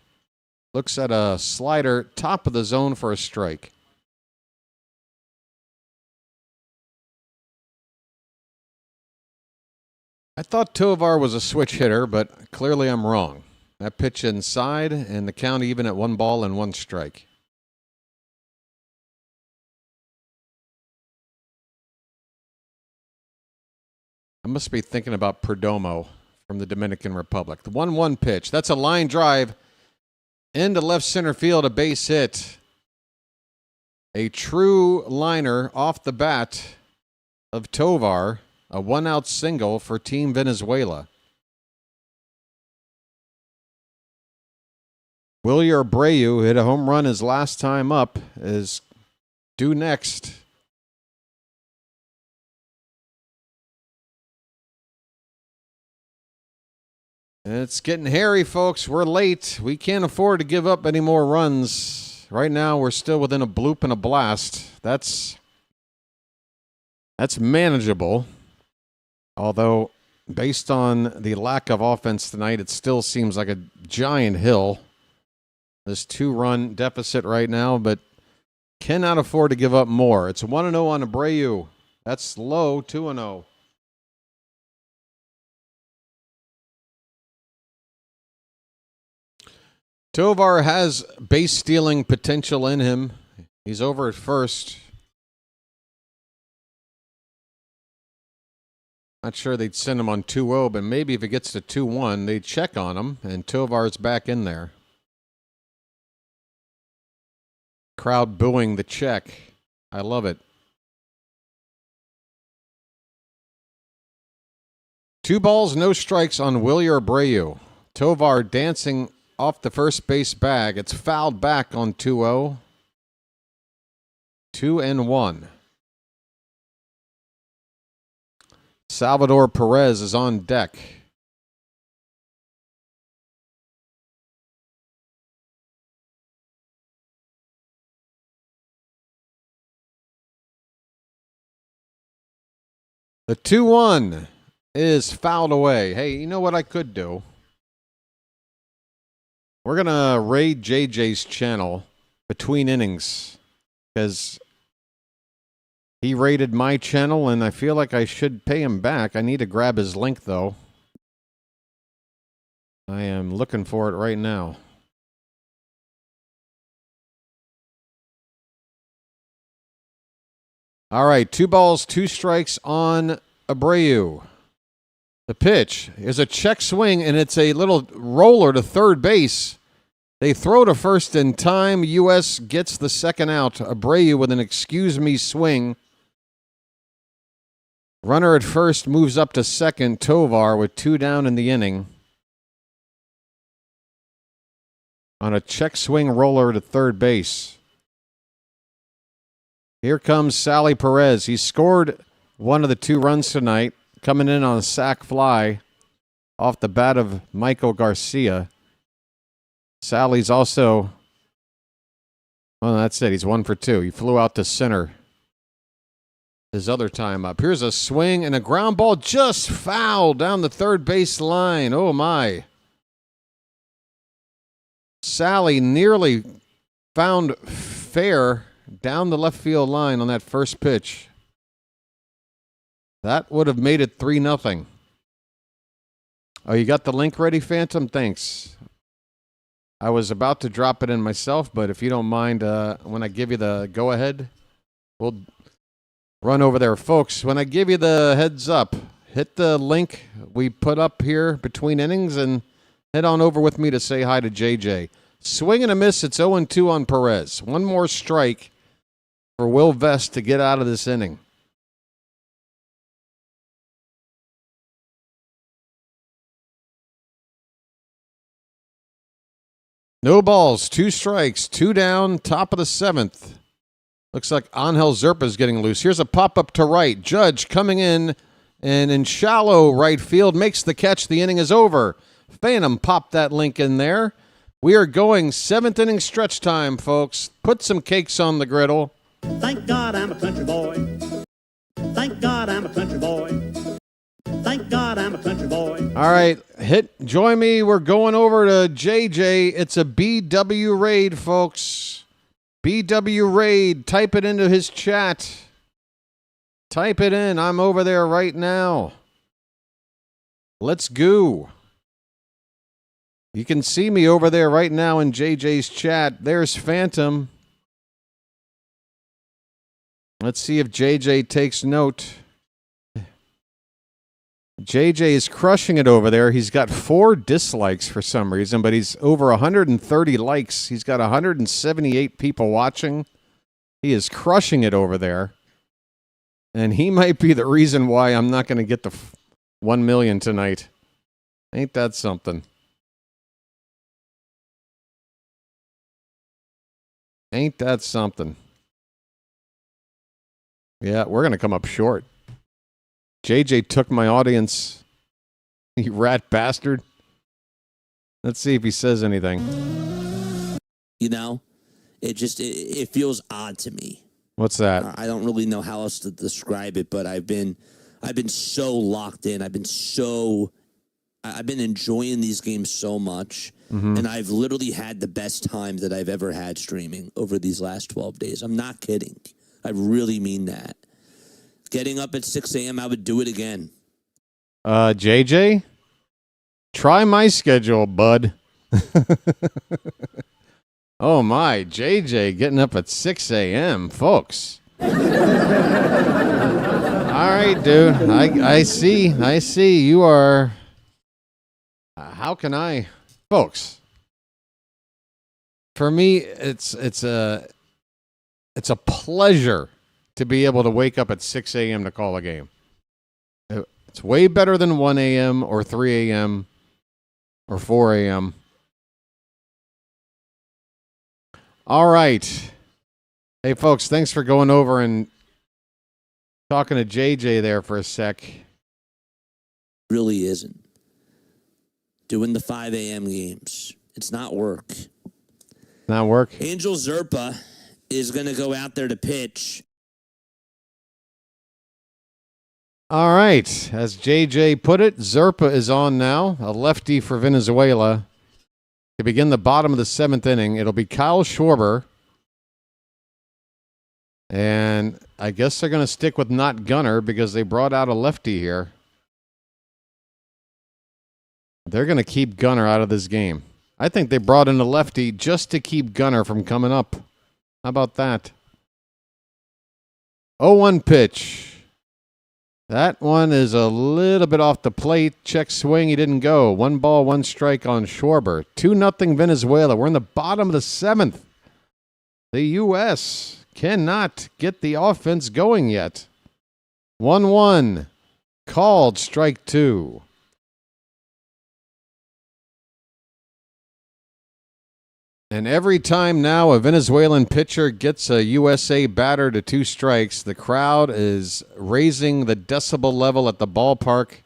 Looks at a slider, top of the zone for a strike. I thought Tovar was a switch hitter, but clearly I'm wrong. That pitch inside, and the count even at 1 ball and 1 strike. I must be thinking about Perdomo from the Dominican Republic. The 1-1 pitch. That's a line drive into left center field, a base hit. A true liner off the bat of Tovar. A 1-out single for Team Venezuela. Wilyer Abreu hit a home run his last time up, is due next. It's getting hairy, folks. We're late. We can't afford to give up any more runs. Right now, we're still within a bloop and a blast. That's manageable. Although, based on the lack of offense tonight, it still seems like a giant hill. This 2-run deficit right now, but cannot afford to give up more. It's 1-0 on Abreu. That's low, 2-0. Tovar has base stealing potential in him. He's over at first. Not sure they'd send him on 2-0, but maybe if it gets to 2-1, they'd check on him, and Tovar's back in there. Crowd booing the check. I love it. 2 balls, no strikes on Wilyer Abreu. Tovar dancing off the first base bag. It's fouled back on 2-0. 2-1. Salvador Perez is on deck. The 2-1 is fouled away. Hey, you know what I could do? We're going to raid JJ's channel between innings because he raided my channel and I feel like I should pay him back. I need to grab his link, though. I am looking for it right now. All right, 2 balls, 2 strikes on Abreu. The pitch is a check swing, and it's a little roller to third base. They throw to first in time. U.S. gets the second out. Abreu with an excuse me swing. Runner at first moves up to second. Tovar with 2 down in the inning. On a check swing roller to third base. Here comes Sally Perez. He scored one of the 2 runs tonight, coming in on a sac fly off the bat of Michael Garcia. Sally's also, well, that's it. He's 1 for 2. He flew out to center his other time up. Here's a swing and a ground ball just fouled down the third base line. Oh, my. Sally nearly found fair down the left field line on that first pitch. That would have made it 3-0. Oh, you got the link ready, Phantom? Thanks. I was about to drop it in myself, but if you don't mind, when I give you the go-ahead, we'll run over there. Folks, when I give you the heads up, hit the link we put up here between innings and head on over with me to say hi to JJ. Swing and a miss. It's 0-2 on Perez. One more strike for Will Vest to get out of this inning. No balls, 2 strikes, 2 down, top of the 7th. Looks like Angel Zerpa is getting loose. Here's a pop-up to right. Judge coming in, and in shallow right field makes the catch. The inning is over. Phantom popped that link in there. We are going 7th inning stretch time, folks. Put some cakes on the griddle. Thank God I'm a country boy. Thank God I'm a country boy. Thank God I'm a country boy. All right, join me. We're going over to JJ. It's a BW raid, folks. BW raid. Type it into his chat. Type it in. I'm over there right now. Let's go. You can see me over there right now in JJ's chat. There's Phantom. Let's see if JJ takes note. JJ is crushing it over there. He's got 4 dislikes for some reason, but he's over 130 likes. He's got 178 people watching. He is crushing it over there. And he might be the reason why I'm not going to get the 1 million tonight. Ain't that something? Ain't that something? Yeah, we're going to come up short. JJ took my audience. You rat bastard. Let's see if he says anything. You know, it feels odd to me. What's that? I don't really know how else to describe it, but I've been so locked in. I've been enjoying these games so much, and I've literally had the best time that I've ever had streaming over these last 12 days. I'm not kidding. I really mean that. Getting up at 6 a.m., I would do it again. JJ, try my schedule, bud. Oh, my. JJ getting up at 6 a.m., folks. All right, dude. I see. You are... how can I... Folks, for me, it's a pleasure to be able to wake up at 6 a.m. to call a game. It's way better than 1 a.m. or 3 a.m. or 4 a.m. All right. Hey, folks, thanks for going over and talking to JJ there for a sec. Really isn't. Doing the 5 a.m. games. It's not work. Not work? Angel Zerpa is going to go out there to pitch. All right. As JJ put it, Zerpa is on now, a lefty for Venezuela. To begin the bottom of the 7th inning, it'll be Kyle Schwarber. And I guess they're going to stick with not Gunner because they brought out a lefty here. They're going to keep Gunner out of this game. I think they brought in a lefty just to keep Gunner from coming up. How about that? 0-1 pitch. That one is a little bit off the plate. Check swing. He didn't go. 1 ball, 1 strike on Schwarber. 2-0 Venezuela. We're in the bottom of the 7th. The U.S. cannot get the offense going yet. 1-1. Called strike 2. And every time now a Venezuelan pitcher gets a USA batter to 2 strikes, the crowd is raising the decibel level at the ballpark.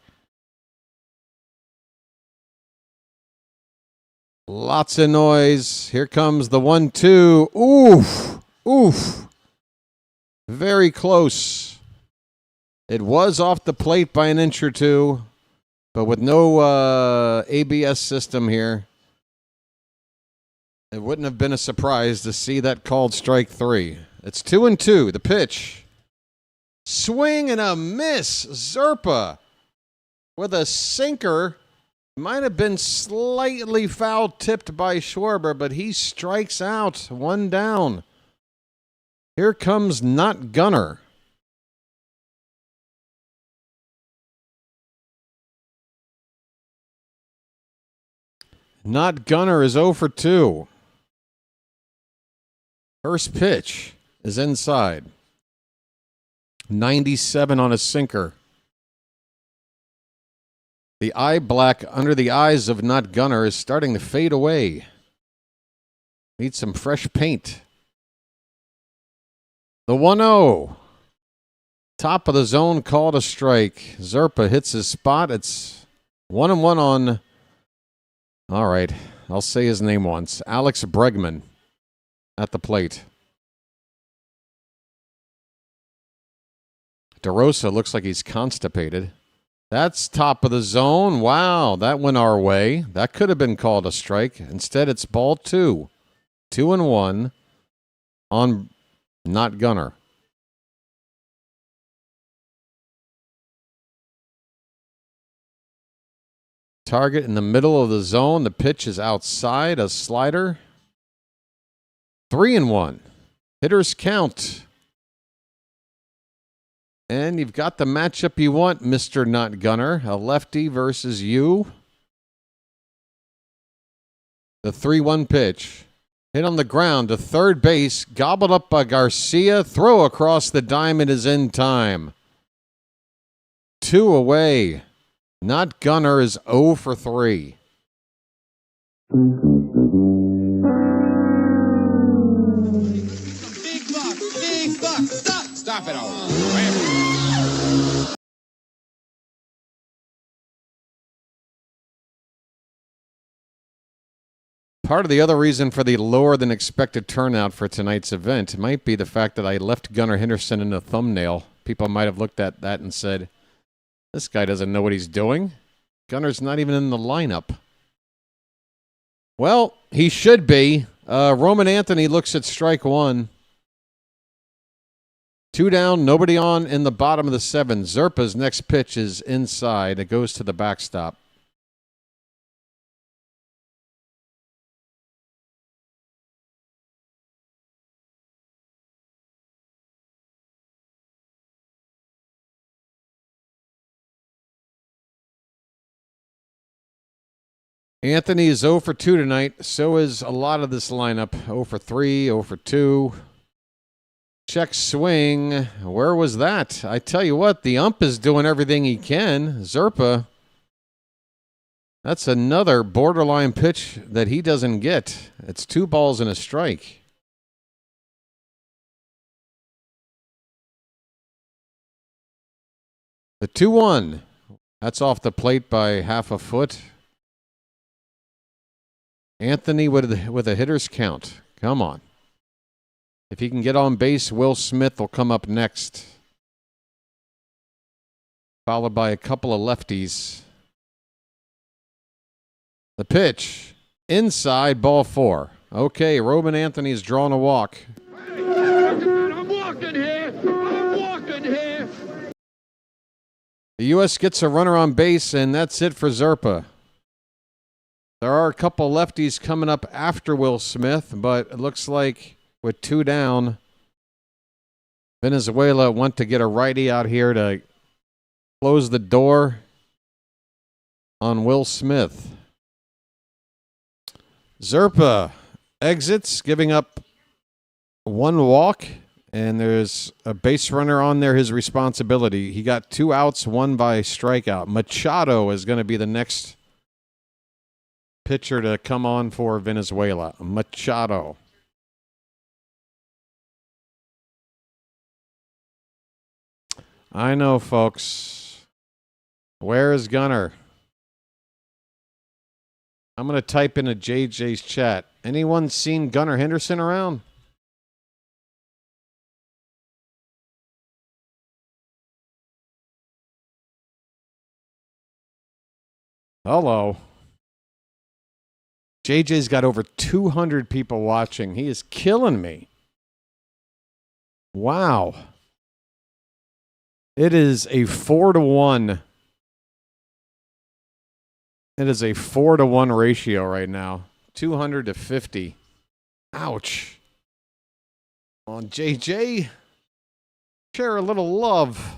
Lots of noise. Here comes the 1-2. Oof. Oof. Very close. It was off the plate by an inch or two, but with no ABS system here, it wouldn't have been a surprise to see that called strike 3. It's 2-2. The pitch. Swing and a miss. Zerpa with a sinker. Might have been slightly foul tipped by Schwarber, but he strikes out. 1 down. Here comes not Gunner. Not Gunner is 0 for 2. First pitch is inside. 97 on a sinker. The eye black under the eyes of Not Gunner is starting to fade away. Needs some fresh paint. The 1-0. Top of the zone, called a strike. Zerpa hits his spot. It's 1-1 on, all right, I'll say his name once. Alex Bregman at the plate. DeRosa looks like he's constipated. That's top of the zone. Wow, that went our way. That could have been called a strike. Instead, it's ball 2. 2-1 on Not Gunner. Target in the middle of the zone. The pitch is outside. A slider. 3-1. Hitters count. And you've got the matchup you want, Mr. Not Gunner. A lefty versus you. The 3-1 pitch. Hit on the ground to third base. Gobbled up by Garcia. Throw across the diamond is in time. 2 away. Not Gunner is 0 for 3. Big buck. Stop it all. Part of the other reason for the lower than expected turnout for tonight's event might be the fact that I left Gunnar Henderson in the thumbnail. People might have looked at that and said, this guy doesn't know what he's doing. Gunner's not even in the lineup. Well, he should be. Roman Anthony looks at strike 1. 2 down, nobody on in the bottom of the 7. Zerpa's next pitch is inside. It goes to the backstop. Anthony is 0 for 2 tonight. So is a lot of this lineup. 0 for 3, 0 for 2. Check swing. Where was that? I tell you what, the ump is doing everything he can. Zerpa. That's another borderline pitch that he doesn't get. It's 2 balls and a strike. The 2-1. That's off the plate by half a foot. Anthony with a hitter's count. Come on. If he can get on base, Will Smith will come up next. Followed by a couple of lefties. The pitch. Inside, ball 4. Okay, Roman Anthony's drawn a walk. I'm walking here. I'm walking here. The U.S. gets a runner on base, and that's it for Zerpa. There are a couple lefties coming up after Will Smith, but it looks like with 2 down, Venezuela want to get a righty out here to close the door on Will Smith. Zerpa exits, giving up 1 walk, and there's a base runner on there, his responsibility. He got 2 outs, 1 by strikeout. Machado is going to be the next pitcher to come on for Venezuela. Machado. I know, folks. Where is Gunner? I'm going to type in a JJ's chat. Anyone seen Gunnar Henderson around? Hello. JJ's got over 200 people watching. He is killing me. Wow. It is a 4-1. It is a 4-1 ratio right now. 200 to 50. Ouch. On JJ. Share a little love.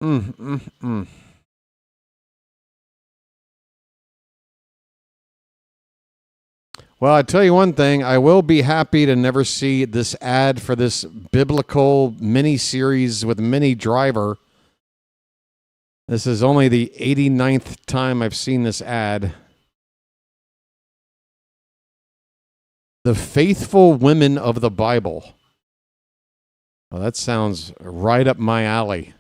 Well, I tell you one thing, I will be happy to never see this ad for this biblical mini-series with Minnie Driver. This is only the 89th time I've seen this ad. The Faithful Women of the Bible. Well, that sounds right up my alley.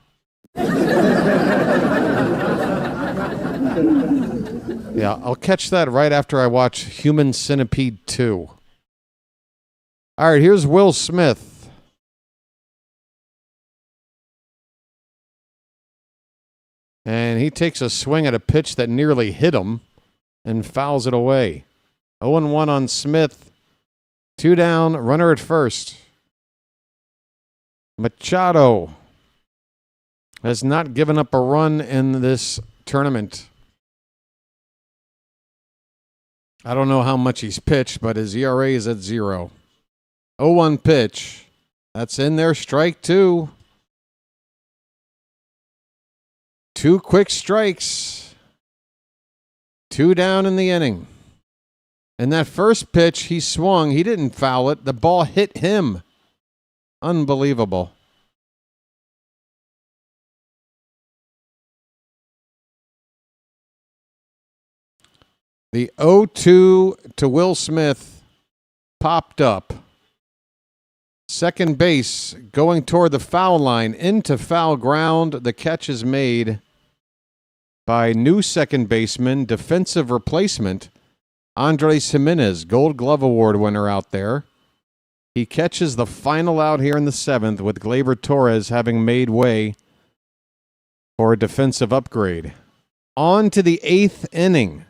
Yeah, I'll catch that right after I watch Human Centipede 2. All right, here's Will Smith. And he takes a swing at a pitch that nearly hit him and fouls it away. 0-1 on Smith. 2 down, runner at first. Machado has not given up a run in this tournament. I don't know how much he's pitched, but his ERA is at 0. 0-1 pitch. That's in there. Strike 2. 2 quick strikes. 2 down in the inning. And that first pitch he swung, he didn't foul it. The ball hit him. Unbelievable. The 0-2 to Will Smith popped up. Second base going toward the foul line into foul ground. The catch is made by new second baseman, defensive replacement, Andres Jimenez, Gold Glove Award winner out there. He catches the final out here in the 7th with Gleyber Torres having made way for a defensive upgrade. On to the 8th inning.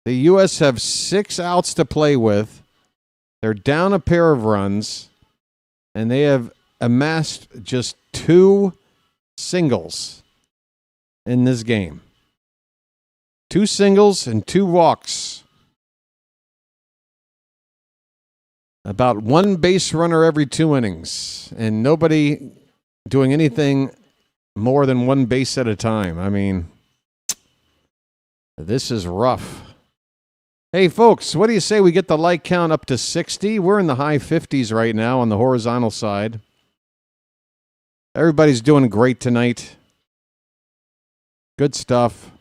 The U.S. have 6 outs to play with. They're down a pair of runs, and they have amassed just 2 singles in this game. 2 singles and 2 walks. About 1 base runner every 2 innings, and nobody doing anything more than 1 base at a time. I mean, this is rough. Hey, folks, what do you say we get the like count up to 60? We're in the high 50s right now on the horizontal side. Everybody's doing great tonight. Good stuff.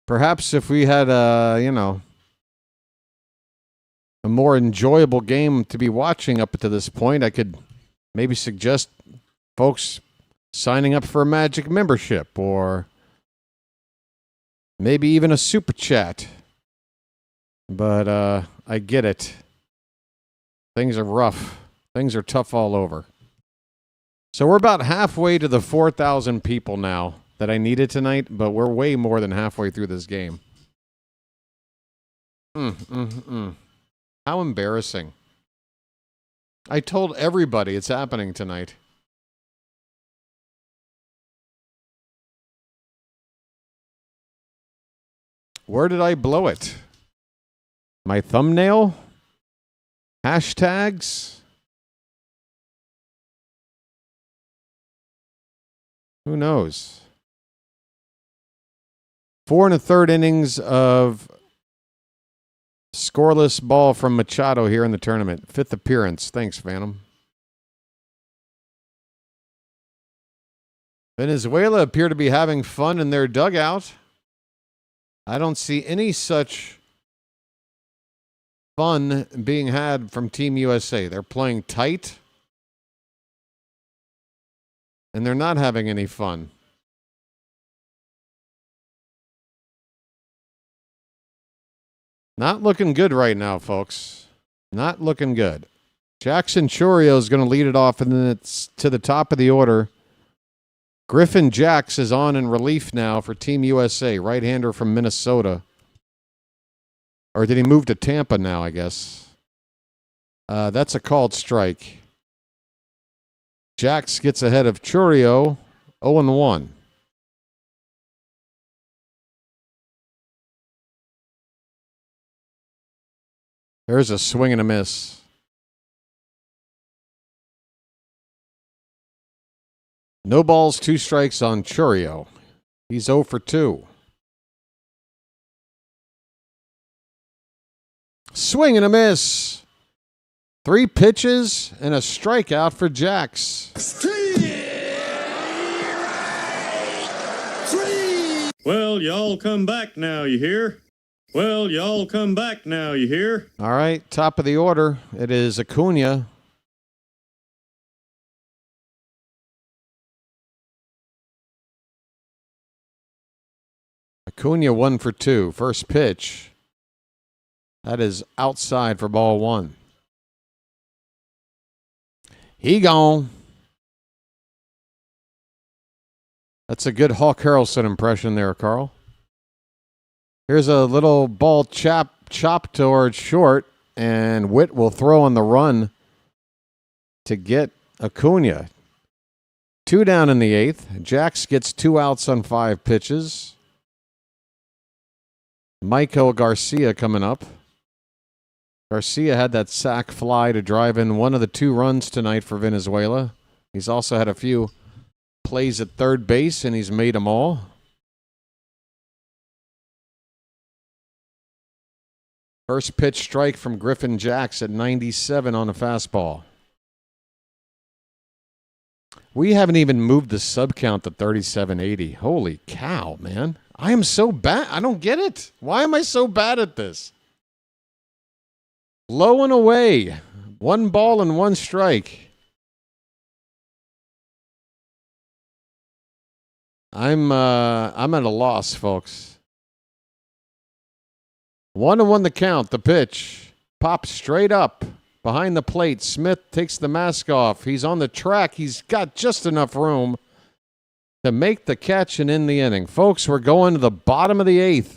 Perhaps if we had a more enjoyable game to be watching up to this point, I could maybe suggest folks signing up for a Magic membership or maybe even a super chat. But I get it. Things are rough. Things are tough all over. So we're about halfway to the 4,000 people now that I needed tonight, but we're way more than halfway through this game. How embarrassing. I told everybody it's happening tonight. Where did I blow it? My thumbnail? Hashtags? Who knows? 4 1/3 innings of scoreless ball from Machado here in the tournament. 5th appearance. Thanks, Phantom. Venezuela appear to be having fun in their dugout. I don't see any such fun being had from Team USA. They're playing tight, and they're not having any fun. Not looking good right now, folks. Not looking good. Jackson Chourio is going to lead it off, and then it's to the top of the order. Griffin Jacks is on in relief now for Team USA, right-hander from Minnesota. Or did he move to Tampa now, I guess? That's a called strike. Jacks gets ahead of Chourio, 0-1. There's a swing and a miss. No balls, 2 strikes on Churio. He's 0 for 2. Swing and a miss. 3 pitches and a strikeout for Jax. Well, y'all come back now, you hear? Well, y'all come back now, you hear? All right, top of the order. It is Acuna. Acuna 1 for 2. First pitch. That is outside for ball 1. He gone. That's a good Hawk Harrelson impression there, Carl. Here's a little ball chopped towards short, and Witt will throw on the run to get Acuna. 2 down in the 8th. Jax gets 2 outs on 5 pitches. Michael Garcia coming up. Garcia had that sac fly to drive in one of the 2 runs tonight for Venezuela. He's also had a few plays at third base, and he's made them all. First pitch strike from Griffin Jax at 97 on a fastball. We haven't even moved the sub count to 3780. Holy cow, man. I am so bad. I don't get it. Why am I so bad at this? Low and away. 1 ball and 1 strike. I'm at a loss, folks. 1-1 the count. The pitch pops straight up behind the plate. Smith takes the mask off. He's on the track. He's got just enough room to make the catch and end the inning. Folks, we're going to the bottom of the 8th.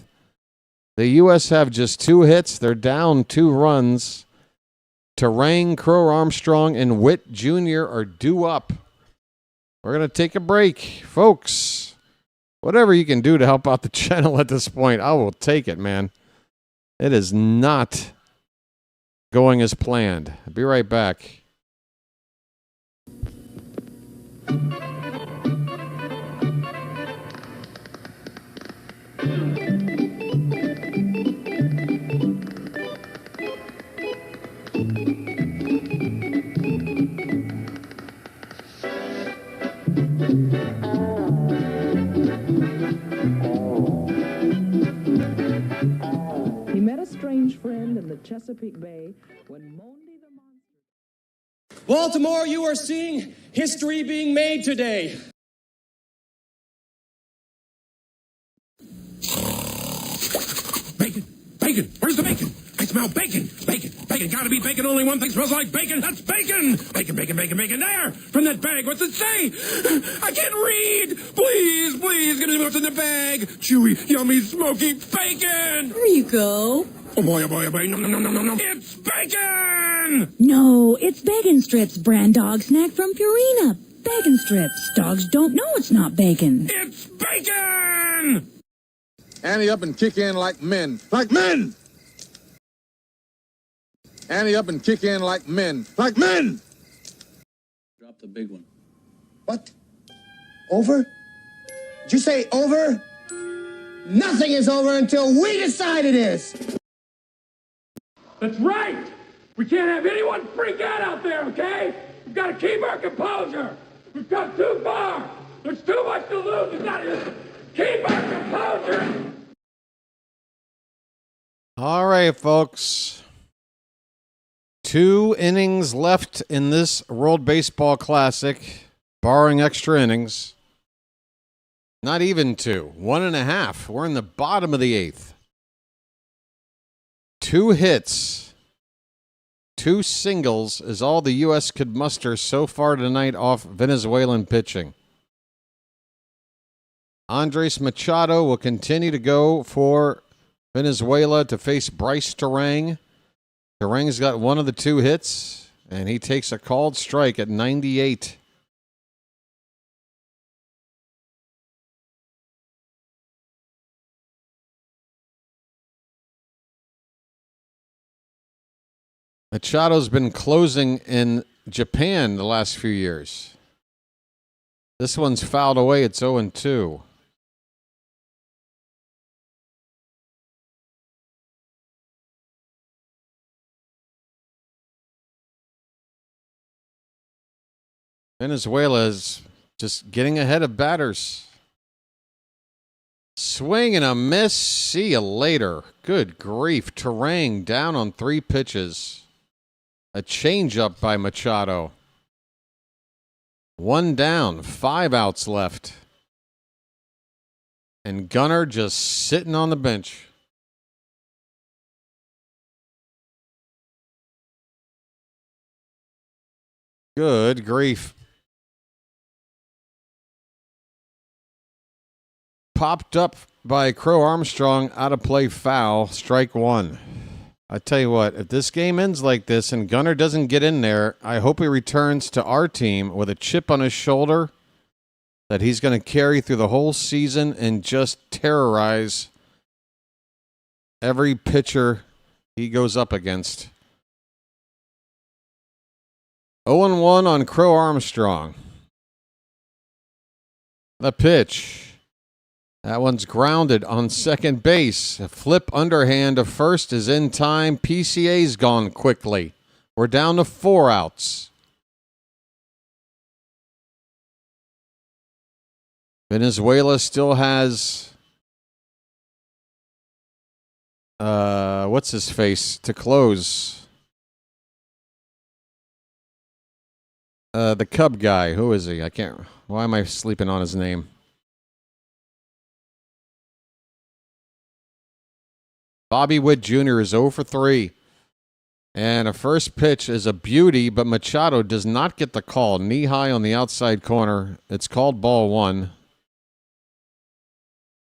The U.S. have just 2 hits. They're down 2 runs. Terang, Crow Armstrong, and Witt Jr. are due up. We're going to take a break. Folks, whatever you can do to help out the channel at this point, I will take it, man. It is not going as planned. I'll be right back. He met a strange friend in the Chesapeake Bay when Monday the monster... Baltimore, you are seeing history being made today. Bacon! Bacon! Where's the bacon? I smell bacon! Bacon! Bacon! Gotta be bacon! Only one thing smells like bacon! That's bacon! Bacon, bacon, bacon, bacon! There! From that bag! What's it say? I can't read! Please, please! Get me what's in the bag! Chewy, yummy, smoky bacon! There you go. Oh boy, oh boy, oh boy! No, no, no, no, no, no! It's bacon! No, it's Bacon Strips, brand dog snack from Purina. Bacon Strips. Dogs don't know it's not bacon. It's bacon! Ante up and kick in like men. Like men! Ante up and kick in like men. Like men! Drop the big one. What? Over? Did you say over? Nothing is over until we decide it is. That's right! We can't have anyone freak out there, okay? We've got to keep our composure. We've come too far. There's too much to lose. We've got to just keep our composure. All right, folks. 2 innings left in this World Baseball Classic, barring extra innings. Not even 2. 1.5. We're in the bottom of the 8th. 2 hits, 2 singles is all the U.S. could muster so far tonight off Venezuelan pitching. Andres Machado will continue to go for Venezuela to face Bryce Terang. Terang's got 1 of the 2 hits, and he takes a called strike at 98. Machado's been closing in Japan the last few years. This one's fouled away. It's 0-2. Venezuela is just getting ahead of batters. Swing and a miss. See you later. Good grief. Terang down on 3 pitches. A changeup by Machado. 1 down. 5 outs left. And Gunnar just sitting on the bench. Good grief. Popped up by Crow Armstrong, out of play, foul, strike 1. I tell you what, if this game ends like this and Gunnar doesn't get in there, I hope he returns to our team with a chip on his shoulder that he's going to carry through the whole season and just terrorize every pitcher he goes up against. 0-1 on Crow Armstrong. The pitch. That one's grounded on second base. A flip underhand to first is in time. PCA's gone quickly. We're down to 4 outs. Venezuela still has what's his face to close. The Cub guy. Who is he? I can't. Why am I sleeping on his name? Bobby Witt Jr. is 0 for 3. And a first pitch is a beauty, but Machado does not get the call. Knee high on the outside corner. It's called ball 1.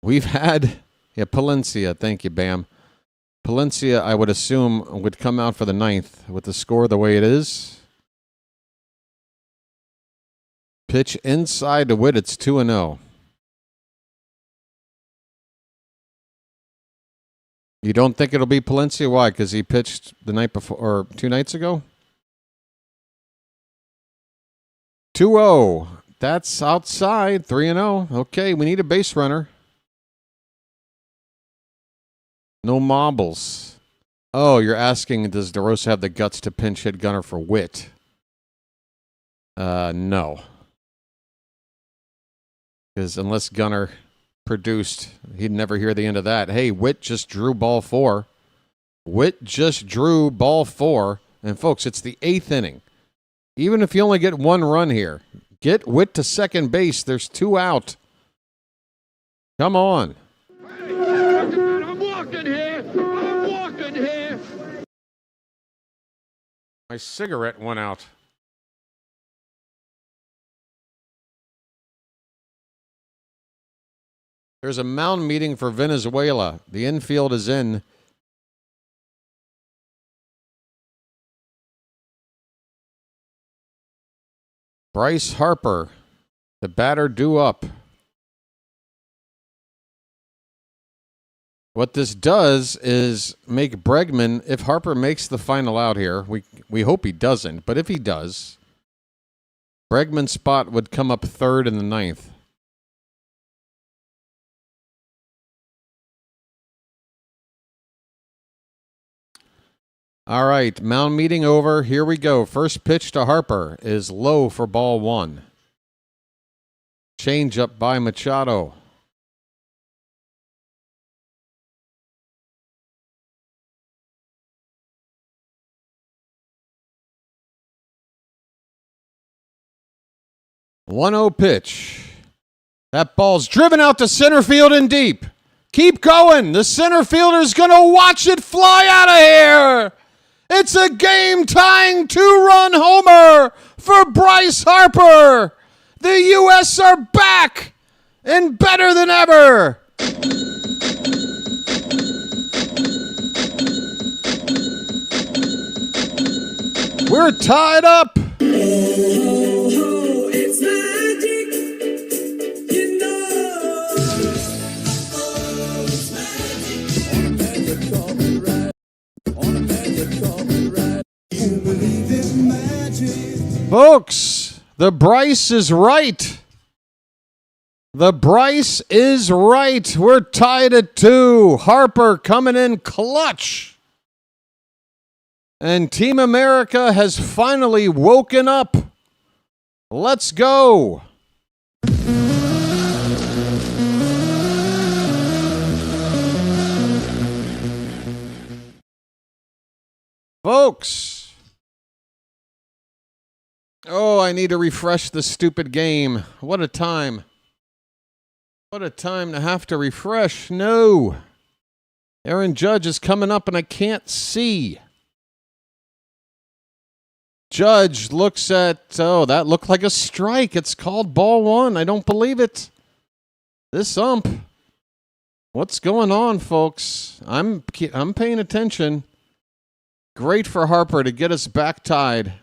We've had, Palencia. Thank you, Bam. Palencia, I would assume, would come out for the 9th with the score the way it is. Pitch inside to Witt. It's 2-0. You don't think it'll be Palencia? Why? Because he pitched the night before, or 2 nights ago? 2-0. That's outside. 3-0. Okay, we need a base runner. No marbles. Oh, you're asking, does DeRosa have the guts to pinch hit Gunnar for Witt? No. Because unless Gunnar produced, he'd never hear the end of that. Hey, Witt just drew ball 4. Witt just drew ball 4. And folks, it's the 8th inning. Even if you only get 1 run here, get Witt to second base. There's 2 out. Come on. I'm walking here. I'm walking here. My cigarette went out. There's a mound meeting for Venezuela. The infield is in. Bryce Harper, the batter due up. What this does is make Pregame, if Harper makes the final out here, we hope he doesn't, but if he does, Pregame's spot would come up 3rd in the 9th. All right, mound meeting over. Here we go. First pitch to Harper is low for ball 1. Change up by Machado. One 1-0 pitch. That ball's driven out to center field and deep. Keep going. The center fielder's going to watch it fly out of here. It's a game-tying 2-run homer for Bryce Harper. The U.S. are back and better than ever. We're tied up. It's magic, you know. Folks, the Bryce is right. The Bryce is right. We're tied at 2. Harper coming in clutch. And Team America has finally woken up. Let's go. Folks. Oh, I need to refresh the stupid game. What a time. What a time to have to refresh. No. Aaron Judge is coming up and I can't see. Judge looks at, that looked like a strike. It's called ball 1. I don't believe it. This ump. What's going on, folks? I'm paying attention. Great for Harper to get us back tied.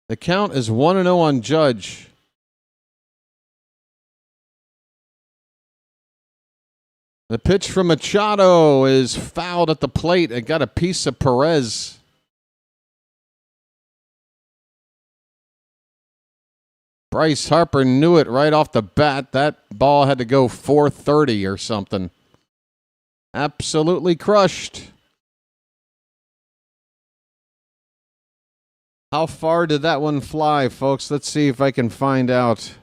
The count is 1-0 on Judge. The pitch from Machado is fouled at the plate. It got a piece of Perez. Bryce Harper knew it right off the bat. That ball had to go 430 or something. Absolutely crushed. How far did that one fly, folks? Let's see if I can find out.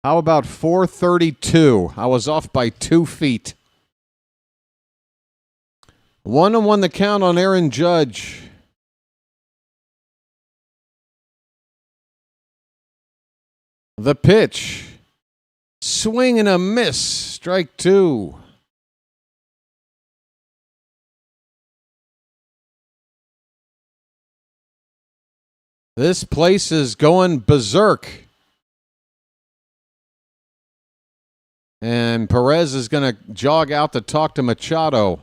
How about 432? I was off by 2 feet. 1-1 the count on Aaron Judge. The pitch. Swing and a miss. Strike 2. This place is going berserk. And Perez is going to jog out to talk to Machado.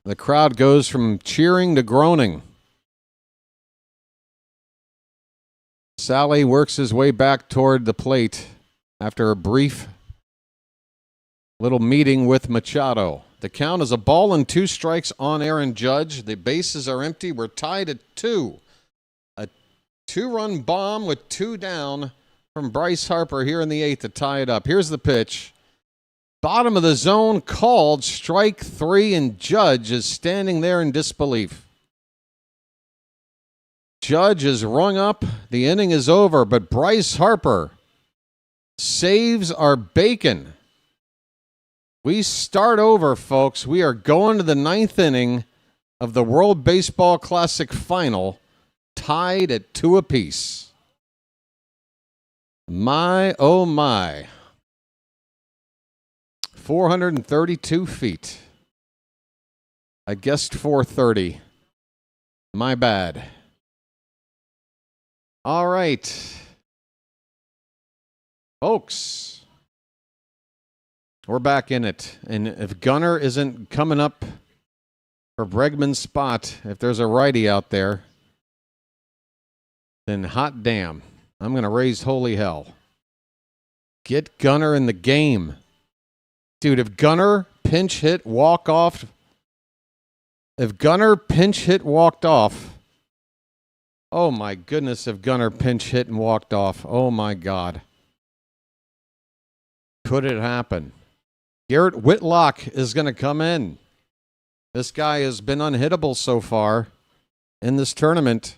The crowd goes from cheering to groaning. Sally works his way back toward the plate after a brief little meeting with Machado. The count is a ball and 2 strikes on Aaron Judge. The bases are empty. We're tied at 2. A 2-run bomb with 2 down from Bryce Harper here in the 8th to tie it up. Here's the pitch. Bottom of the zone called, strike 3, and Judge is standing there in disbelief. Judge is rung up. The inning is over, but Bryce Harper saves our bacon. We start over, folks. We are going to the 9th inning of the World Baseball Classic final, tied at 2 apiece. My, oh my. 432 feet. I guessed 430. My bad. All right. Folks, we're back in it. And if Gunnar isn't coming up for Bregman's spot, if there's a righty out there, then hot damn, I'm going to raise holy hell. Get Gunnar in the game. Dude, if Gunnar pinch hit, walk off. If Gunnar pinch hit, walked off. Oh my goodness, if Gunnar pinch hit and walked off. Oh my God. Could it happen? Garrett Whitlock is going to come in. This guy has been unhittable so far in this tournament.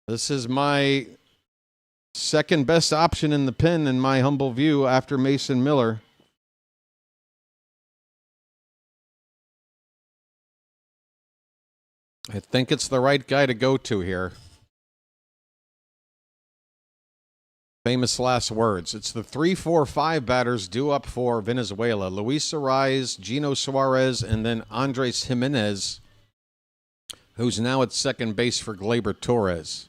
This is my second best option in the pen, in my humble view, after Mason Miller. I think it's the right guy to go to here. Famous last words. It's the 3-4-5 batters due up for Venezuela. Luis Arraez, Gino Suarez, and then Andres Jimenez, who's now at second base for Gleyber Torres.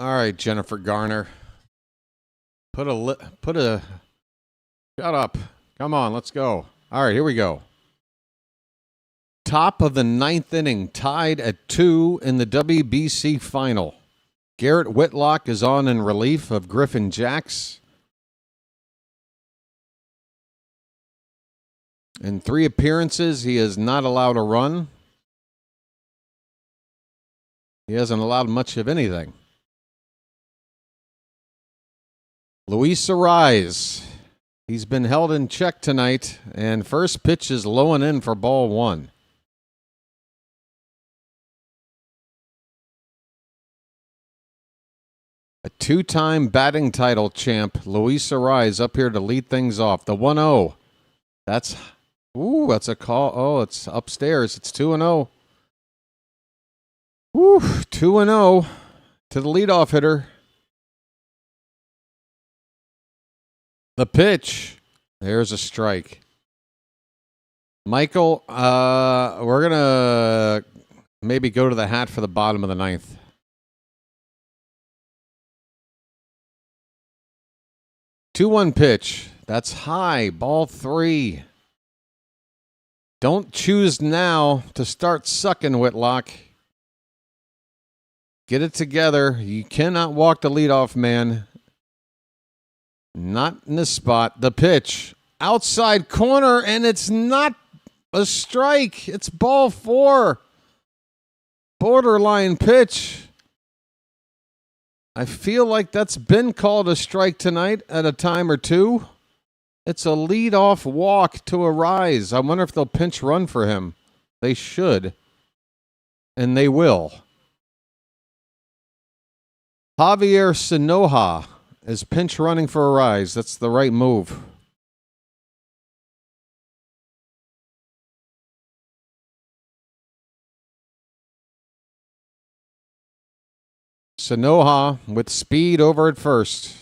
All right, Jennifer Garner. Shut up. Come on, let's go. All right, here we go. Top of the ninth inning, tied at 2 in the WBC final. Garrett Whitlock is on in relief of Griffin Jacks. In 3 appearances, he is not allowed a run. He hasn't allowed much of anything. Luis Arise. He's been held in check tonight, and first pitch is low and in for ball 1. A 2-time batting title champ, Luis Arise, up here to lead things off. The 1-0. That's a call. Oh, it's upstairs. It's 2-0. 2-0 to the leadoff hitter. The pitch. There's a strike. Michael, we're going to maybe go to the hat for the bottom of the ninth. Two-one pitch. That's high. Ball 3. Don't choose now to start sucking, Whitlock. Get it together. You cannot walk the leadoff man. Not in this spot. The pitch. Outside corner, and it's not a strike. It's ball 4. Borderline pitch. I feel like that's been called a strike tonight at a time or two. It's a leadoff walk to Arise. I wonder if they'll pinch run for him. They should. And they will. Javier Sinoja is pinch running for Arise. That's the right move. Sinoja with speed over at first.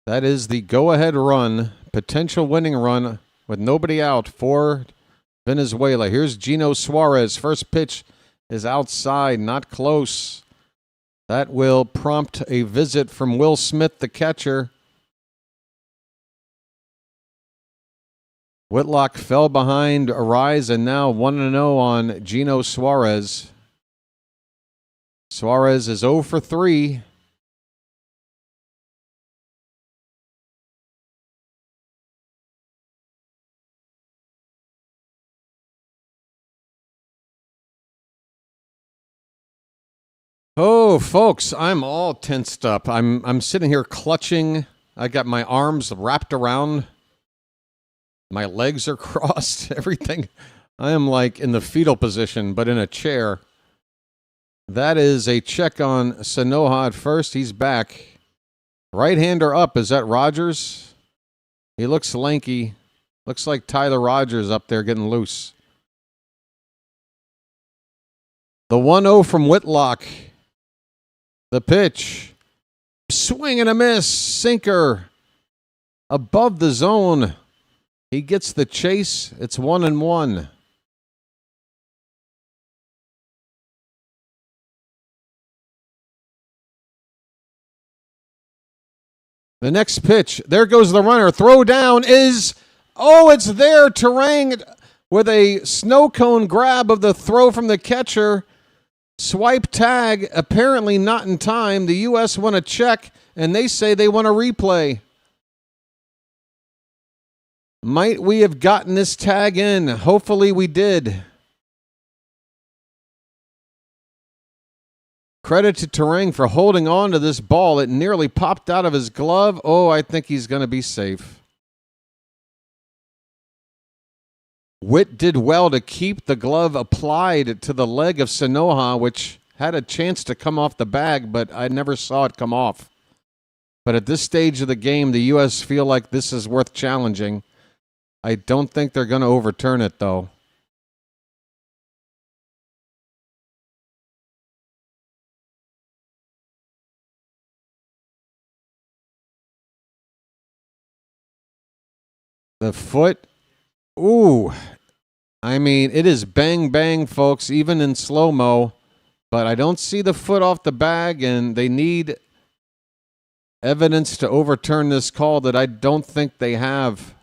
That is the go-ahead run, potential winning run with nobody out for Venezuela. Here's Gino Suarez. First pitch is outside, not close. That will prompt a visit from Will Smith, the catcher. Whitlock fell behind Arise and now 1-0 on Gino Suarez. Suarez is 0 for 3. Oh, folks, I'm all tensed up. I'm sitting here clutching. I got my arms wrapped around. My legs are crossed. Everything. I am like in the fetal position, but in a chair. That is a check on Sinoja at first. He's back. Right-hander up. Is that Rogers? He looks lanky. Looks like Tyler Rogers up there getting loose. The 1-0 from Whitlock. The pitch. Swing and a miss. Sinker. Above the zone. He gets the chase. It's 1-1. The next pitch. There goes the runner. Throw down is... Oh, it's there. Terang with a snow cone grab of the throw from the catcher. Swipe tag. Apparently not in time. The U.S. want to check, and they say they want a replay. Might we have gotten this tag in? Hopefully we did. Credit to Terang for holding on to this ball. It nearly popped out of his glove. Oh, I think he's going to be safe. Witt did well to keep the glove applied to the leg of Sinoja, which had a chance to come off the bag, but I never saw it come off. But at this stage of the game, the U.S. feel like this is worth challenging. I don't think they're going to overturn it, though. The foot, ooh, I mean, it is bang, bang, folks, even in slow-mo. But I don't see the foot off the bag, and they need evidence to overturn this call that I don't think they have.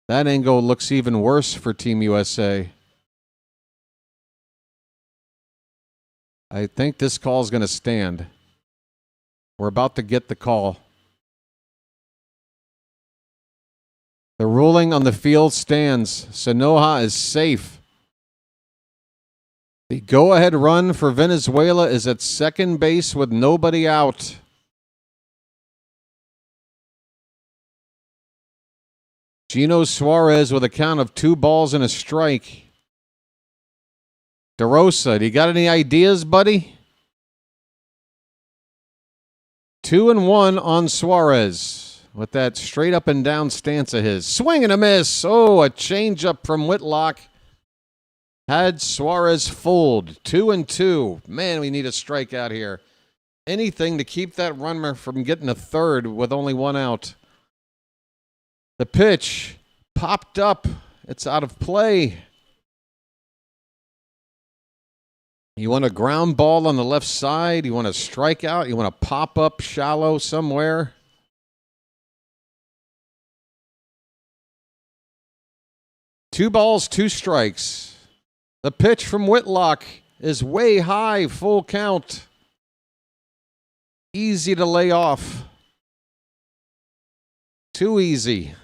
That angle looks even worse for Team USA. I think this call is going to stand. We're about to get the call. The ruling on the field stands. Sanoja is safe. The go-ahead run for Venezuela is at second base with nobody out. Gino Suarez with a count of 2 balls and a strike. DeRosa, do you got any ideas, buddy? 2-1 on Suarez with that straight up and down stance of his. Swing and a miss. Oh, a changeup from Whitlock. Had Suarez fooled. 2-2. Man, we need a strikeout here. Anything to keep that runner from getting a third with only 1 out. The pitch popped up. It's out of play. You want a ground ball on the left side? You want a strikeout? You want a pop up shallow somewhere? Two balls, 2 strikes. The pitch from Whitlock is way high, full count. Easy to lay off. Too easy.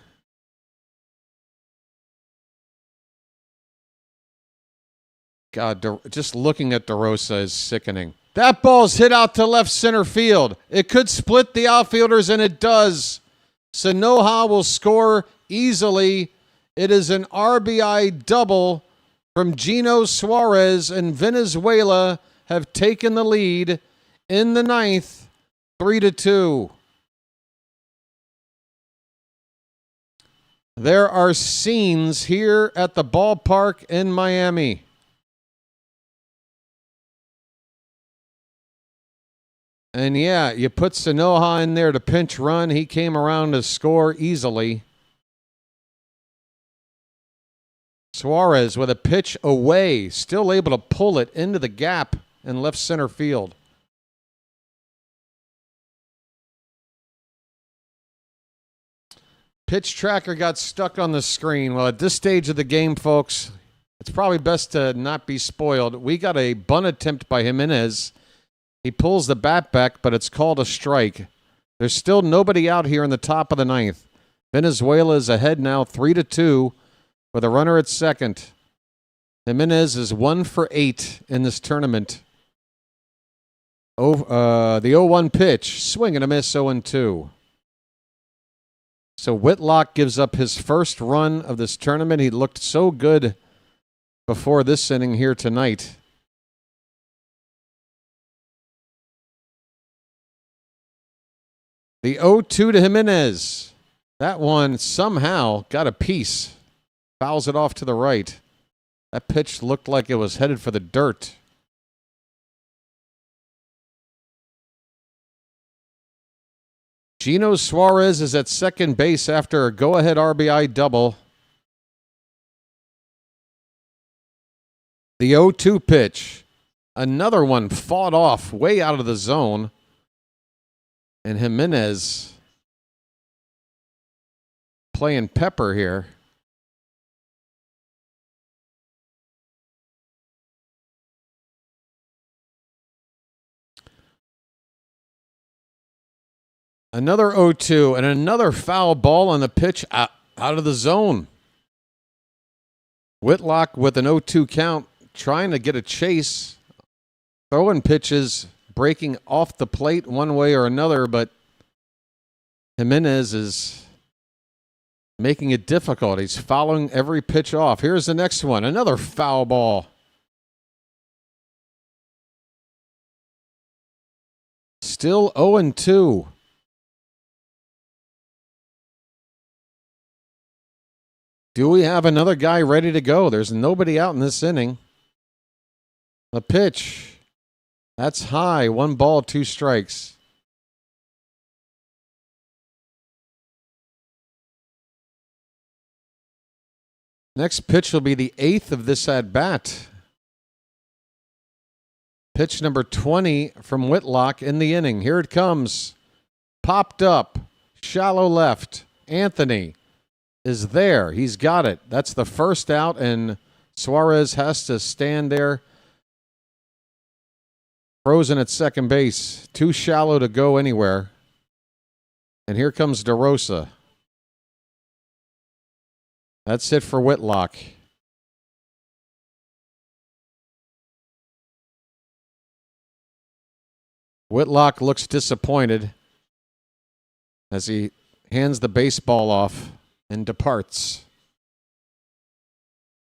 God, just looking at DeRosa is sickening. That ball's hit out to left center field. It could split the outfielders, and it does. Sanoja will score easily. It is an RBI double from Gino Suarez, and Venezuela have taken the lead in the 9th, 3-2. There are scenes here at the ballpark in Miami. And yeah, you put Sanoja in there to pinch run. He came around to score easily. Suarez with a pitch away, still able to pull it into the gap in left center field. Pitch tracker got stuck on the screen. Well, at this stage of the game, folks, it's probably best to not be spoiled. We got a bunt attempt by Jimenez. He pulls the bat back, but it's called a strike. There's still nobody out here in the top of the 9th. Venezuela is ahead now 3-2 with a runner at second. Jimenez is 1 for 8 in this tournament. The 0-1 pitch, swing and a miss, 0-2. So Whitlock gives up his first run of this tournament. He looked so good before this inning here tonight. The 0-2 to Jimenez. That one somehow got a piece. Fouls it off to the right. That pitch looked like it was headed for the dirt. Gino Suarez is at second base after a go-ahead RBI double. The 0-2 pitch. Another one fought off way out of the zone. And Jimenez playing pepper here. Another 0-2 and another foul ball on the pitch out of the zone. Whitlock with an 0-2 count, trying to get a chase. Throwing pitches, breaking off the plate one way or another, but Jimenez is making it difficult. He's fouling every pitch off. Here's the next one. Another foul ball. Still 0-2. Do we have another guy ready to go? There's nobody out in this inning. The pitch. That's high. 1 ball, 2 strikes. Next pitch will be the 8th of this at-bat. Pitch number 20 from Whitlock in the inning. Here it comes. Popped up. Shallow left. Anthony is there. He's got it. That's the first out, and Suarez has to stand there frozen at second base. Too shallow to go anywhere. And here comes DeRosa. That's it for Whitlock. Whitlock looks disappointed as he hands the baseball off and departs.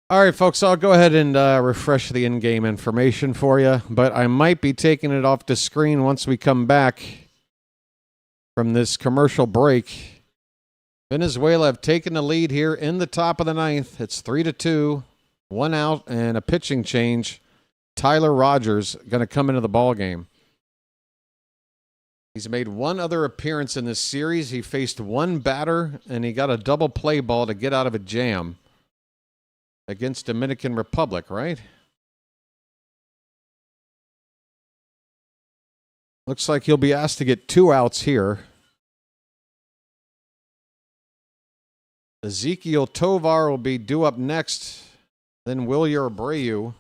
All right, folks, I'll go ahead and refresh the in-game information for you, but I might be taking it off the screen once we come back from this commercial break. Venezuela have taken the lead here in the top of the ninth. It's 3-2, 1 out, and a pitching change. Tyler Rogers going to come into the ballgame. He's made one other appearance in this series. He faced one batter, and he got a double play ball to get out of a jam against Dominican Republic, right? Looks like he'll be asked to get 2 outs here. Ezekiel Tovar will be due up next. Then Wilyer Abreu.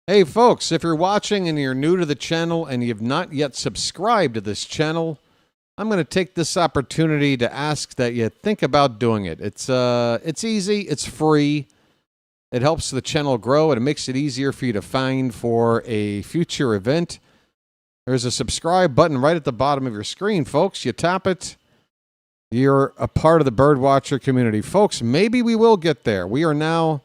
Hey folks, if you're watching and you're new to the channel and you've not yet subscribed to this channel, I'm going to take this opportunity to ask that you think about doing it. It's easy, it's free. It helps the channel grow and it makes it easier for you to find for a future event. There's a subscribe button right at the bottom of your screen, folks. You tap it, you're a part of the BirdWatcher community. Folks, maybe we will get there. We are now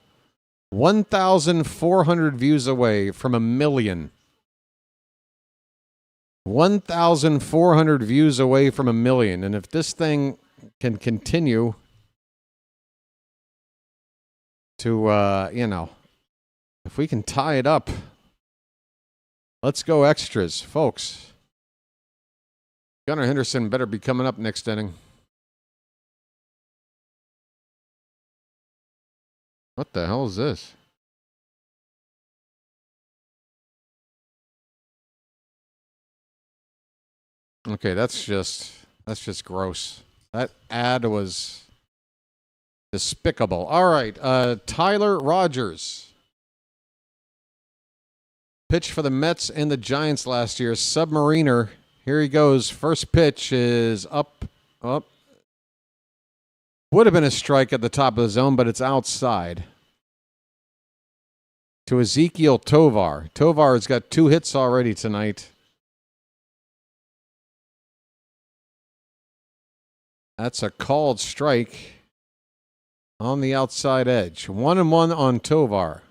1,400 views away from 1 million. 1,400 views away from 1 million. And if this thing can continue to, if we can tie it up, let's go extras, folks. Gunnar Henderson better be coming up next inning. What the hell is this? Okay, that's just gross. That ad was despicable. All right, Tyler Rogers. Pitched for the Mets and the Giants last year. Submariner. Here he goes. First pitch is up. Would have been a strike at the top of the zone, but it's outside. To Ezekiel Tovar. Tovar has got 2 hits already tonight. That's a called strike on the outside edge. 1-1 on Tovar.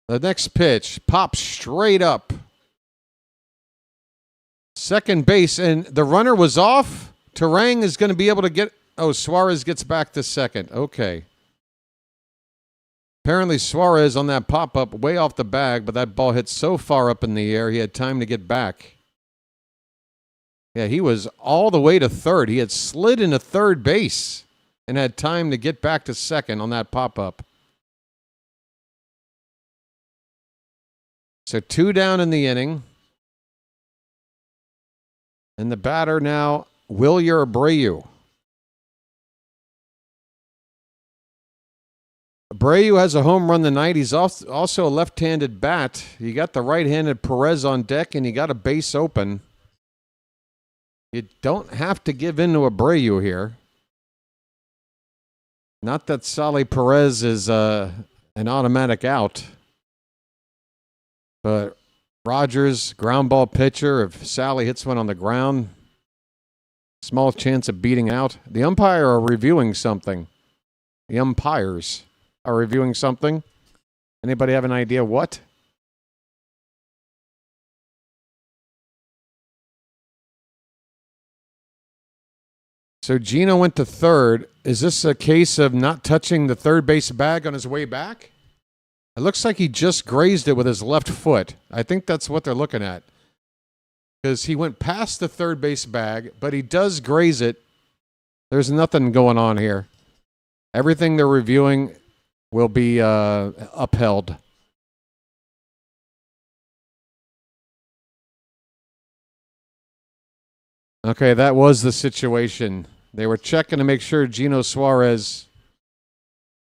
The next pitch pops straight up. Second base, and the runner was off. Terang is going to be able to get... Oh, Suarez gets back to second. Okay. Apparently Suarez on that pop-up way off the bag, but that ball hit so far up in the air, he had time to get back. Yeah, he was all the way to third. He had slid into third base and had time to get back to second on that pop-up. So 2 down in the inning. And the batter now, Wilyer Abreu. Abreu has a home run tonight. He's also a left-handed bat. You got the right-handed Perez on deck, and you got a base open. You don't have to give in to Abreu here. Not that Sally Perez is an automatic out. But Rogers, ground ball pitcher. If Sally hits one on the ground, small chance of beating out. The umpire are reviewing something. The umpires are reviewing something. Anybody have an idea what? So Gino went to third. Is this a case of not touching the third base bag on his way back? It looks like he just grazed it with his left foot. I think that's what they're looking at. Because he went past the third base bag, but he does graze it. There's nothing going on here. Everything they're reviewing will be upheld. Okay, that was the situation. They were checking to make sure Gino Suarez.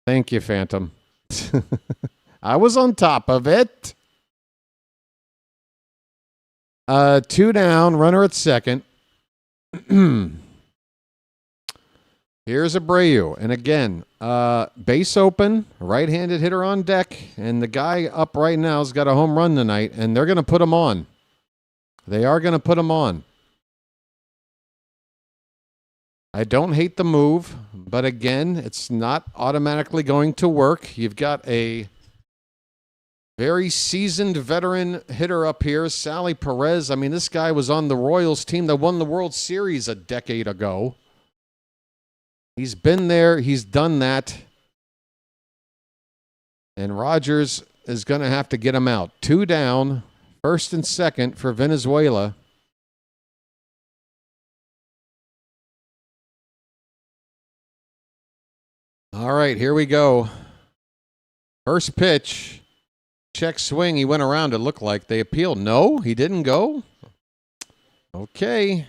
Thank you, Phantom. I was on top of it. 2 down, runner at second. Here's Abreu. And again, base open, right-handed hitter on deck. And the guy up right now has got a home run tonight, and they're going to put him on. They are going to put him on. I don't hate the move, but again, it's not automatically going to work. You've got a very seasoned veteran hitter up here, Sally Perez. I mean, this guy was on the Royals team that won the World Series a decade ago. He's been there. He's done that. And Rogers is going to have to get him out. 2 down, first and second for Venezuela. All right, here we go. First pitch. Check swing. He went around, it looked like. They appealed. No, he didn't go. Okay.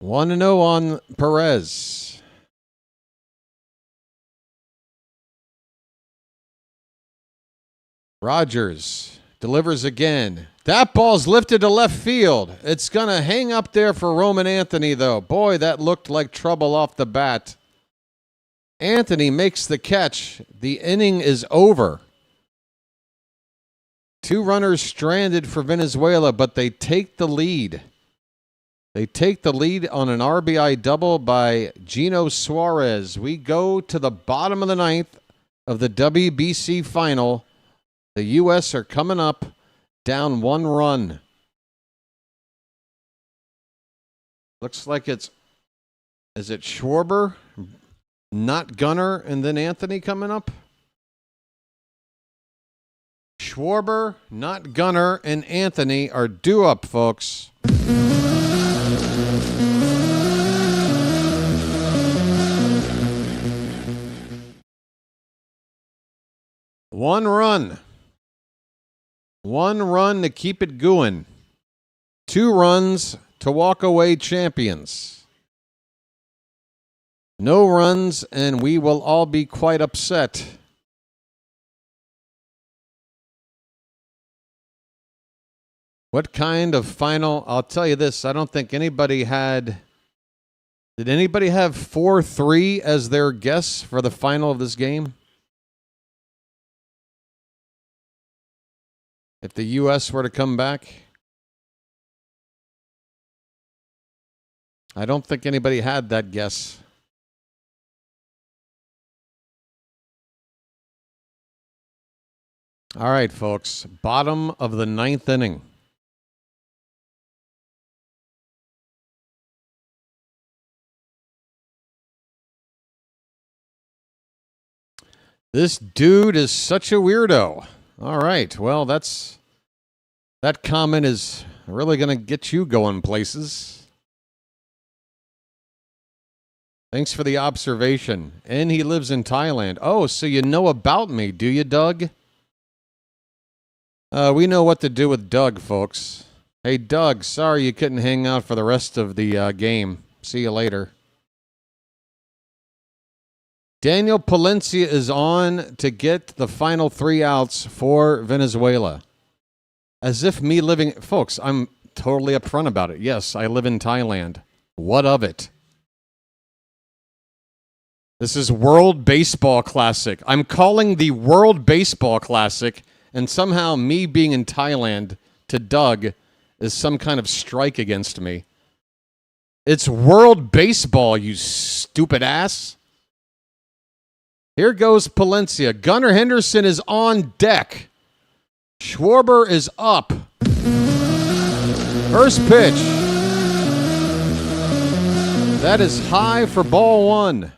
1-0 on Perez. Rogers delivers again. That ball's lifted to left field. It's going to hang up there for Roman Anthony, though. Boy, that looked like trouble off the bat. Anthony makes the catch. The inning is over. 2 runners stranded for Venezuela, but they take the lead. They take the lead on an RBI double by Gino Suarez. We go to the bottom of the 9th of the WBC final. The U.S. are coming up down 1 run. Looks like is it Schwarber, not Gunnar, and then Anthony coming up? Schwarber, not Gunnar, and Anthony are due up, folks. One run to keep it going. 2 runs to walk away champions. No runs, and we will all be quite upset. What kind of final? I'll tell you this. I don't think anybody had... Did anybody have 4-3 as their guess for the final of this game? If the U.S. were to come back? I don't think anybody had that guess. All right, folks. Bottom of the 9th inning. This dude is such a weirdo. All right. Well, that comment is really going to get you going places. Thanks for the observation. And he lives in Thailand. Oh, so you know about me, do you, Doug? We know what to do with Doug, folks. Hey, Doug, sorry you couldn't hang out for the rest of the game. See you later. Daniel Palencia is on to get the final 3 outs for Venezuela. As if me living... Folks, I'm totally upfront about it. Yes, I live in Thailand. What of it? This is World Baseball Classic. I'm calling the World Baseball Classic, and somehow me being in Thailand to Doug is some kind of strike against me. It's World Baseball, you stupid ass. Here goes Palencia. Gunnar Henderson is on deck. Schwarber is up. First pitch. That is high for ball 1.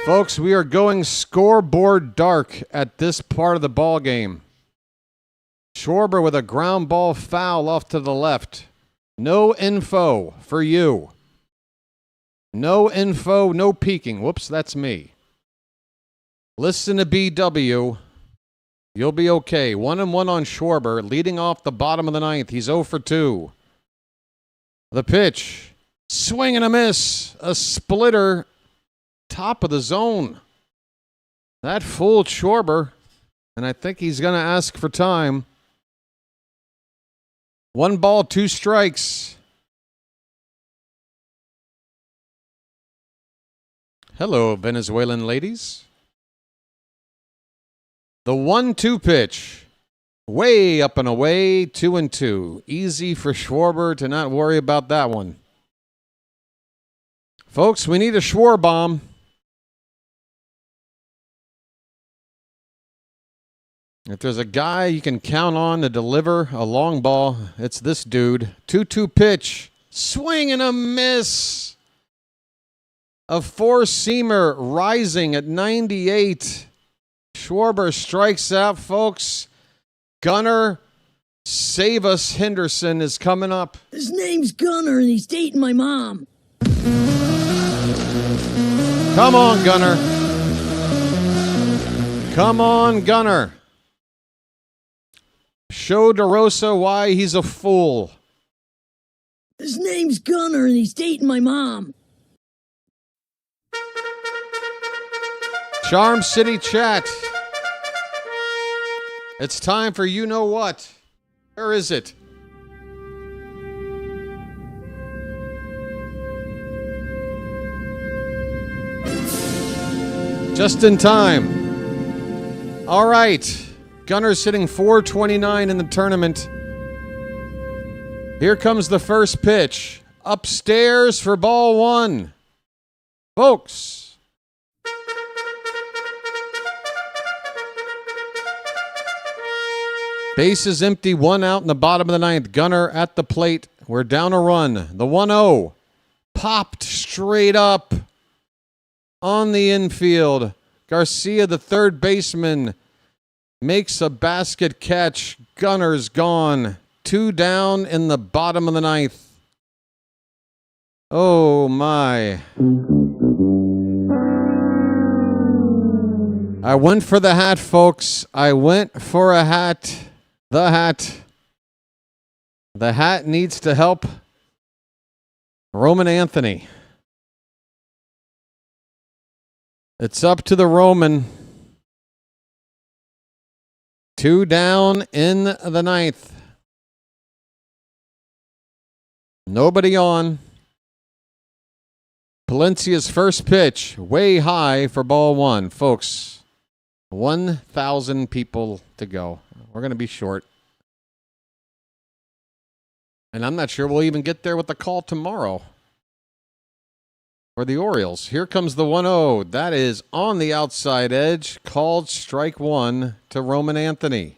Folks, we are going scoreboard dark at this part of the ball game. Schwarber with a ground ball foul off to the left. No info for you. No info, no peeking. Whoops, that's me. Listen to BW. You'll be okay. 1-1 on Schwarber, leading off the bottom of the ninth. He's 0 for 2. The pitch. Swing and a miss. A splitter. Top of the zone. That fooled Schwarber. And I think he's going to ask for time. 1 ball, 2 strikes. Hello, Venezuelan ladies. The 1-2 pitch. Way up and away, 2-2. Easy for Schwarber to not worry about that one. Folks, we need a Schwarbomb. If there's a guy you can count on to deliver a long ball, it's this dude. 2-2 pitch. Swing and a miss. A four-seamer rising at 98. Schwarber strikes out, folks. Gunnar, save us, Henderson is coming up. His name's Gunnar and he's dating my mom. Come on, Gunnar. Come on, Gunnar. Show DeRosa why he's a fool. His name's Gunnar and he's dating my mom. Charm City Chat. It's time for you know what. Where is it? Just in time. All right. Gunnar's hitting .429 in the tournament. Here comes the first pitch. Upstairs for ball one. Folks. Base is empty, 1 out in the bottom of the ninth. Gunnar at the plate. We're down a run. The 1-0. Popped straight up on the infield. Garcia, the third baseman, makes a basket catch. Gunnar's gone. 2 down in the bottom of the ninth. Oh, my. I went for the hat, folks. I went for a hat. The hat. The hat needs to help Roman Anthony. It's up to the Roman. 2 down in the ninth. Nobody on. Palencia's first pitch, way high for ball one. Folks, 1,000 people to go. We're going to be short. And I'm not sure we'll even get there with the call tomorrow for the Orioles. Here comes the 1-0. That is on the outside edge. Called strike one to Roman Anthony.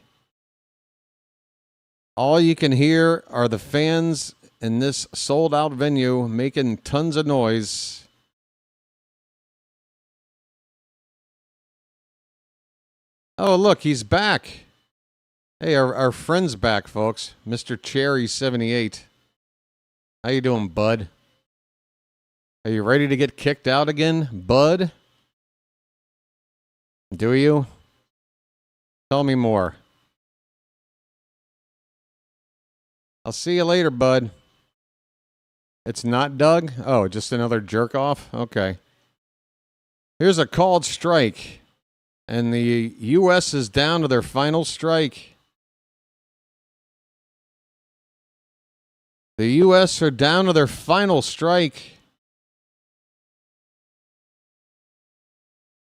All you can hear are the fans in this sold-out venue making tons of noise. Oh, look, he's back. Hey, our friend's back, folks. Mr. Cherry 78. How you doing, bud? Are you ready to get kicked out again, bud? Do you? Tell me more. I'll see you later, bud. It's not Doug? Oh, just another jerk off? Okay. Here's a called strike. And the U.S. is down to their final strike. The U.S. are down to their final strike.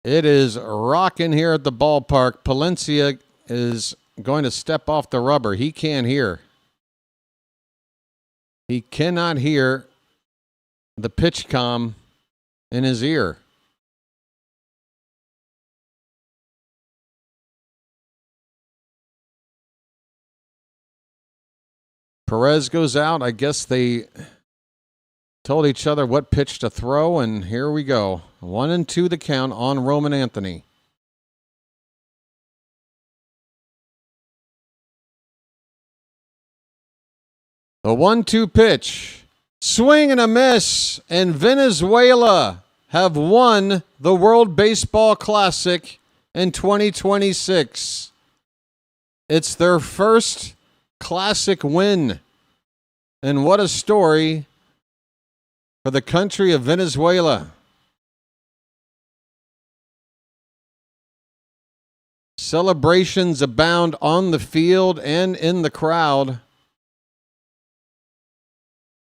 It is rocking here at the ballpark. Palencia is going to step off the rubber. He can't hear. He cannot hear the pitch comm in his ear. Perez goes out. I guess they told each other what pitch to throw, and here we go. 1-2 the count on Roman Anthony. The A 1-2 pitch. Swing and a miss. And Venezuela have won the World Baseball Classic in 2026. It's their first Classic win. And what a story for the country of Venezuela. Celebrations abound on the field and in the crowd.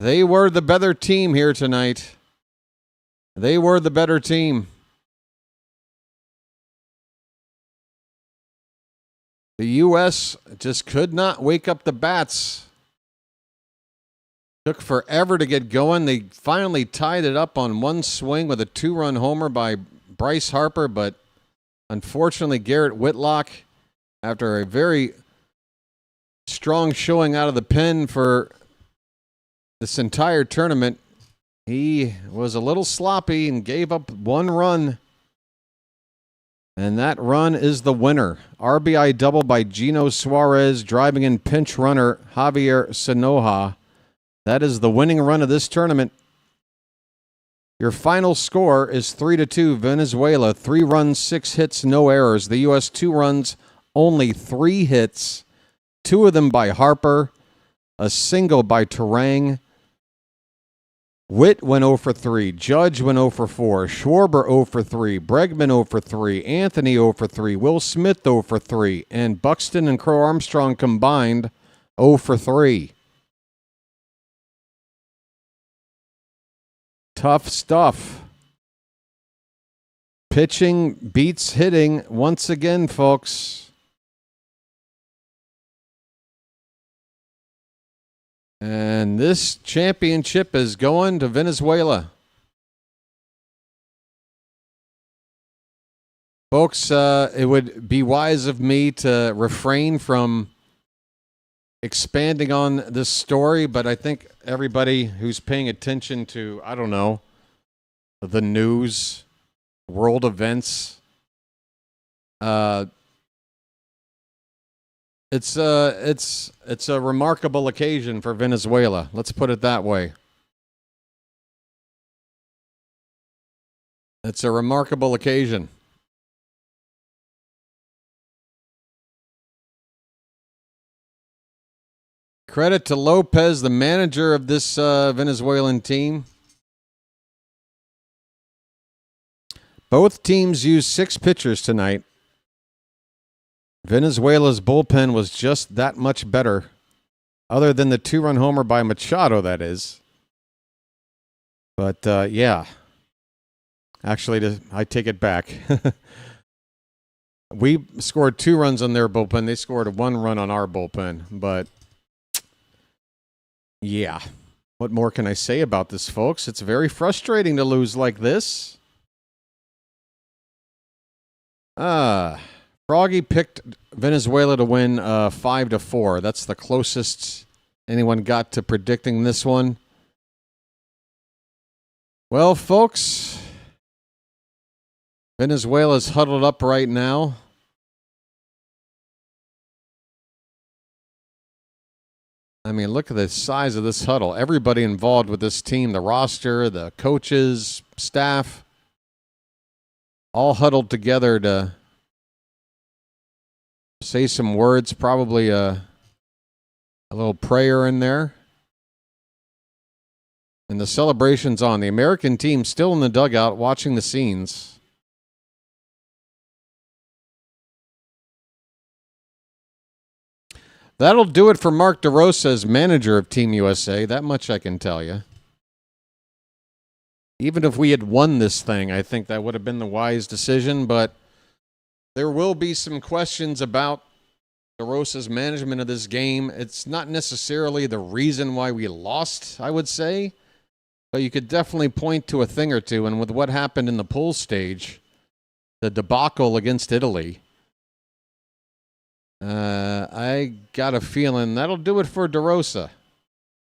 They were the better team here tonight. They were the better team. The U.S. just could not wake up the bats. Took forever to get going. They finally tied it up on one swing with a 2-run homer by Bryce Harper, but unfortunately, Garrett Whitlock, after a very strong showing out of the pen for this entire tournament, he was a little sloppy and gave up 1 run. And that run is the winner. RBI double by Gino Suarez, driving in pinch runner Javier Sanoja. That is the winning run of this tournament. Your final score is 3-2 Venezuela. 3 runs, 6 hits, no errors. The U.S. 2 runs, only 3 hits. 2 of them by Harper. A single by Terang. Witt went 0 for 3. Judge went 0 for 4. Schwarber 0 for 3. Bregman 0 for 3. Anthony 0 for 3. Will Smith 0 for 3. And Buxton and Crow Armstrong combined 0 for 3. Tough stuff. Pitching beats hitting once again, folks. And this championship is going to Venezuela. Folks, it would be wise of me to refrain from expanding on this story, but I think everybody who's paying attention to, I don't know, the news, world events, it's a remarkable occasion for Venezuela. Let's put it that way. It's a remarkable occasion. Credit to Lopez, the manager of this Venezuelan team. Both teams used 6 pitchers tonight. Venezuela's bullpen was just that much better, other than the 2-run homer by Machado, that is. But, yeah. Actually, I take it back. We scored 2 runs on their bullpen. They scored 1 run on our bullpen, but yeah. What more can I say about this, folks? It's very frustrating to lose like this. Froggy picked Venezuela to win 5-4. That's the closest anyone got to predicting this one. Well, folks, Venezuela's huddled up right now. I mean, look at the size of this huddle. Everybody involved with this team, the roster, the coaches, staff, all huddled together to say some words, probably a little prayer in there. And the celebration's on. The American team still in the dugout watching the scenes. That'll do it for Mark DeRosa as manager of Team USA. That much I can tell you. Even if we had won this thing, I think that would have been the wise decision, but there will be some questions about DeRosa's management of this game. It's not necessarily the reason why we lost, I would say, but you could definitely point to a thing or two. And with what happened in the pool stage, the debacle against Italy, I got a feeling that'll do it for DeRosa,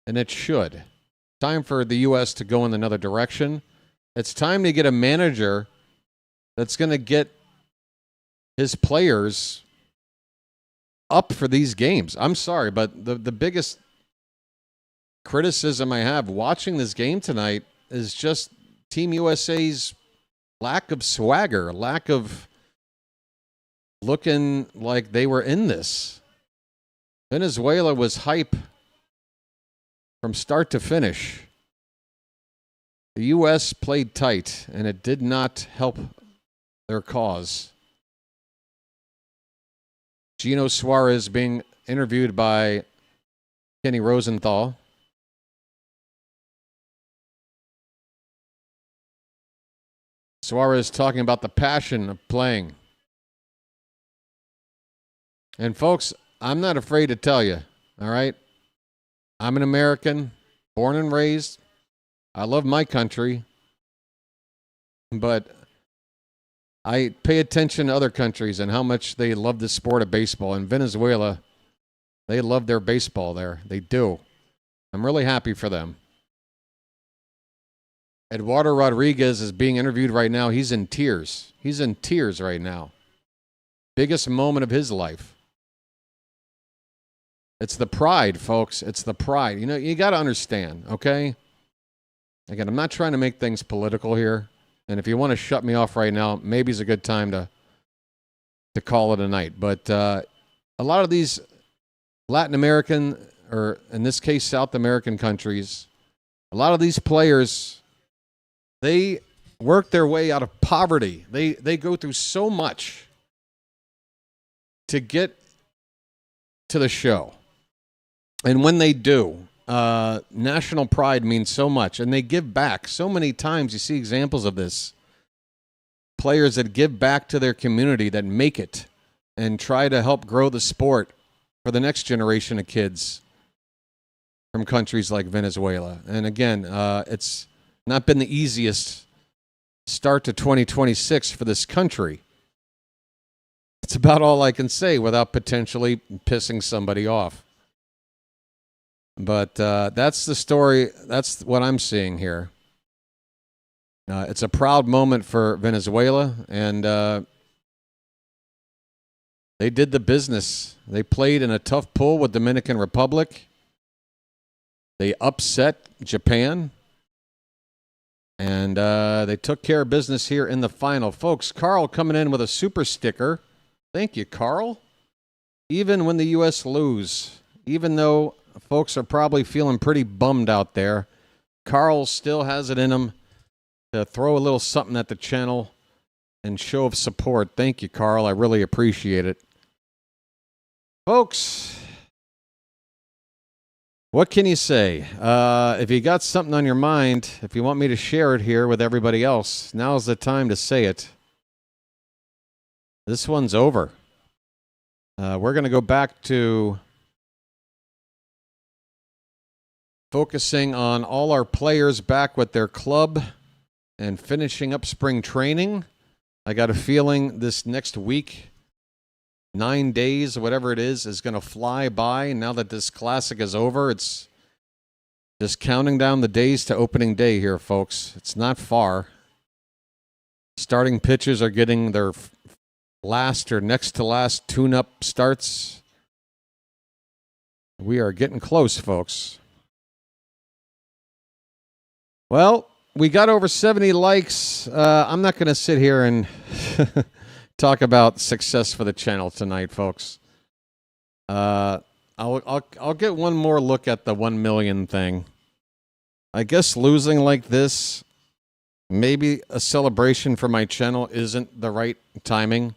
and it should. Time for the U.S. to go in another direction. It's time to get a manager that's going to get his players up for these games. I'm sorry, but the biggest criticism I have watching this game tonight is just Team USA's lack of swagger, lack of looking like they were in this. Venezuela was hype from start to finish. The U.S. played tight, and it did not help their cause. Gino Suarez being interviewed by Kenny Rosenthal. Suarez talking about the passion of playing. And folks, I'm not afraid to tell you, all right? I'm an American, born and raised. I love my country. But I pay attention to other countries and how much they love the sport of baseball. In Venezuela, they love their baseball there. They do. I'm really happy for them. Eduardo Rodriguez is being interviewed right now. He's in tears. He's in tears right now. Biggest moment of his life. It's the pride, folks. It's the pride. You know, you got to understand, okay? Again, I'm not trying to make things political here. And if you want to shut me off right now, maybe it's a good time to call it a night. But a lot of these Latin American, or in this case, South American countries, a lot of these players, they work their way out of poverty. They go through so much to get to the show. And when they do, national pride means so much. And they give back. So many times you see examples of this. Players that give back to their community, that make it, and try to help grow the sport for the next generation of kids from countries like Venezuela. And again, it's not been the easiest start to 2026 for this country. It's about all I can say without potentially pissing somebody off. But that's the story. That's what I'm seeing here. It's a proud moment for Venezuela, and they did the business. They played in a tough pool with Dominican Republic. They upset Japan. And they took care of business here in the final. Folks, Carl coming in with a super sticker. Thank you, Carl. Even when the U.S. lose, even though folks are probably feeling pretty bummed out there, Carl still has it in him to throw a little something at the channel and show of support. Thank you, Carl. I really appreciate it. Folks, what can you say? If you got something on your mind, if you want me to share it here with everybody else, now's the time to say it. This one's over. We're going to go back to focusing on all our players back with their club and finishing up spring training. I got a feeling this next week, 9 days, whatever it is going to fly by. Now that this classic is over, it's just counting down the days to opening day here, folks. It's not far. Starting pitchers are getting their last or next to last tune-up starts. We are getting close, folks. Well, we got over 70 likes. I'm not going to sit here and talk about success for the channel tonight, folks. I'll get one more look at the 1 million thing. I guess losing like this, maybe a celebration for my channel isn't the right timing.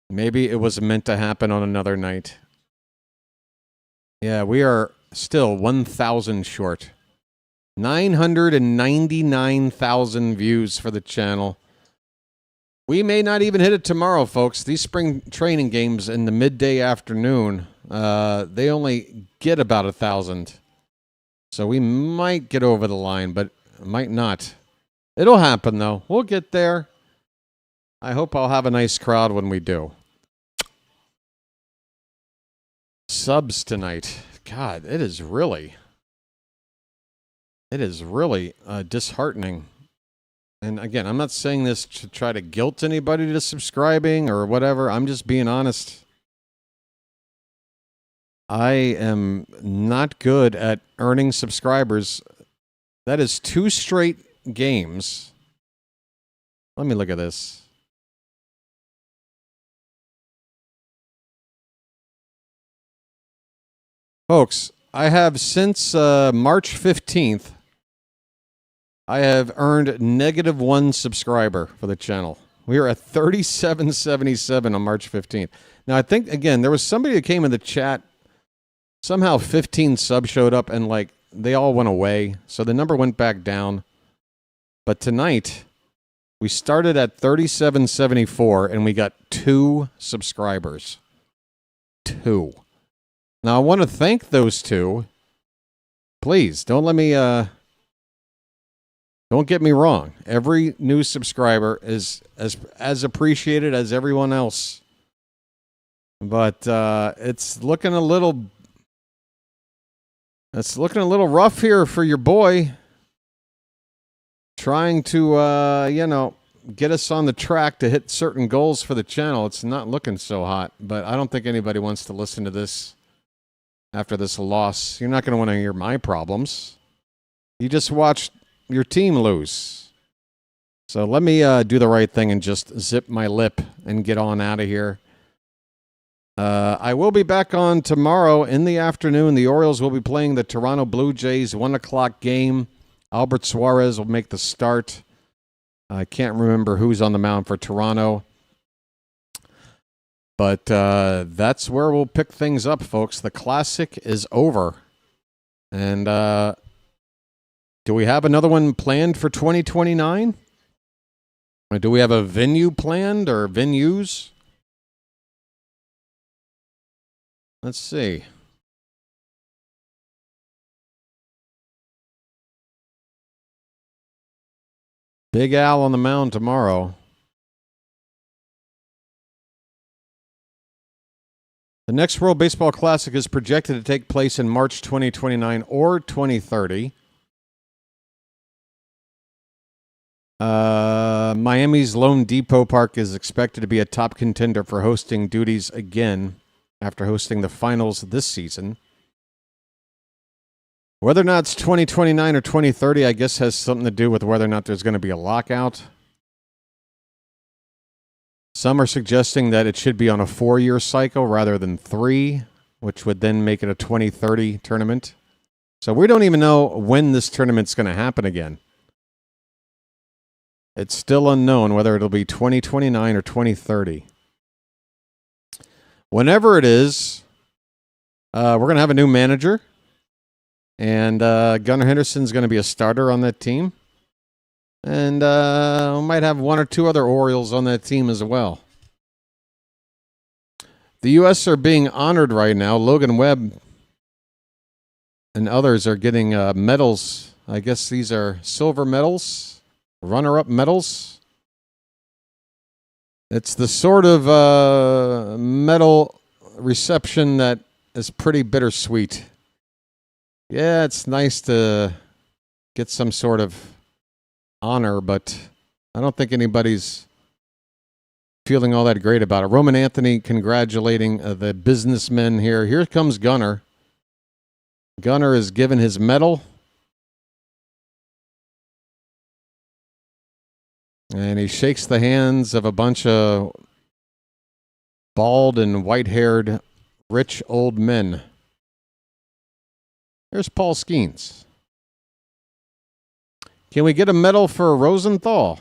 Maybe it was meant to happen on another night. Yeah, we are still 1,000 short. 999,000 views for the channel. We may not even hit it tomorrow, folks. These spring training games in the midday afternoon, they only get about 1,000. So we might get over the line, but might not. It'll happen, though. We'll get there. I hope I'll have a nice crowd when we do. Subs tonight. God, it is really disheartening. And again, I'm not saying this to try to guilt anybody to subscribing or whatever. I'm just being honest. I am not good at earning subscribers. That is 2 straight games. Let me look at this. Folks, I have since March 15th, I have earned -1 subscriber for the channel. We are at 3777 on March 15th. Now, I think, again, there was somebody that came in the chat. Somehow 15 subs showed up and, like, they all went away. So the number went back down. But tonight, we started at 3774 and we got 2 subscribers. 2. Now, I want to thank those 2. Please, don't let me, don't get me wrong. Every new subscriber is as appreciated as everyone else. But it's looking a little rough here for your boy. Trying to, get us on the track to hit certain goals for the channel. It's not looking so hot, but I don't think anybody wants to listen to this after this loss. You're not going to want to hear my problems. You just watched your team lose. So let me do the right thing and just zip my lip and get on out of here. I will be back on tomorrow in the afternoon. The Orioles will be playing the Toronto Blue Jays, 1 o'clock game. Albert Suarez will make the start. I can't remember who's on the mound for Toronto. But that's where we'll pick things up, folks. The Classic is over. And do we have another one planned for 2029? Or do we have a venue planned or venues? Let's see. Big Al on the mound tomorrow. The next World Baseball Classic is projected to take place in March 2029 or 2030. Miami's Lone Depot Park is expected to be a top contender for hosting duties again after hosting the finals this season. Whether or not it's 2029 or 2030, I guess has something to do with whether or not there's going to be a lockout. Some are suggesting that it should be on a 4-year cycle rather than 3, which would then make it a 2030 tournament. So we don't even know when this tournament's going to happen again. It's still unknown whether it'll be 2029 or 2030. Whenever it is, we're going to have a new manager. And Gunnar Henderson's going to be a starter on that team. And we might have 1 or 2 other Orioles on that team as well. The U.S. are being honored right now. Logan Webb and others are getting medals. I guess these are silver medals, runner-up medals. It's the sort of medal reception that is pretty bittersweet. Yeah, it's nice to get some sort of honor, but I don't think anybody's feeling all that great about it. Roman Anthony congratulating the businessmen here. Here comes Gunnar. Gunnar is given his medal. And he shakes the hands of a bunch of bald and white-haired rich old men. There's Paul Skeens. Can we get a medal for Rosenthal?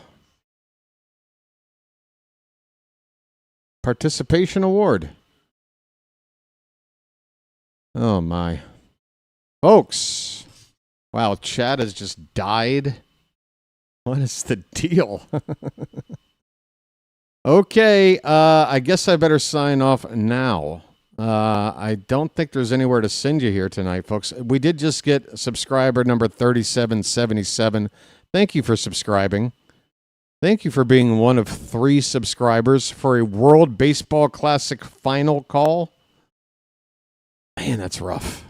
Participation award. Oh, my. Folks. Wow, chat has just died. What is the deal? Okay, I guess I better sign off now. I don't think there's anywhere to send you here tonight, folks. We did just get subscriber number 3777. Thank you for subscribing. Thank you for being one of 3 subscribers for a World Baseball Classic final call. Man, that's rough.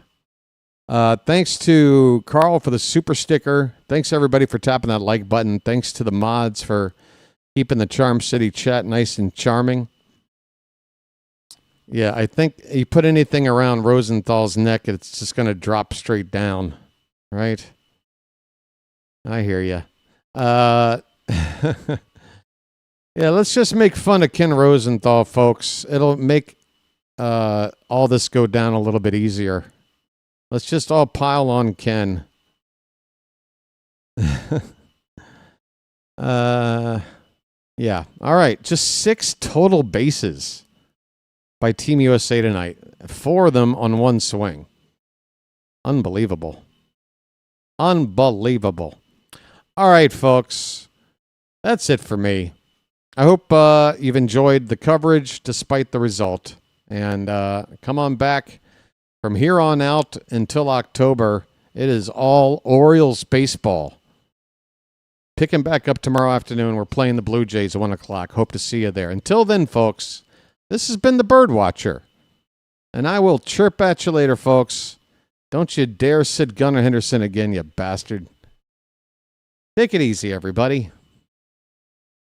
Thanks to Carl for the super sticker. Thanks, everybody, for tapping that like button. Thanks to the mods for keeping the Charm City chat nice and charming. Yeah, I think you put anything around Rosenthal's neck, it's just going to drop straight down, right? I hear you. Yeah, let's just make fun of Ken Rosenthal, folks. It'll make all this go down a little bit easier. Let's just all pile on Ken. Yeah. All right. Just 6 total bases by Team USA tonight. 4 of them on one swing. Unbelievable. Unbelievable. All right, folks. That's it for me. I hope you've enjoyed the coverage despite the result. And come on back from here on out until October. It is all Orioles baseball. Picking back up tomorrow afternoon. We're playing the Blue Jays at 1 o'clock. Hope to see you there. Until then, folks, this has been the BirdWatcher. And I will chirp at you later, folks. Don't you dare sit Gunnar Henderson again, you bastard. Take it easy, everybody.